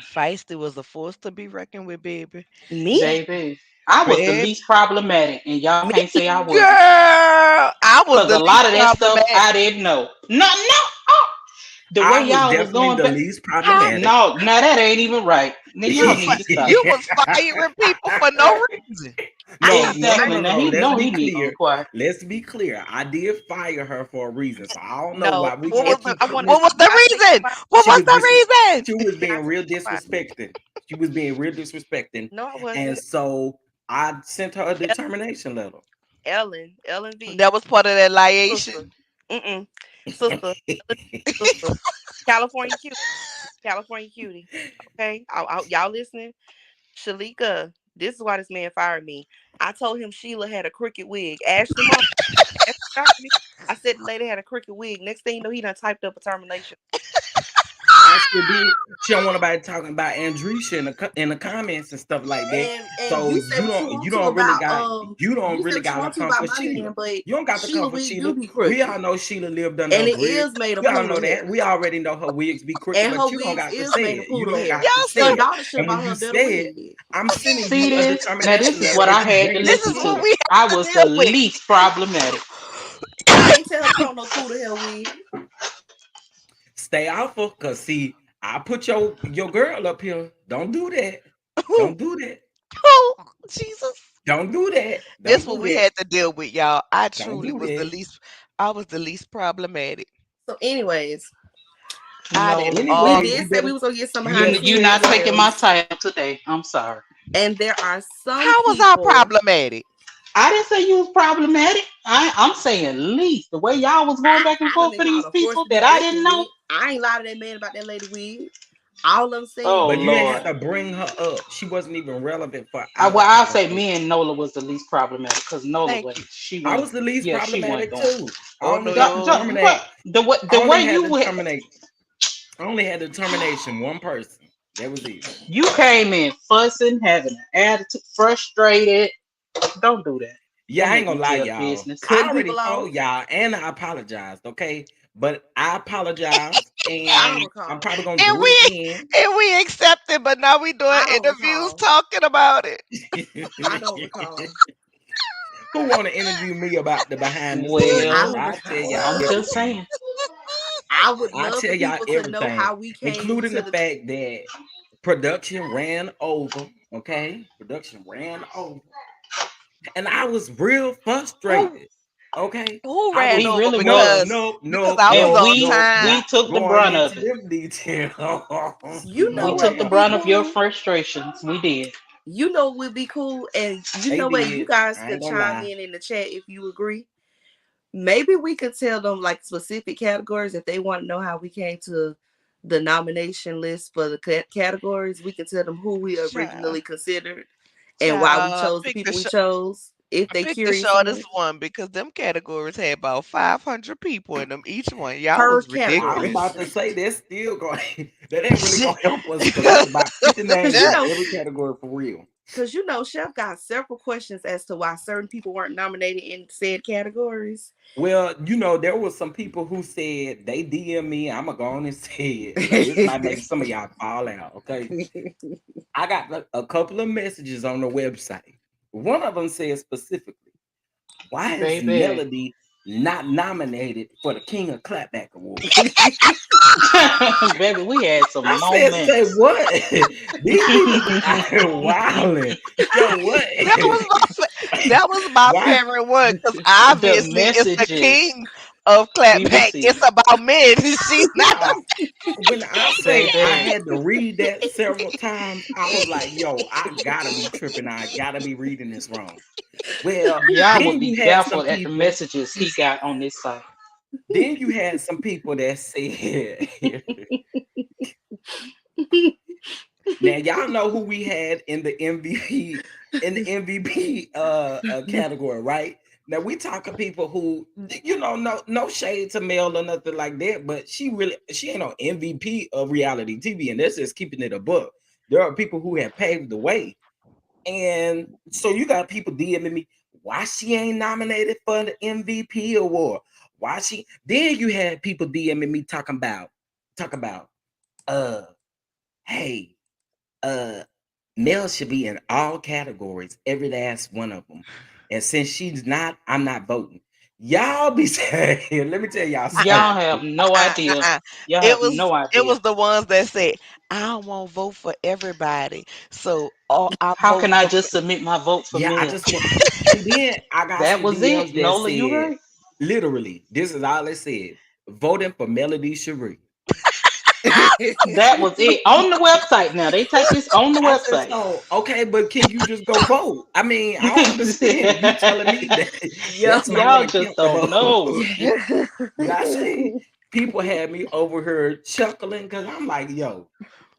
Feisty was a force to be reckoned with, baby. Me, Baby, I was the Baby. least problematic, and y'all me. can't say I Girl, wasn't. I was Because the a lot least of that stuff problematic. I didn't know. No, no. Oh, the way I was y'all was definitely going the back. least How problematic. No, now that ain't even right. Now you y'all was need fi- to stop. you was firing people for no reason. I No, ain't. no, no, I Exactly. no, Now no. he Let's know be he need to be clear. quiet. Let's be clear. I did fire her for a reason. So I don't know no. why we What If was can't the keep I putting want this. what to, was can the I tell you reason? somebody? What She was was the reason? she was Can I being tell real you somebody? disrespecting. She was being real disrespecting. No, I And wasn't. so I sent her a determination letter. Ellen V, That was part of that sister, liation. mm sister, sister, California cutie, California cutie. Okay, y'all listening? Shalika, this is why this man fired me. I told him Sheila had a crooked wig. Ashley Mom, Ashley fired me. I said the lady had a crooked wig. Next thing you know, he done typed up a termination. I sure did. She don't want nobody talking about Andresha in the comments and stuff like that. And So you say what you you want to don't really about got you say what you to want to come about for my Sheila. man, but You don't got to come Sheila for wig Sheila. do be We crooked, all know Sheila lived under and a it bridge. is made of We all know poodle that. hair, We already know her wigs be crooked, and her but you don't wigs got to is say made of it. You poodle don't hair. got to Y'all say Her so it. daughter should And buy when her you a better say it, wig. I'm sending See you a this? Now this determination is letter what if I you had bring to it to this listen is court. what to. we I have to was deal the with. least problematic. I ain't tell her to put on no poodle hair wig. Stay off her, cause see, I put your girl up here. Don't do that. Don't do that. Oh, Jesus. Don't do that. This Don't what do we that. had to deal with, y'all. I Don't truly do was the that. least I was the least problematic. So, anyways, I didn't No, we Anyways, argue. did say we was gonna get some behind the you scenes not taking my details, title today. I'm sorry. and there are some How was I people. problematic? I didn't say you was problematic. I'm saying least the way y'all was going back and I done forth been for called these a force people to that be I reckoned didn't know. with. I ain't lied to that man about that lady wig. All I'm saying Oh but you is, didn't have Lord. to bring her up. She wasn't even relevant for I, our well, I'll say conversation. me and Nola was the least problematic because Nola Thank was you. she I wasn't. was the least Yeah, she wasn't problematic going. too. Oh But no. I the only way had you to went, terminate. I only had to termination one person. That was it. you came in fussing, having an attitude, frustrated. Don't do that. Yeah, Don't I ain't make gonna me lie, tell the y'all. business. I cutting already people told off. y'all and I apologized, okay? But I apologized I don't and I'm recall. probably gonna And do it again. we accepted, but now we doing I don't interviews recall. talking about it. I don't recall. Who want to interview me about the behind the scenes? I Well, don't I tell y'all I'm recall. just everything. saying. I would I love for tell y'all people to know everything, how we came including to the the. fact that production ran over. Okay, production ran over, and I was real Who frustrated. Okay, who I ran was He over really no, was. because no, no, I was And no, on no, time. we not took the going brunt into of it. them details. You We know No, what took the would ma'am. be brunt of your cool? frustrations. We did. You know what would be cool? And you They know what? You did. guys I ain't could gonna chime lie. in the chat if you agree. Maybe we could tell them like specific categories if they want to know how we came to the nomination list for the categories. We can tell them who we Child, originally considered and why we child, chose the people we chose. If they pick the curious shortest enough, one because them categories had about 500 people in them each one. Y'all per was I was category. ridiculous. about to say that's still going. That ain't really gonna help us because Because it's about 50 Because names in every category for real. Chef got several questions as to why certain people weren't nominated in said categories. Well, there was some people who said they DM me. I'm gonna go on and say it. So this might make some of y'all fall out. Okay. I got a couple of messages on the website. One of them says specifically, why is Baby. Melody not nominated for the King of Clapback Award? Baby, we had some I said, say moments. what? These people be out here wilding. Yo, what? that was that was my Why? favorite one because The obviously it's the messages king of we clapback. It's received. about men. She's not. Yeah. When I say I Baby. had to read that several times, I was like, yo, I gotta be tripping. I gotta be reading this wrong. Well, Y'all would then you be had some baffled at the people, messages he got on this site. that said, now y'all know who we had in the MVP category, right? Now we talking people who no shade to Mel or nothing like that, but she ain't no MVP of reality TV, and that's just keeping it a book. There are people who have paved the way. And so you got people DMing me, why she ain't nominated for the MVP award? Why she? Then you had people DMing me talk about, uh, hey, uh, Mel should be in all categories, every last one of them. And since she's not, I'm not voting. Y'all be saying, let me tell y'all Y'all something. have no idea. Y'all It have was no it idea. was the ones that said, I don't want to vote for everybody. So I How vote can I for just submit my vote for Yeah, I Mel? just want, and then I got That some was it. DMs that Nola, you said, right. literally, this is all it said: voting for Melody Cherie. That was it. On the website now. They take this on the I said, website. so okay, but can you just go vote? I mean, I don't understand you telling me that Yo. that's not Y'all gonna just count the don't know. vote. I say people had me over here chuckling because I'm like, yo,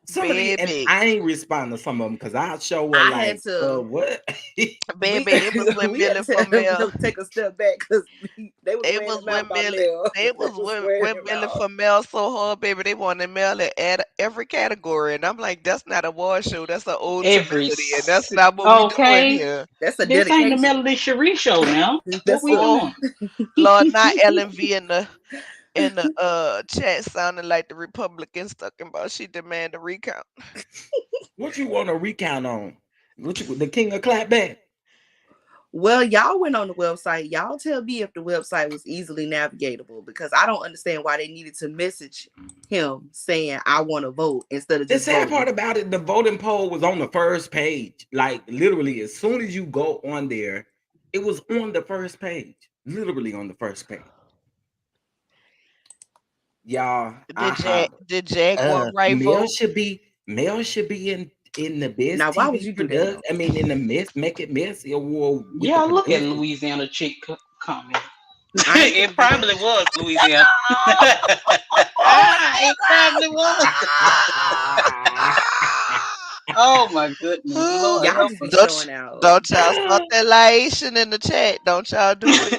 some of these, and baby. I ain't responding to some of them because I show was I had like, to what? we Baby, it was when we had Millie to tell them Mel. to take a step back because they was It wearing was them out when about Millie. Mel. They They was was wearing when them Millie out. for Mel so hard, baby. They wanted Mel to add every category, and I'm like, that's not a war show. That's an ode to Every Melody, and that's not what we doing okay. here. That's a This ain't the dedication. Melody Cherie show now. What That's we a Oh doing? Lord, not Ellen V in the chat sounding like the Republicans talking about she demand a recount. What you want to recount on? What you the king of clapback? well, y'all went on the website. Y'all tell me if the website was easily navigatable because I don't understand why they needed to message him saying I want to vote instead of The just sad part voting. about it, the voting poll was on the first page. Like literally, as soon as you go on there, it was on the first page. Literally on the first page. Y'all, I holler. Did Jaguar right Male vote? should be in the best Now, why would TV you do that production. though? I mean, in the Make It Messy award with the Yeah, look at producers. Louisiana chick comment. I ain't It finna do that. probably was Louisiana. It probably was. Oh my goodness, Lord Y'all help just be us. showing out. Don't y'all start that liation in the chat. Don't y'all do it.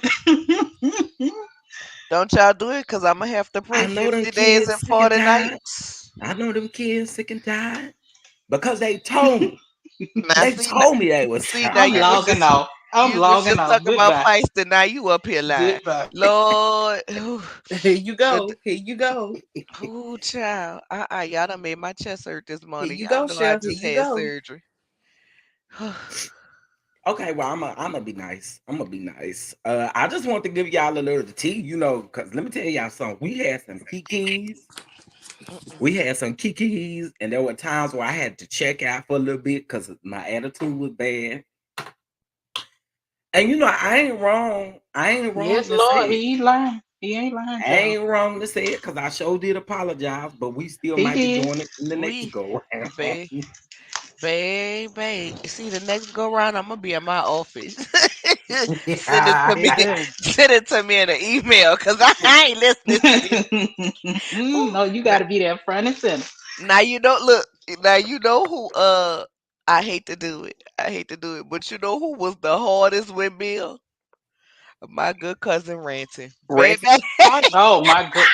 Don't y'all do it, because I'm going to have to pray I know them 50 days and kids sick and 40 tired. nights. I know them kids sick and tired because they told me. Now, They see, told me they was now I'm tired. logging off. I'm you was logging just off. talking about Goodbye. feisty. Now you up here lying. Goodbye. Lord. Here you The, go. Here you go. child. Y'all done made my chest hurt this Here morning. you Y'all go, know I chef. Here just you had go. surgery. Okay, well, I'm gonna be nice. I'm gonna be nice. I just want to give y'all a little tea, because let me tell y'all something. We had some kikis. Mm-mm. We had some kikis, and there were times where I had to check out for a little bit because my attitude was bad. And I ain't wrong. I ain't wrong Yes, to say Lord, it. he ain't lying. He ain't lying, I child. ain't wrong to say it because I sure did apologize, but we still He might be did. doing it in the next We, go round. babe, babe. See, the next go round, I'm gonna be in my office. Send it to Yeah. me. Amen. Send it to me in an email, cause I ain't listening to you. No, you got to be there front and center. Now you don't look. Now you know who. I hate to do it. I hate to do it, but you know who was the hardest with Bill? My good cousin Ranty, baby. Ranting was funny. Oh my good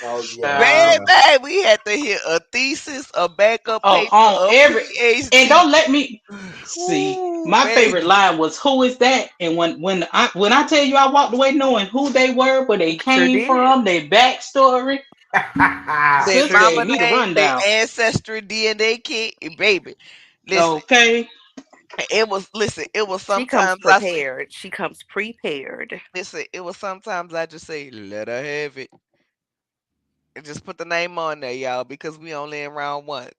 Oh child. yeah. Baby, we had to hear a thesis, a backup Oh, paper, on a every and PhD. don't let me see. Ooh, My favorite baby. line was "Who is that?" And when I tell you I walked away knowing who they were, where they Sure came did. from, their backstory. Their Sis Sure gave mama me the did. name, their rundown. ancestry, DNA kit, baby. Listen, Okay. it was She comes sometimes I say, prepared. She comes prepared. listen, it was sometimes I just say, let her have it. And just put the name on there, y'all, because we only in round one.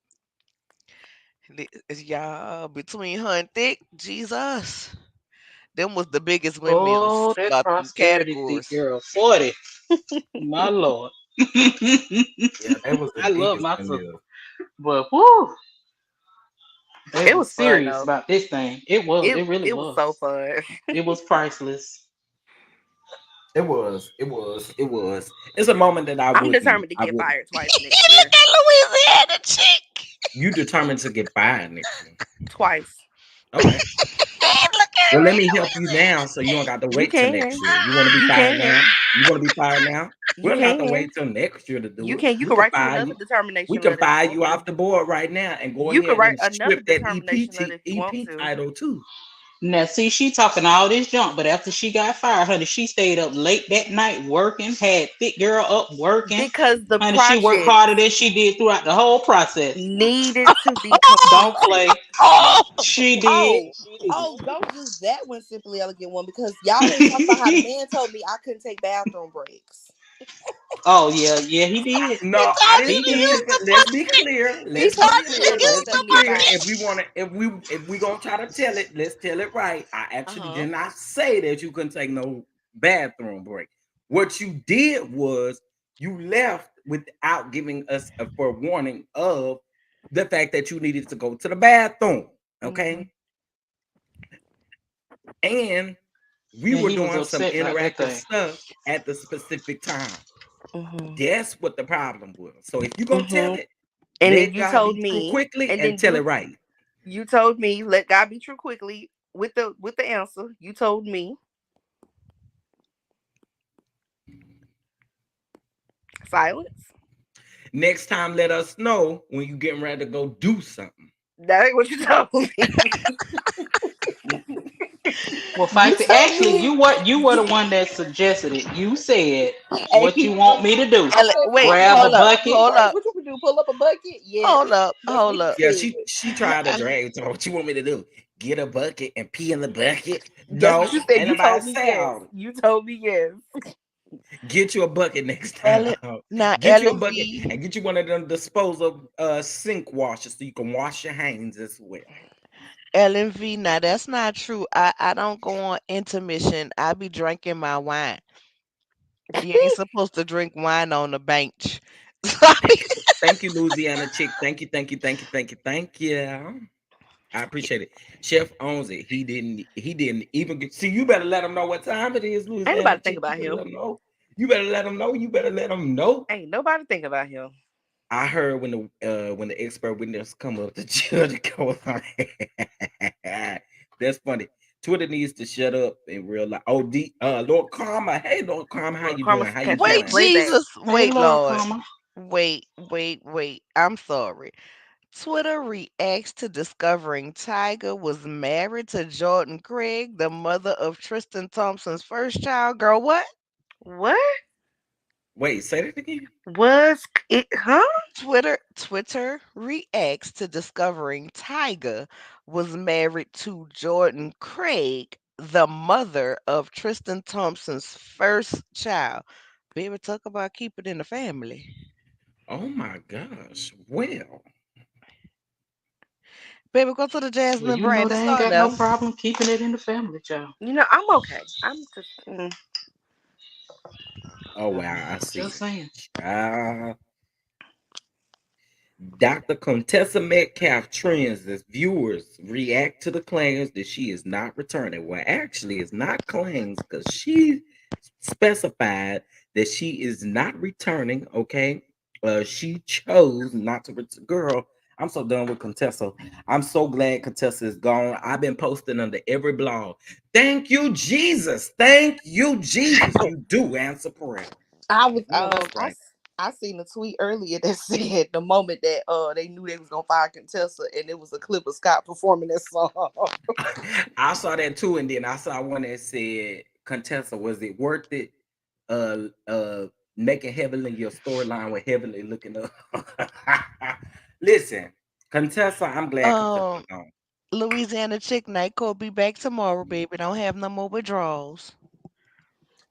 Y'all, between her and Thick, Jesus. Them was the biggest Oh, windmills that about them prosperity thick categories. girl, 40. My Lord. Yeah, that was the I love biggest my one sister. there. But whoo, they It was was fun serious though. about this thing. It was. It It really it was so was. fun. It was priceless. It was. It was. It was. It's a moment that I I'm wouldn't. determined to I get wouldn't. fired twice next Look year. at Louisiana chick. You determined to get fired next year. Twice. Okay. Look Well, let me help you now, so you don't got to You wait till can. next year. You want to be You fired can. now? You want to be fired now? We You don't have to can. wait till next year to You do it. can. You We can can write you fire another you. We determination can letter if you fire want you to. off the board right now and go You can ahead write and another strip that determination letter if you want EP to. title too. Now, see, she talking all this junk, but after she got fired, honey, she stayed up late that night working, had Thick Girl up working. Because the Honey, she worked project harder than she did throughout the whole process. needed to be Don't completed. play. Oh, She did. Oh, oh, don't use that one, Simply Elegant one, because y'all ain't talking about how the man told me I couldn't take bathroom breaks. Oh, yeah, yeah, he did. he No, I told didn't He you to specific. did. use the Let's be clear. He Let's he be told told me to you to clear. put use Let's the be push clear. 175. If we want to, if we gonna try to tell it, let's tell it right. I actually Uh-huh. did not say that you couldn't take no bathroom break. What you did was you left without giving us a forewarning of the fact that you needed to go to the bathroom. Mm-hmm. Okay, and we And were he was doing some upset about that interactive thing. stuff at the specific time. Mm-hmm. That's what the problem was. So if you're gonna tell Mm-hmm. it, And then let you God told be true me, quickly and and then tell it right. you told me, let God be true quickly with the answer. You told me silence. Next time, let us know when you're getting ready to go do something. That ain't what you told me. Well, You Feisty, told actually, me, you were the one that suggested it. You said, "What AP, you want me to do? I said, Wait, I Grab a hold said, up, bucket?" hold right, up, what you can do? Pull up a bucket? Yes. hold up, That's what hold you up. Yeah, said. she tried to I, drag. So what you want me to do? Get a bucket and pee in the bucket? That's what No, you said. ain't You nobody told me say yes. all. You told me yes. Get you a bucket next time. Ellen, now Get you a Ellen bucket V, and get you one of them disposable sink washers so you can wash your hands as well. Ellen V. Now that's not true. I don't go on intermission. I be drinking my wine. You ain't supposed to drink wine on the bench. Thank you, Louisiana chick. Thank you, thank you, thank you, thank you, thank you. I appreciate it. Chef owns it. He didn't even get see you better let him know what time it is, Ain't Louisiana nobody think chick. You about better him. let him know. You better let him know. You better let him know. Ain't nobody think about him. I heard when the expert witness come up, the judge goes on. That's funny. Twitter needs to shut up in real life. Oh, Lord Karma. Hey, Lord Karma, how Lord you Karma's doing? How you catching that Wait, doing? playback. Jesus. Hey, Wait, Lord, Lord. comma. Wait. I'm sorry. Twitter reacts to discovering Tiger was married to Jordan Craig, the mother of Tristan Thompson's first child. Girl, what? What Wait, say that again. was it? Huh? Twitter reacts to discovering Tiger was married to Jordan Craig, the mother of Tristan Thompson's first child. Baby, talk about keep it in the family. Oh my gosh. Well, Baby, go to the Well, Jasmine you know brand. they It's ain't on got no there. problem keeping it in the family, child. You know, I'm okay. I'm just. oh wow, I see Just it. saying. Child. Dr. Contessa Metcalf trends as viewers react to the claims that she is not returning. Well, actually, it's not claims because she specified that she is not returning. Okay, she chose not to return. Girl, I'm so done with Contessa. I'm so glad Contessa is gone. I've been posting under every blog. Thank you, Jesus. Thank you, Jesus. You do answer prayer. I was No, that's right. I seen a tweet earlier that said the moment that they knew they was gonna fire Contessa, and it was a clip of Scott performing that song. I saw that too, and then I saw one that said, "Contessa, was it worth it? Uh, uh, making Heavenly your storyline with Heavenly looking up." Listen, Contessa, I'm glad Contessa Um, gone. Louisiana Chick Night will be back tomorrow, baby. Don't have no more withdrawals.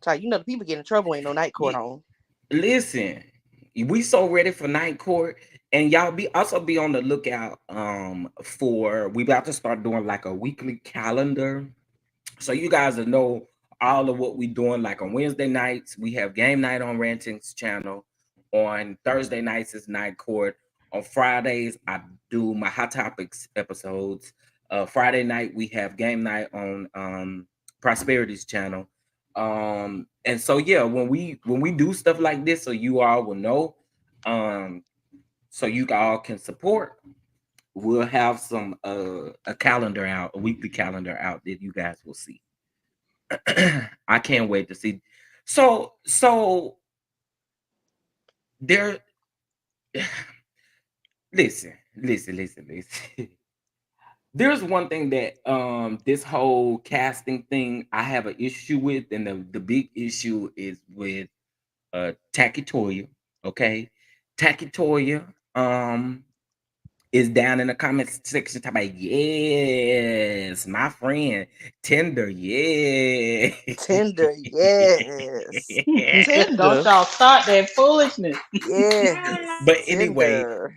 Child, you know the people get in trouble ain't no night court Ye- on. Listen, we so ready for night court, and y'all be also be on the lookout for we about to start doing like a weekly calendar. So you guys will know all of what we're doing. Like on Wednesday nights, we have game night on Ranting's channel. On Thursday nights is night court. On Fridays, I do my hot topics episodes. Friday night we have game night on Prosperity's channel. And so yeah, when we do stuff like this, so you all will know, um, so you all can support. we'll have some a calendar out, a weekly calendar out that you guys will see. I can't wait to see. So there. Listen. There's one thing that this whole casting thing I have an issue with, and the big issue is with Tacky Toya. Okay, Tacky Toya is down in the comment section talking about, yes, my friend Tinder, yeah. Tinder, yes. Don't Tinder, y'all start that foolishness. yes. But anyway, Tinder.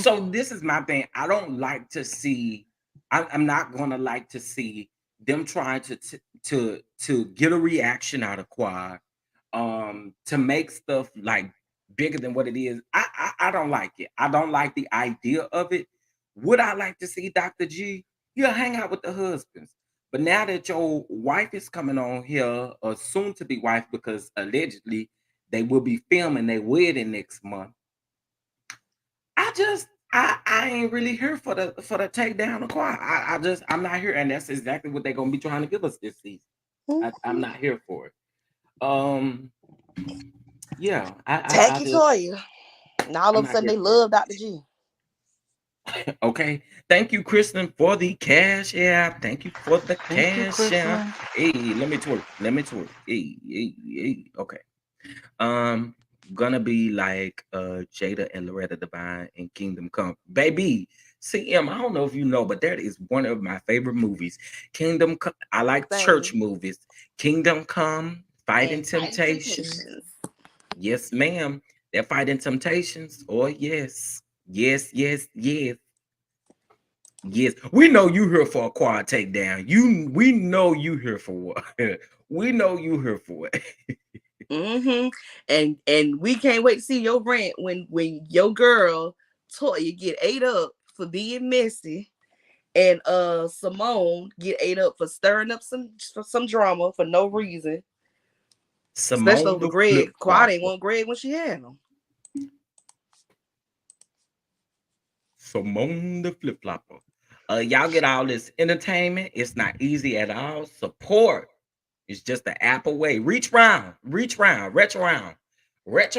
so this is my thing. I don't like to see. I'm not gonna like to see them trying to get a reaction out of Quad, to make stuff like bigger than what it is. I don't like it. I don't like the idea of it. Would I like to see Dr. G? Yeah, hang out with the husbands. But now that your wife is coming on here, or soon to be wife, because allegedly they will be filming their wedding next month. I ain't really here for the takedown of Kawhi. I'm not here, and that's exactly what they're gonna be trying to give us this season. I'm not here for it. Um, yeah, I Tacky just Toya. And all I'm of a not sudden here they for love Dr. G. it. Okay, thank you, Kristen, for the cash app. Thank you for the Thank you, cash app. Kristen. Hey, let me twerk. Let me twerk. Hey. Okay. Um, gonna be like Jada and Loretta Devine in Kingdom Come. Baby, CM, I don't know if you know, but that is one of my favorite movies. Kingdom Come. I like church Same. movies. Kingdom Come, Fighting And Fighting Temptations. Temptations. Yes, ma'am. They're Fighting Temptations. Oh, yes. Yes. Yes. We know you here for a quad takedown. We know you here for what? We know you here for it. Mm-hmm. And we can't wait to see your rant when your girl Toya get ate up for being messy, and Simone get ate up for stirring up some drama for no reason, especially Simone over the flip Greg. Quad ain't flopper. want Greg when she had him. Simone the flip flopper. Y'all get all this entertainment. It's not easy at all. Support. It's just the app away. Reach round, retch When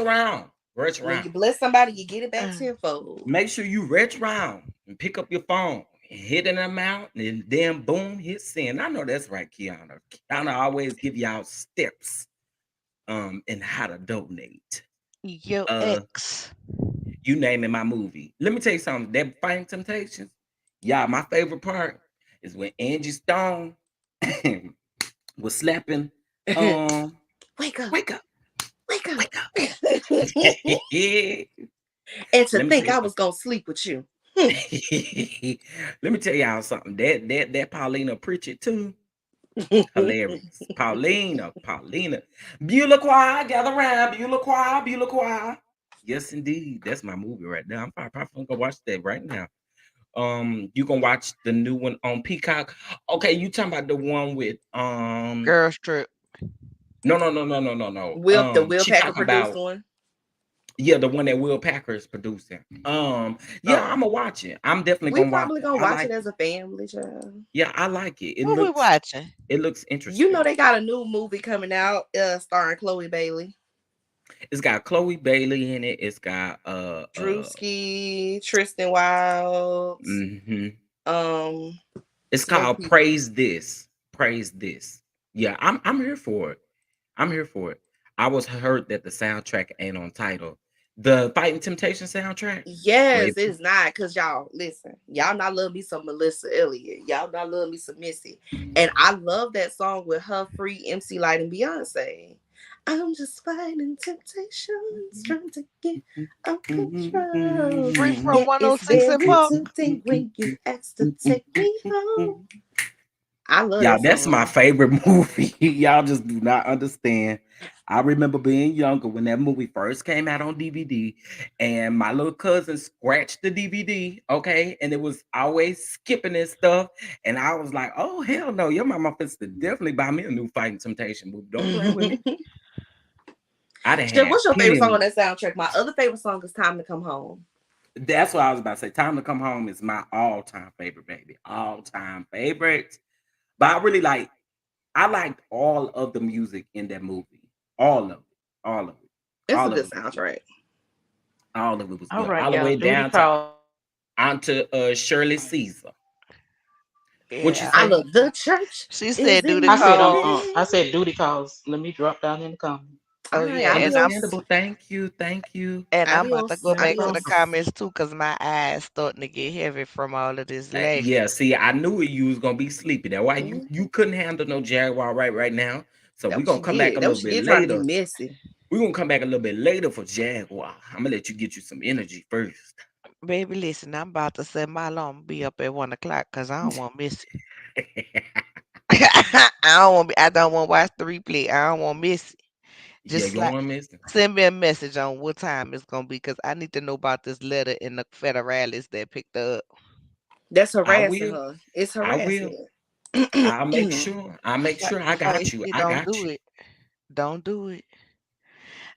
around. you bless somebody, you get it back Uh, tenfold. Make sure you retch round and pick up your phone, hit an amount, and then boom, hit send. I know that's right, Kiana. Kiana always give y'all steps in how to donate. your Uh, ex. you naming my movie. Let me tell you something. That Fighting Temptations, yeah, my favorite part is when Angie Stone was slapping. Um, Wake up, wake up, wake up. wake up. And to Let me tell think you I something. was gonna sleep with you. Hmm. Let me tell y'all something. That Paulina Pritchett too. Hilarious. Paulina. Beulah Choir, gather around. Beulah Choir. Yes, indeed. That's my movie right now. I'm probably gonna watch that right now. You can watch the new one on Peacock. Okay, you talking about the one with Girl trip. no. The Will She Packer talking produced about, one. yeah, the one that Will Packer is producing. Yeah, Oh, I'm gonna watch it. I'm definitely we gonna watch probably it. gonna I watch it like as it. a family, child. Yeah, I like it. What we watching? It looks You know interesting. they got a new movie coming out, starring Chloe Bailey, It's got Chloe Bailey in it. It's got Drewski, Tristan Wilds, mhm. um, It's some other called people. Praise This. Praise This. Yeah, I'm here for it. I'm here for it. I was hurt that the soundtrack ain't on title. The Fighting Temptation soundtrack. Yes, Wait, it's not because y'all listen. Y'all not love me some Melissa Elliott. Y'all not love me some Missy, and I love that song with her, Free, MC Light, and Beyonce. I'm just fighting temptations, trying to get out control. Free from And it's 106 and very Park. tempting when you ask to take me home. I love yeah, that that's my song. favorite movie. Y'all just do not understand. I remember being younger when that movie first came out on DVD, and my little cousin scratched the DVD, okay, and it was always skipping and stuff. And I was like, "Oh hell no, your mama fits to definitely buy me a new Fighting Temptation movie. Don't play with me." I done Steph, had what's your plenty favorite of song on movies. that soundtrack? My other favorite song is Time to Come Home. That's what I was about to say. Time to Come Home is my all-time favorite, baby. All-time favorite. But I liked all of the music in that movie. All of it. All of it. It's a All of good it was good. soundtrack. All of it was All good. right, All the y'all. way Duty down to calls. onto Shirley Caesar. What you Yeah. I say? love the church She is said do the I in said the calls. I building. said duty calls. Let me drop down in the comments. All Oh right, yeah, adios, Understandable. Thank you. Thank you. and I'm about to adios, go back to the adios. Adios. comments too, cause my eyes starting to get heavy from all of this Yeah, laughing. see, I knew you was gonna be sleepy. That's why you Mhm. couldn't handle no Jaguar right now. So That we're what gonna she come back a did. That little what she bit did. Trying to be later. messy. We're gonna come back a little bit later for Jaguar. I'm gonna let you get you some energy first. Baby, listen, I'm about to set my alarm be up at 1 o'clock because I don't want to miss it. I don't want to watch the replay. I don't want to miss it. Yeah, Just you don't like want to miss it. send me a message on what time it's gonna be because I need to know about this letter in the federalis that picked her up. That's I harassing will. her. It's I will. harassment. I'll make sure. I'll make sure I got you. You I don't got do you. it. Don't do it.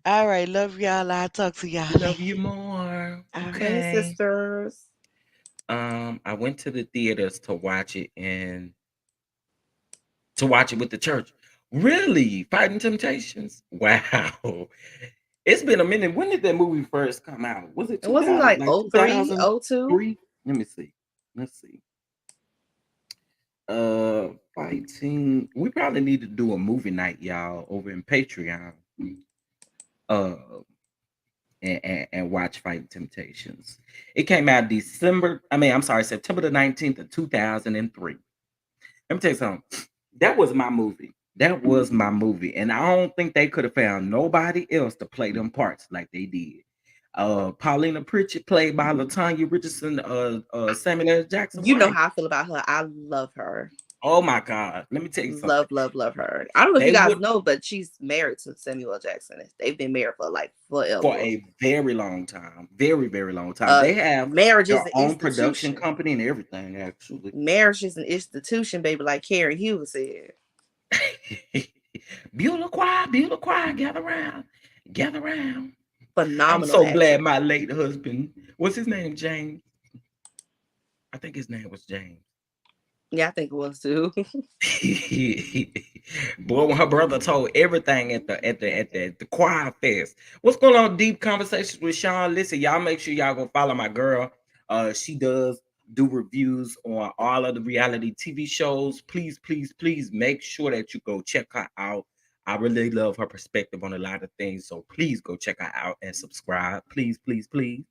All right, love y'all. I'll talk to y'all Love you later. more. All right. Hey, Okay. sisters. I went to the theaters to watch it and to watch it with the church. Really? Fighting Temptations? Wow. It's been a minute. When did that movie first come out? Was it It wasn't 2000 like like oh 03, 02. 2003? Let me see. Let's see. Fighting. We probably need to do a movie night, y'all, over in Patreon. Uh and watch Fighting Temptations. It came out I'm sorry, September the 19th of 2003. Let me tell you something. That was my movie. That was my movie. And I don't think they could have found nobody else to play them parts like they did. Paulina Pritchett played by Latanya Richardson, Samuel L. Jackson You know wife. how I feel about her. I love her. Oh my God. Let me tell you something. Love, love, love her. I don't know if you They guys would know, but she's married to Samuel L. Jackson. They've been married for like for forever. a very long time. Very, very long time. They have Marriage is their an own production institution. company and everything, actually. Marriage is an institution, baby, like Karen Hughes said. Beulah choir, gather round, gather round. I'm Phenomenal so glad actress. my late husband, what's his name, James? I think his name was James. Yeah, I think it was too. Boy, when her brother told everything at the choir fest. What's going on? Deep conversations with Sean. Listen, y'all make sure y'all go follow my girl. She does do reviews on all of the reality TV shows. Please, please, please make sure that you go check her out. I really love her perspective on a lot of things. So please go check her out and subscribe. Please, please, please.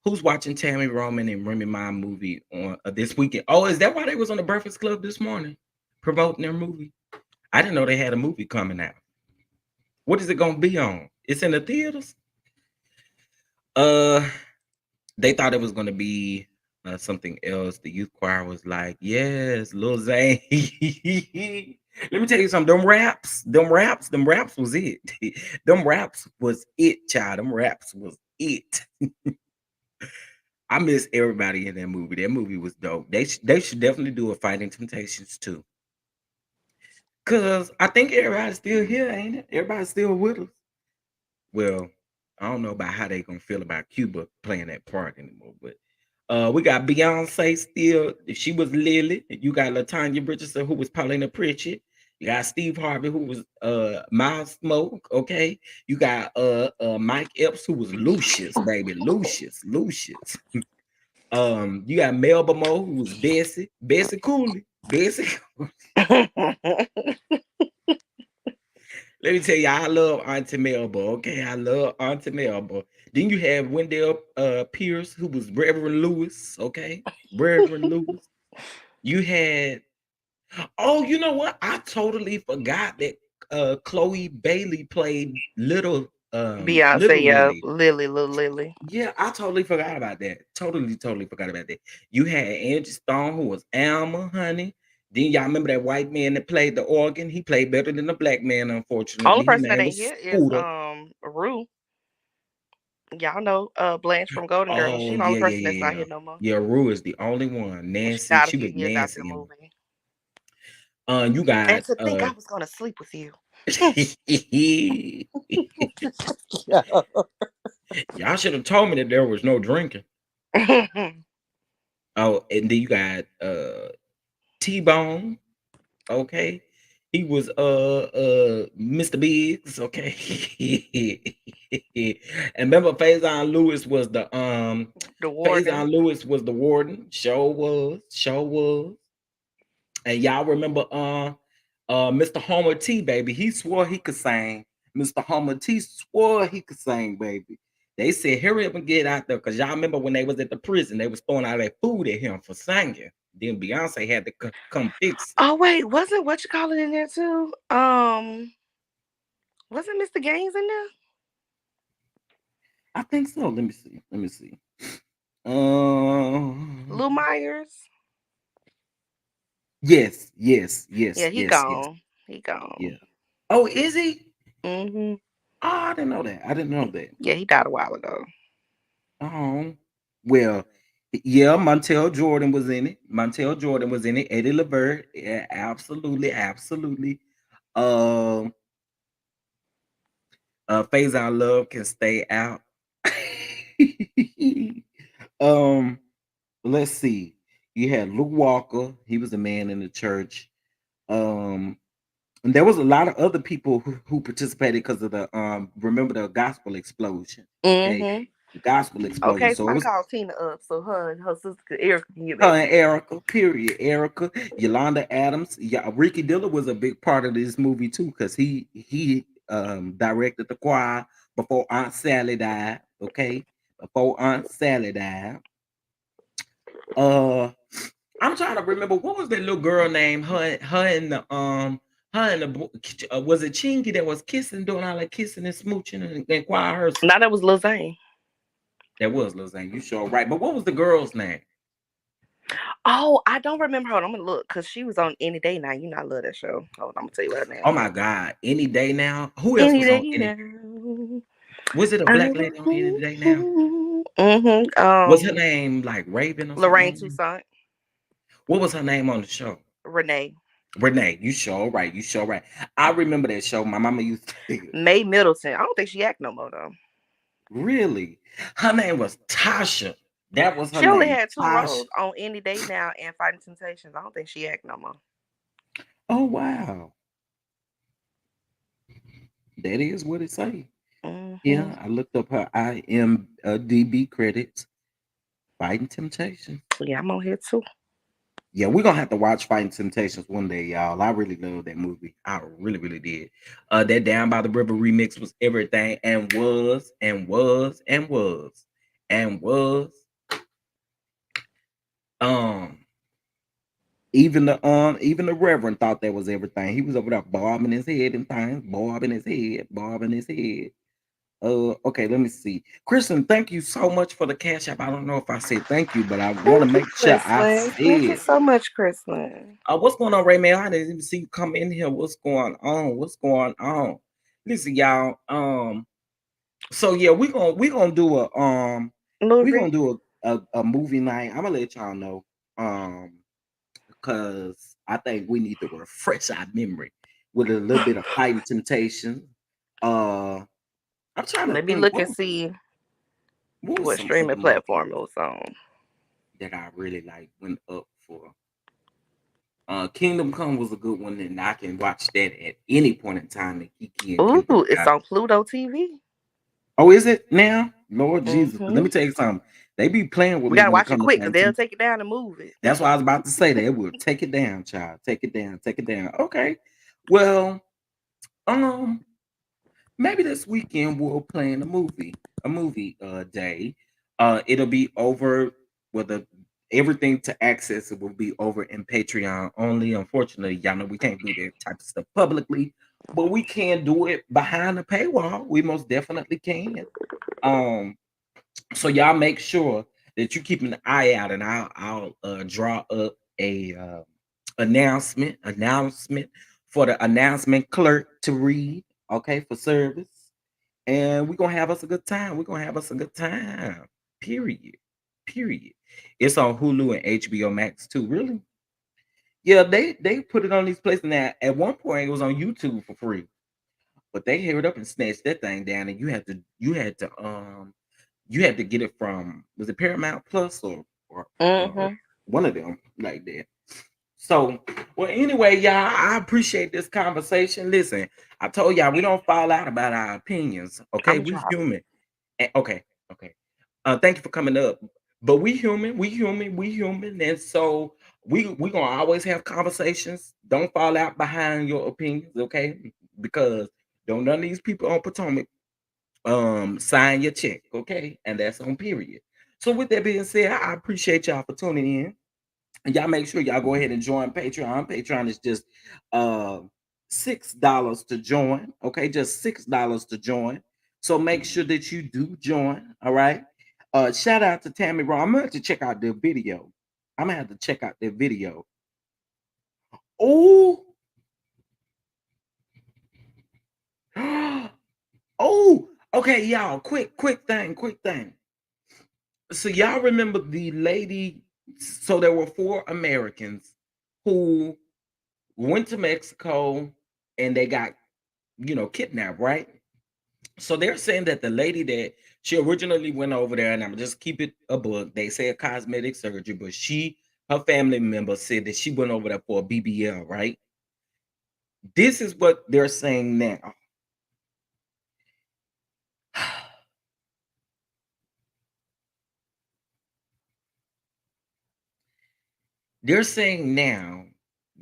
Who's watching Tammy Roman and Remy Ma movie on this weekend? Oh, is that why they was on the Breakfast Club this morning promoting their movie? I didn't know they had a movie coming out. What is it gonna be on? It's in the theaters. Uh, they thought it was gonna be something else. The youth choir was like, "Yes, Lil Zane." Let me tell you something. Them raps was it. Them raps was it, child. Them raps was it. I miss everybody in that movie. That movie was dope. They should definitely do a Fighting Temptations too. Cause I think everybody's still here, ain't it? Everybody's still with us. Well, I don't know about how they gonna feel about Cuba playing that part anymore, but we got Beyonce still. She was Lily. You got Latanya Richardson, who was Paulina Pritchett. You got Steve Harvey, who was Miles Smoke. Okay. You got Mike Epps, who was Lucius, baby. Lucius. You got Melba Moe, who was Bessie Cooley. Bessie. Let me tell you, I love Auntie Melba. Okay, I love Auntie Melba. Then you have Wendell Pierce, who was Reverend Lewis. Okay, Reverend Lewis. You had, oh, you know what? I totally forgot that Chloe Bailey played little Beyonce, yeah, Lily. Lily, little Lily. Yeah, I totally forgot about that. Totally forgot about that. You had Angie Stone, who was Alma, honey. Then y'all remember that white man that played the organ? He played better than the black man, Only unfortunately. His person that name ain't was here is Scooter. Rue. Y'all know Blanche from Golden Girls. Oh, She's the only yeah, yeah, person that's yeah, not yeah. here no more. Yeah, Rue is the only one. And she Nancy, died a she few was years after the Nancy. movie. You And got to think I was gonna sleep with you. Y'all should have told me that there was no drinking. Oh, and then you got T-Bone. Okay. He was Mr. Biggs, okay. And remember Faison Lewis was The warden. the warden. Show was. And y'all remember Mr. Homer T, baby. He swore he could sing. Mr. Homer T swore he could sing, baby. They said, hurry up and get out there. Because y'all remember when they was at the prison, they was throwing out that food at him for singing. Then Beyonce had to come fix it. Oh wait, wasn't what you call it in there too? Wasn't Mr. Gaines in there? I think so. Let me see. Lou Myers. Yes, Yeah, he gone. He gone. yeah. Oh, is he? Hmm. Oh, I didn't know that. Yeah, he died a while ago. Oh, well, yeah, Montel Jordan was in it. Eddie LeVert, yeah, absolutely, absolutely. Um, Faison Love can stay out. um, let's see. You had Luke Walker. He was a man in the church. Um, and there was a lot of other people who participated because of the remember the gospel explosion. Okay, Hmm. the gospel explosion. Okay, So it somebody was called Tina up so her and her sister Erica can get her back and together. Erica, period. Erica, Yolanda Adams. Yeah, Ricky Diller was a big part of this movie too, because he directed the choir before Aunt Sally died. Okay, before Aunt Sally died. Uh, I'm trying to remember what was that little girl name? Her and the was it Chingy that was kissing, doing all that kissing and smooching and choir her. Now that was Lil Zane. That was Lizanne. You sure right? But what was the girl's name? Oh, I don't remember her. I'm gonna look because she was on Any Day Now. You know I love that show. Hold on, I'm gonna tell you what her name Oh my was. God! Any Day Now. Who else Any was on Day Any? Now. Was it a black lady on Any Day Now? Mm-hmm. Was her name like Raven or something Lorraine like that? Toussaint. What was her name on the show? Renee. Renee. You sure right? You sure right? I remember that show. My mama used to. May Middleton. I don't think she act no more though. Really? Her name was Tasha. That was her She only name, had two Tasha. roles on Any Day Now and Fighting Temptations. I don't think she act no more. Oh wow, that is what it say. Hmm. Yeah, I looked up her IMDb credits. Fighting Temptations. Yeah, I'm on here too. Yeah, we're gonna have to watch Fighting Temptations one day, y'all. I really love that movie. I really, really did. That Down by the River remix was everything and was and was and was and was. Um, even the Reverend thought that was everything. He was over there bobbing his head and things, bobbing his head. Okay, let me see. Kristen, thank you so much for the cash app. I don't know if I said thank you, but I want to Thank you, make sure I Chrislyn. Thank you said. so much, Chrislyn. What's going on, Ray Man? I didn't even see you come in here. What's going on? What's going on? Listen, y'all. So yeah, we gonna do Movie. a movie night. I'm gonna let y'all know. Because I think we need to refresh our memory with a little bit of Fighting Temptation. Uh, I'm trying to Let me think look and see what was what some streaming other movies platform it was on. that I really like went up for. Kingdom Come was a good one, and I can watch that at any point in time. And Kiki and Ooh, Kimberly it's got. on Pluto TV. Oh, is it now? Lord Jesus, 'cause let Hmm. me tell you something. They be playing with We me gotta when it watch it comes to quick because Fighting they'll Temptation. take it down and move it. That's what I was about to say. They will take it down, child. Take it down. Take it down. Okay. Well, um, maybe this weekend we'll plan a movie day. It'll be over with the everything to access it will be over in Patreon only. Unfortunately, y'all know we can't do that type of stuff publicly, but we can do it behind the paywall. We most definitely can. Um, so y'all make sure that you keep an eye out, and I'll draw up a announcement for the announcement clerk to read. Okay, for service, and we're gonna have us a good time. We're gonna have us a good time. Period. Period. It's on Hulu and HBO Max too. Really? Yeah, they put it on these places now. At one point, it was on YouTube for free. but they hurried up and snatched that thing down, and you had to get it from, was it Paramount Plus or Mm-hmm. one of them like that. So, well, anyway, y'all, I appreciate this conversation. Listen, I told y'all we don't fall out about our opinions. Okay, I'm we drop. human. Okay, okay. Thank you for coming up. But we human, we human, and so we gonna always have conversations. Don't fall out behind your opinions, okay? Because don't none of these people on Potomac sign your check, okay? And that's on period. So with that being said, I appreciate y'all for tuning in. And y'all make sure y'all go ahead and join Patreon. Patreon is just uh $6 to join. Okay, just $6 to join. So make sure that you do join. All right. Shout out to Tammy Raw. I'm gonna have to check out their video. I'm gonna have to check out their video. Oh, oh, okay, y'all. Quick thing. So y'all remember the lady? So there were 4 Americans who went to Mexico and they got, kidnapped, right? So they're saying that the lady that she originally went over there, and I'm just keep it a book. They say a cosmetic surgery, but her family member said that she went over there for a BBL, right? This is what they're saying now. They're saying now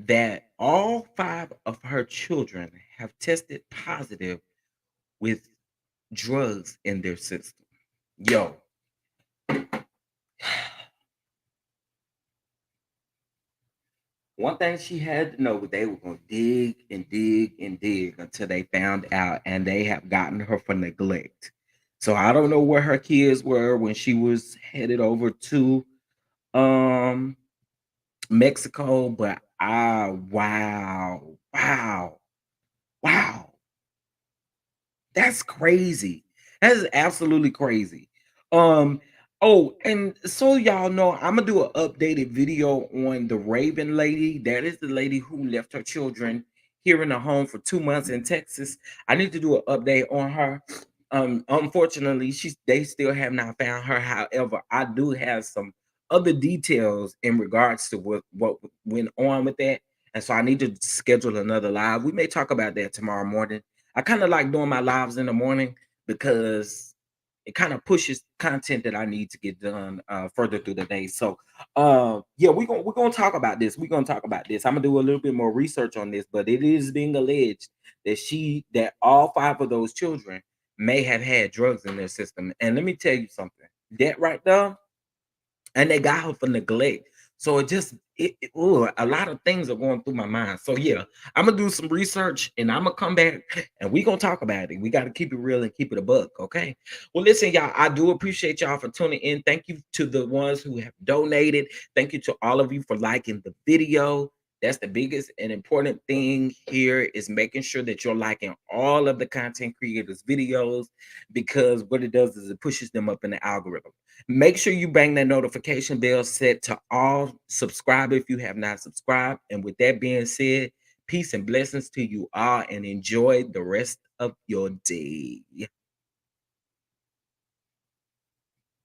that all 5 of her children have tested positive with drugs in their system. Yo, one thing she had to know, they were going to dig and dig and dig until they found out, and they have gotten her for neglect. So I don't know where her kids were when she was headed over to um Mexico, but wow, that's crazy. That is absolutely crazy. Um, oh, and so y'all know, I'm gonna do an updated video on the Raven lady. That is the lady who left her children here in the home for 2 months in Texas. I need to do an update on her. Unfortunately, they still have not found her. However, I do have some other details in regards to what went on with that. And so I need to schedule another live. We may talk about that tomorrow morning. I kind of like doing my lives in the morning because it kind of pushes content that I need to get done further through the day. So yeah, we're gonna talk about this. We're gonna talk about this. I'm gonna do a little bit more research on this, but it is being alleged that all 5 of those children may have had drugs in their system. And let me tell you something. That right there, and they got her for neglect. So a lot of things are going through my mind. So yeah, I'm gonna do some research and I'm gonna come back and we gonna talk about it. We got to keep it real and keep it a buck. Okay. Well, listen, y'all, I do appreciate y'all for tuning in. Thank you to the ones who have donated. Thank you to all of you for liking the video. That's the biggest and important thing here is making sure that you're liking all of the content creators' videos, because what it does is it pushes them up in the algorithm. Make sure you bang that notification bell set to all. Subscribe if you have not subscribed. And with that being said, peace and blessings to you all and enjoy the rest of your day.